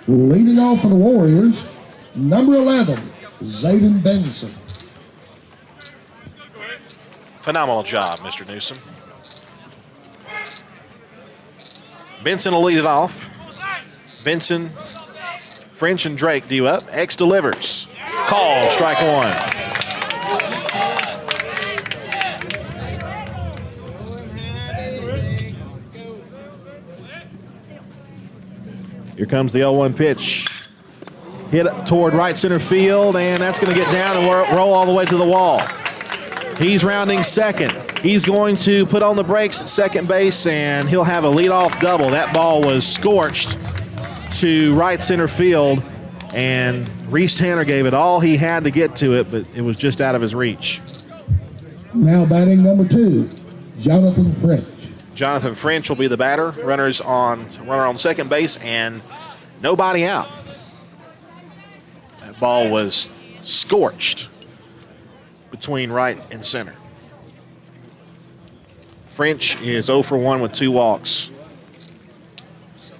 Leading off for the Warriors, number 11, Zayden Benson. Phenomenal job, Mr. Newsom. Benson will lead it off. Benson, French, and Drake due up. X delivers. Call, strike 1. Here comes the 0-1 pitch. Hit toward right center field, and that's going to get down and roll all the way to the wall. He's rounding second. He's going to put on the brakes at second base, and he'll have a leadoff double. That ball was scorched to right center field, and Reese Tanner gave it all he had to get to it, but it was just out of his reach. Now batting number 2, Jonathan French. Jonathan French will be the batter. Runner on second base, and nobody out. That ball was scorched between right and center. French is 0 for 1 with 2 walks.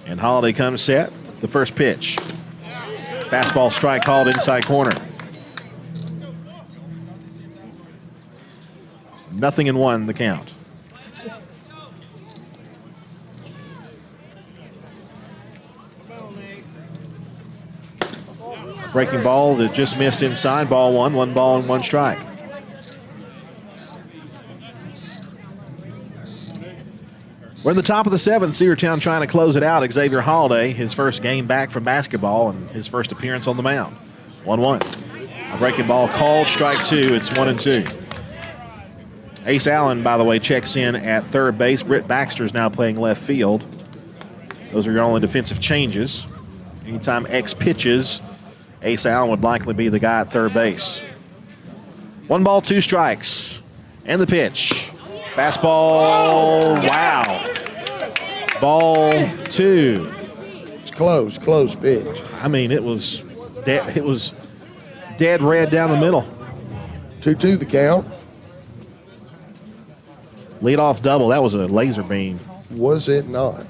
And Holiday comes set. The first pitch. Fastball strike called inside corner. 0-1 the count. Breaking ball that just missed inside. Ball 1, 1 ball and 1 strike. We're in the top of the 7th. Cedartown trying to close it out. Xavier Holiday, his first game back from basketball and his first appearance on the mound. 1-1. A breaking ball called, strike 2. It's 1-2. Ace Allen, by the way, checks in at third base. Britt Baxter is now playing left field. Those are your only defensive changes. Anytime X pitches, Ace Allen would likely be the guy at third base. 1 ball, 2 strikes. And the pitch. Fastball, wow. Ball 2. It's close pitch. I mean, it was dead red down the middle. 2-2 the count. Leadoff double. That was a laser beam. Was it not?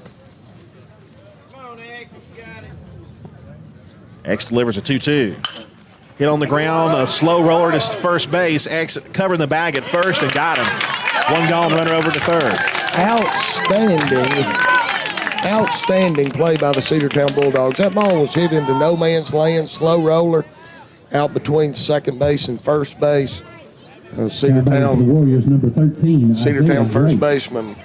X delivers a 2-2. Hit on the ground, a slow roller to first base. X covering the bag at first and got him. 1 gone, runner over to third. Outstanding play by the Cedartown Bulldogs. That ball was hit into no man's land, slow roller out between second base and first base. Cedartown, the Warriors, number 13. Cedartown first baseman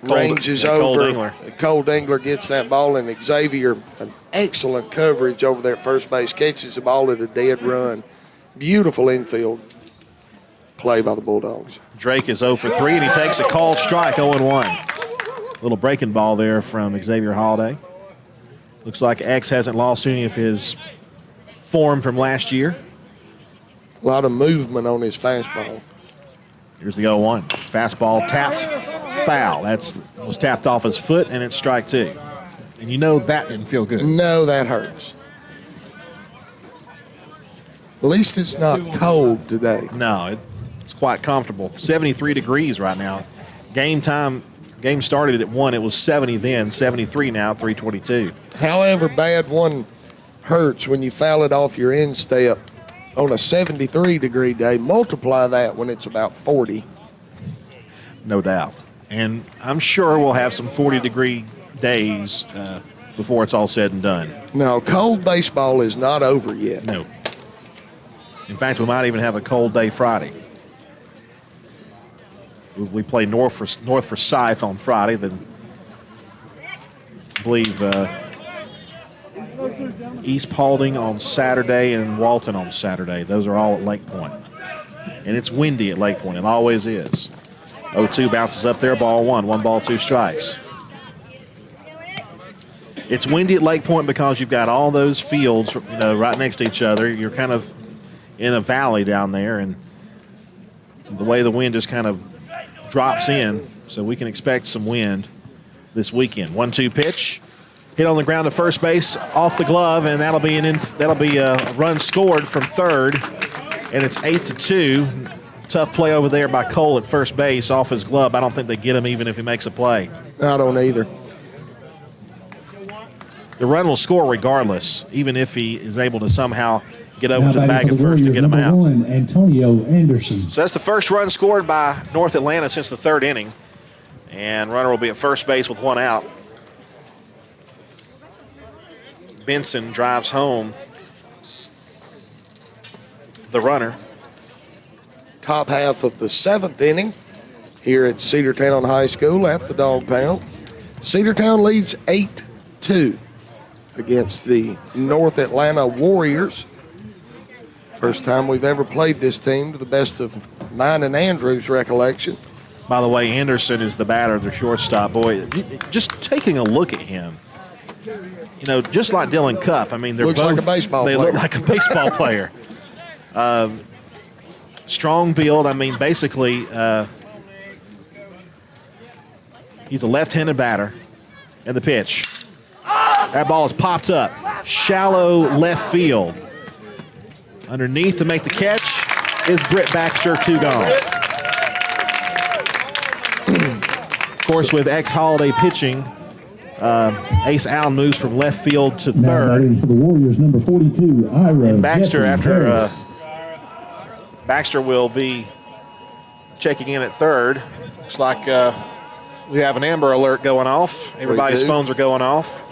ranges over. Cole Dingler gets that ball, and Xavier, an excellent coverage over there at first base, catches the ball at a dead run Beautiful infield play by the Bulldogs. Drake is 0 for 3, and he takes a called strike, 0-1. Little breaking ball there from Xavier Holiday. Looks like X hasn't lost any of his form from last year. A lot of movement on his fastball. Here's the 0-1. Fastball tapped, foul. That was tapped off his foot, and it's strike 2. And you know that didn't feel good. No, that hurts. At least it's not cold today. No, it's quite comfortable. 73 degrees right now. Game started at 1. It was 70 then, 73 now, 3:22. However bad one hurts when you foul it off your instep on a 73-degree day. Multiply that when it's about 40. No doubt. And I'm sure we'll have some 40-degree days before it's all said and done. No, cold baseball is not over yet. No. In fact, we might even have a cold day Friday. We play North for Scythe on Friday. Then I believe East Paulding on Saturday and Walton on Saturday. Those are all at Lake Point. And it's windy at Lake Point. It always is. 0-2 bounces up there, ball 1. 1 ball, 2 strikes. It's windy at Lake Point because you've got all those fields, right next to each other. You're kind of in a valley down there, and the way the wind just kind of drops in, so we can expect some wind this weekend. 1-2 pitch, hit on the ground to first base, off the glove, and that'll be a run scored from third, and it's 8-2. Tough play over there by Cole at first base off his glove. I don't think they get him even if he makes a play. I don't either. The run will score regardless, even if he is able to somehow get over to the bag at first to get him out. Antonio Anderson. So that's the first run scored by North Atlanta since the third inning. And runner will be at first base with 1 out. Benson drives home the runner. Top half of the 7th inning here at Cedartown High School at the Dog Pound. Cedartown leads 8-2 against the North Atlanta Warriors. First time we've ever played this team, to the best of mine and Andrew's recollection. By the way, Anderson is the batter, the shortstop. Boy, just taking a look at him, just like Dylan Cupp. I mean, Looks like a baseball player. They look like a baseball player. Strong build. I mean, basically, he's a left-handed batter. And the pitch. That ball is popped up. Shallow left field. Underneath to make the catch is Britt Baxter, 2 gone. Of course, with ex-Holiday pitching, Ace Allen moves from left field to third. For the Warriors, number 42, Ira. And Baxter, Harris. Baxter will be checking in at third. Looks like we have an Amber Alert going off. Everybody's phones are going off.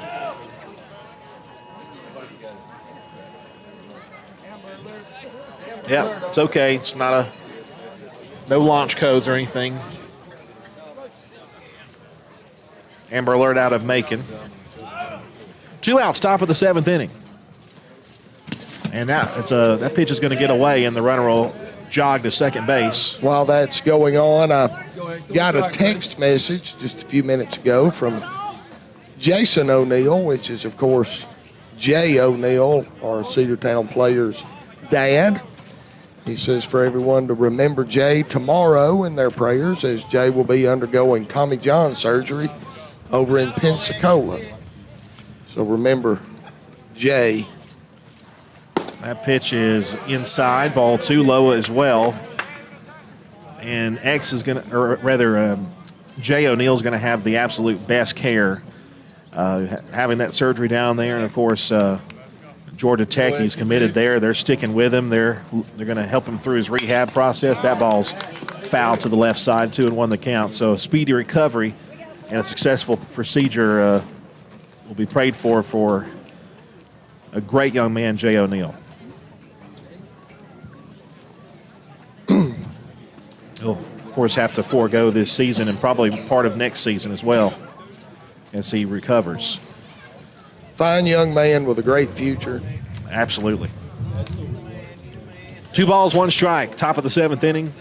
Yeah, it's okay. It's not no launch codes or anything. Amber Alert out of Macon. 2 outs, top of the 7th inning. And that pitch is going to get away, and the runner will jog to second base. While that's going on, I got a text message just a few minutes ago from Jason O'Neill, which is, of course, Jay O'Neill, our Cedartown player's dad. He says for everyone to remember Jay tomorrow in their prayers, as Jay will be undergoing Tommy John surgery over in Pensacola. So remember Jay. That pitch is inside, ball 2, low as well. And X is going to, or rather, Jay O'Neill is going to have the absolute best care having that surgery down there. And, of course, Georgia Tech, he's committed there. They're sticking with him. They're going to help him through his rehab process. That ball's fouled to the left side, 2-1 the count. So a speedy recovery and a successful procedure will be prayed for a great young man, Jay O'Neill. He'll, of course, have to forego this season and probably part of next season as well as he recovers. Fine young man with a great future. Absolutely. 2 balls, 1 strike. Top of the 7th inning.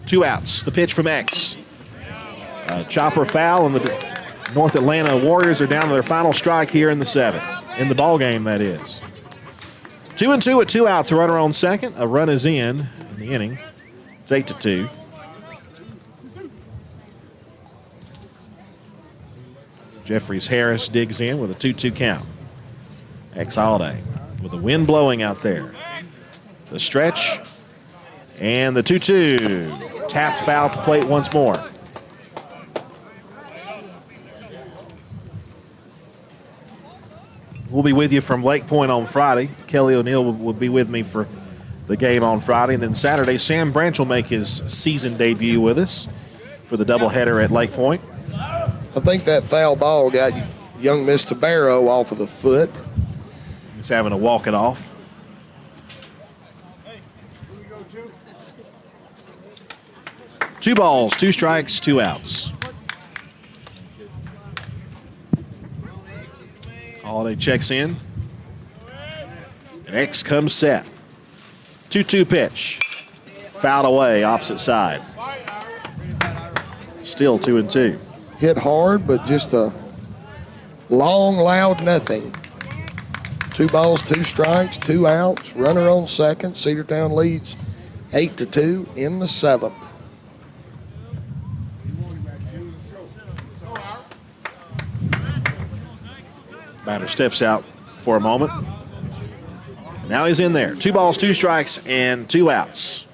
2 outs. The pitch from X. Chopper foul, and the North Atlanta Warriors are down to their final strike here in the 7th. In the ball game, that is. 2-2 with 2 outs. A runner on second. A run is in the inning. It's 8-2. Jeffries Harris digs in with a 2-2 count. X Holiday with the wind blowing out there. The stretch and the 2-2. Tapped foul at the plate once more. We'll be with you from Lake Point on Friday. Kelly O'Neill will be with me for the game on Friday. And then Saturday, Sam Branch will make his season debut with us for the doubleheader at Lake Point. I think that foul ball got young Mr. Barrow off of the foot. He's having to walk it off. Two balls, 2 strikes, 2 outs. Holiday checks in. And X comes set. 2-2 pitch. Fouled away, opposite side. Still 2-2. Hit hard, but just a long, loud nothing. 2 balls, 2 strikes, 2 outs. Runner on second. Cedartown leads 8-2 in the 7th. Batter steps out for a moment. Now he's in there. 2 balls, 2 strikes, and 2 outs.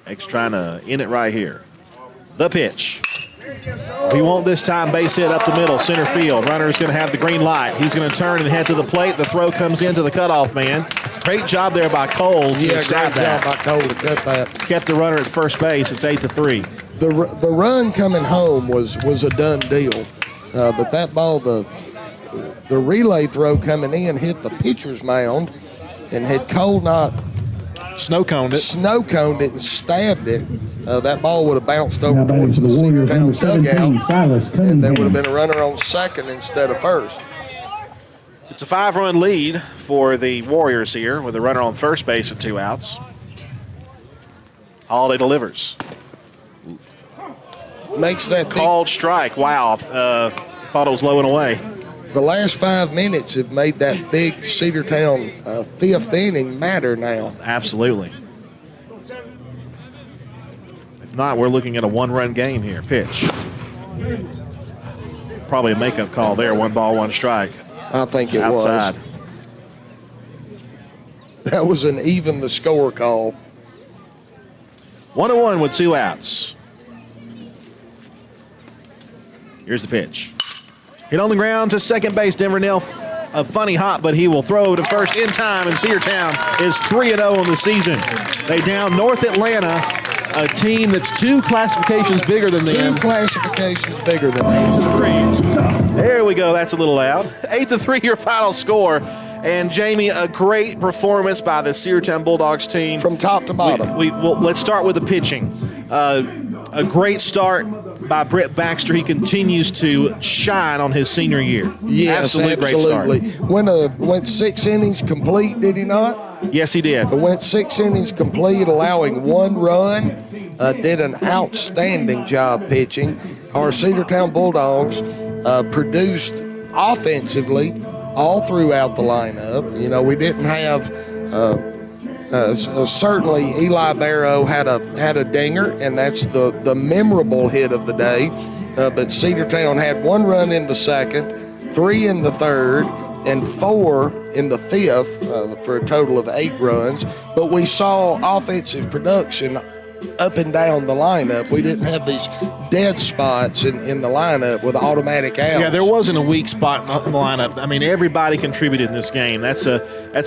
X trying to end it right here. The pitch. We want this time base hit up the middle, center field. Runner's going to have the green light. He's going to turn and head to the plate. The throw comes into the cutoff man. Great job there by Cole to stop that. Great job by Cole to cut that. Kept the runner at first base. It's 8-3. The run coming home was a done deal. But that ball, the relay throw coming in hit the pitcher's mound, and had Cole not snow coned it and stabbed it, that ball would have bounced over towards the Cedartown dugout, and there would have been a runner on second instead of first. It's a 5-run lead for the Warriors here with a runner on first base at 2 outs. Holiday delivers. Makes that called strike. Wow. Thought it was low and away. The last 5 minutes have made that big Cedartown 5th inning matter now. Absolutely. If not, we're looking at a 1-run game here. Pitch. Probably a makeup call there. 1 ball, 1 strike. I think it outside. Was. That was an even the score call. 1-1 with 2 outs. Here's the pitch. Hit on the ground to second base. Denver Nell, a funny hop, but he will throw to first in time, and Cedartown is 3-0 on the season. They down North Atlanta, a team that's 2 classifications bigger than them. 2 classifications bigger than them. 8-3. There we go. That's a little loud. 8-3 your final score. And Jamie, a great performance by the Cedartown Bulldogs team. From top to bottom. Well, let's start with the pitching. A great start by Brett Baxter. He continues to shine on his senior year. Yes, absolutely. Great start. Went 6 innings complete, did he not? Yes, he did. Went 6 innings complete, allowing 1 run. Did an outstanding job pitching. Our Cedartown Bulldogs produced offensively all throughout the lineup. You know, we didn't have certainly Eli Barrow had a dinger, and that's the memorable hit of the day. But Cedartown had 1 run in the second, 3 in the third, and 4 in the 5th for a total of 8 runs. But we saw offensive production up and down the lineup. We didn't have these dead spots in the lineup with automatic outs. Yeah, there wasn't a weak spot in the lineup. I mean, everybody contributed in this game. That's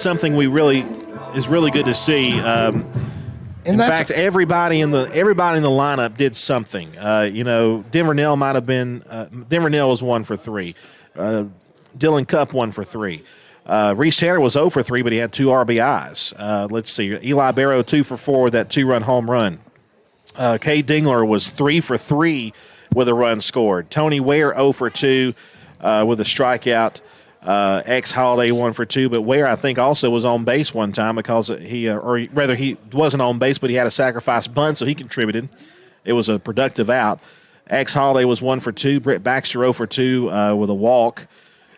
something is really good to see. In fact, everybody in the lineup did something. Denver Nell might have been. Denver Nell was 1 for 3. Dylan Cupp 1 for 3. Reese Tanner was 0 for 3, but he had 2 RBIs. Let's see. Eli Barrow 2 for 4 with that 2-run home run. Kay Dingler was 3 for 3 with a run scored. Tony Ware 0 for 2 with a strikeout. X Holiday 1 for 2, but Ware I think also was on base one time because he wasn't on base, but he had a sacrifice bunt, so he contributed. It was a productive out. X Holiday was 1 for 2. Brett Baxter 0 for 2 with a walk.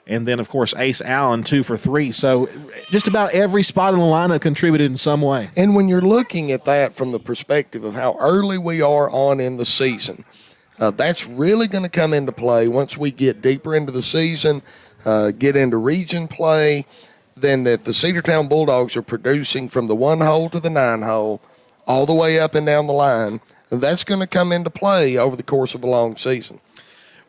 And then, of course, Ace Allen 2 for 3. So just about every spot in the lineup contributed in some way. And when you're looking at that from the perspective of how early we are on in the season, that's really going to come into play once we get deeper into the season, get into region play, then that the Cedartown Bulldogs are producing from the 1 hole to the 9 hole all the way up and down the line. That's going to come into play over the course of a long season.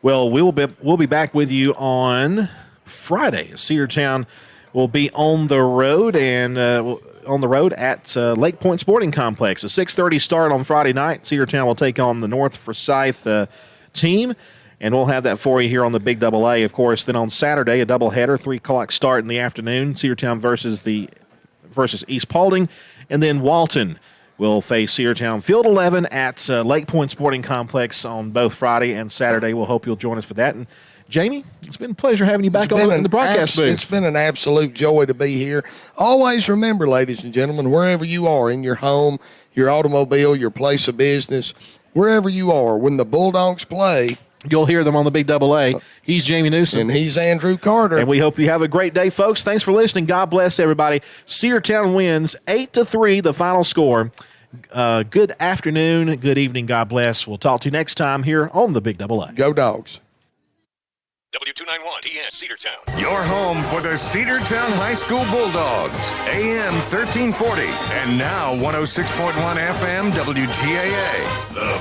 Well, we'll be back with you on Friday. Cedartown will be on the road at Lake Point Sporting Complex. A 6:30 start on Friday night. Cedartown will take on the North Forsyth team, and we'll have that for you here on the Big AA. Of course, then on Saturday, a doubleheader, 3 o'clock start in the afternoon. Cedartown versus East Paulding, and then Walton will face Cedartown Field 11 at Lake Point Sporting Complex on both Friday and Saturday. We'll hope you'll join us for that. And Jamie, it's been a pleasure having you back in the broadcast booth. It's been an absolute joy to be here. Always remember, ladies and gentlemen, wherever you are, in your home, your automobile, your place of business, wherever you are, when the Bulldogs play, you'll hear them on the Big AA. He's Jamie Newsom. And he's Andrew Carter. And we hope you have a great day, folks. Thanks for listening. God bless everybody. Cedartown wins 8-3, the final score. Good afternoon, good evening, God bless. We'll talk to you next time here on the Big AA. Go Dogs. W291 TS Cedartown. Your home for the Cedartown High School Bulldogs. AM 1340 and now 106.1 FM WGAA. The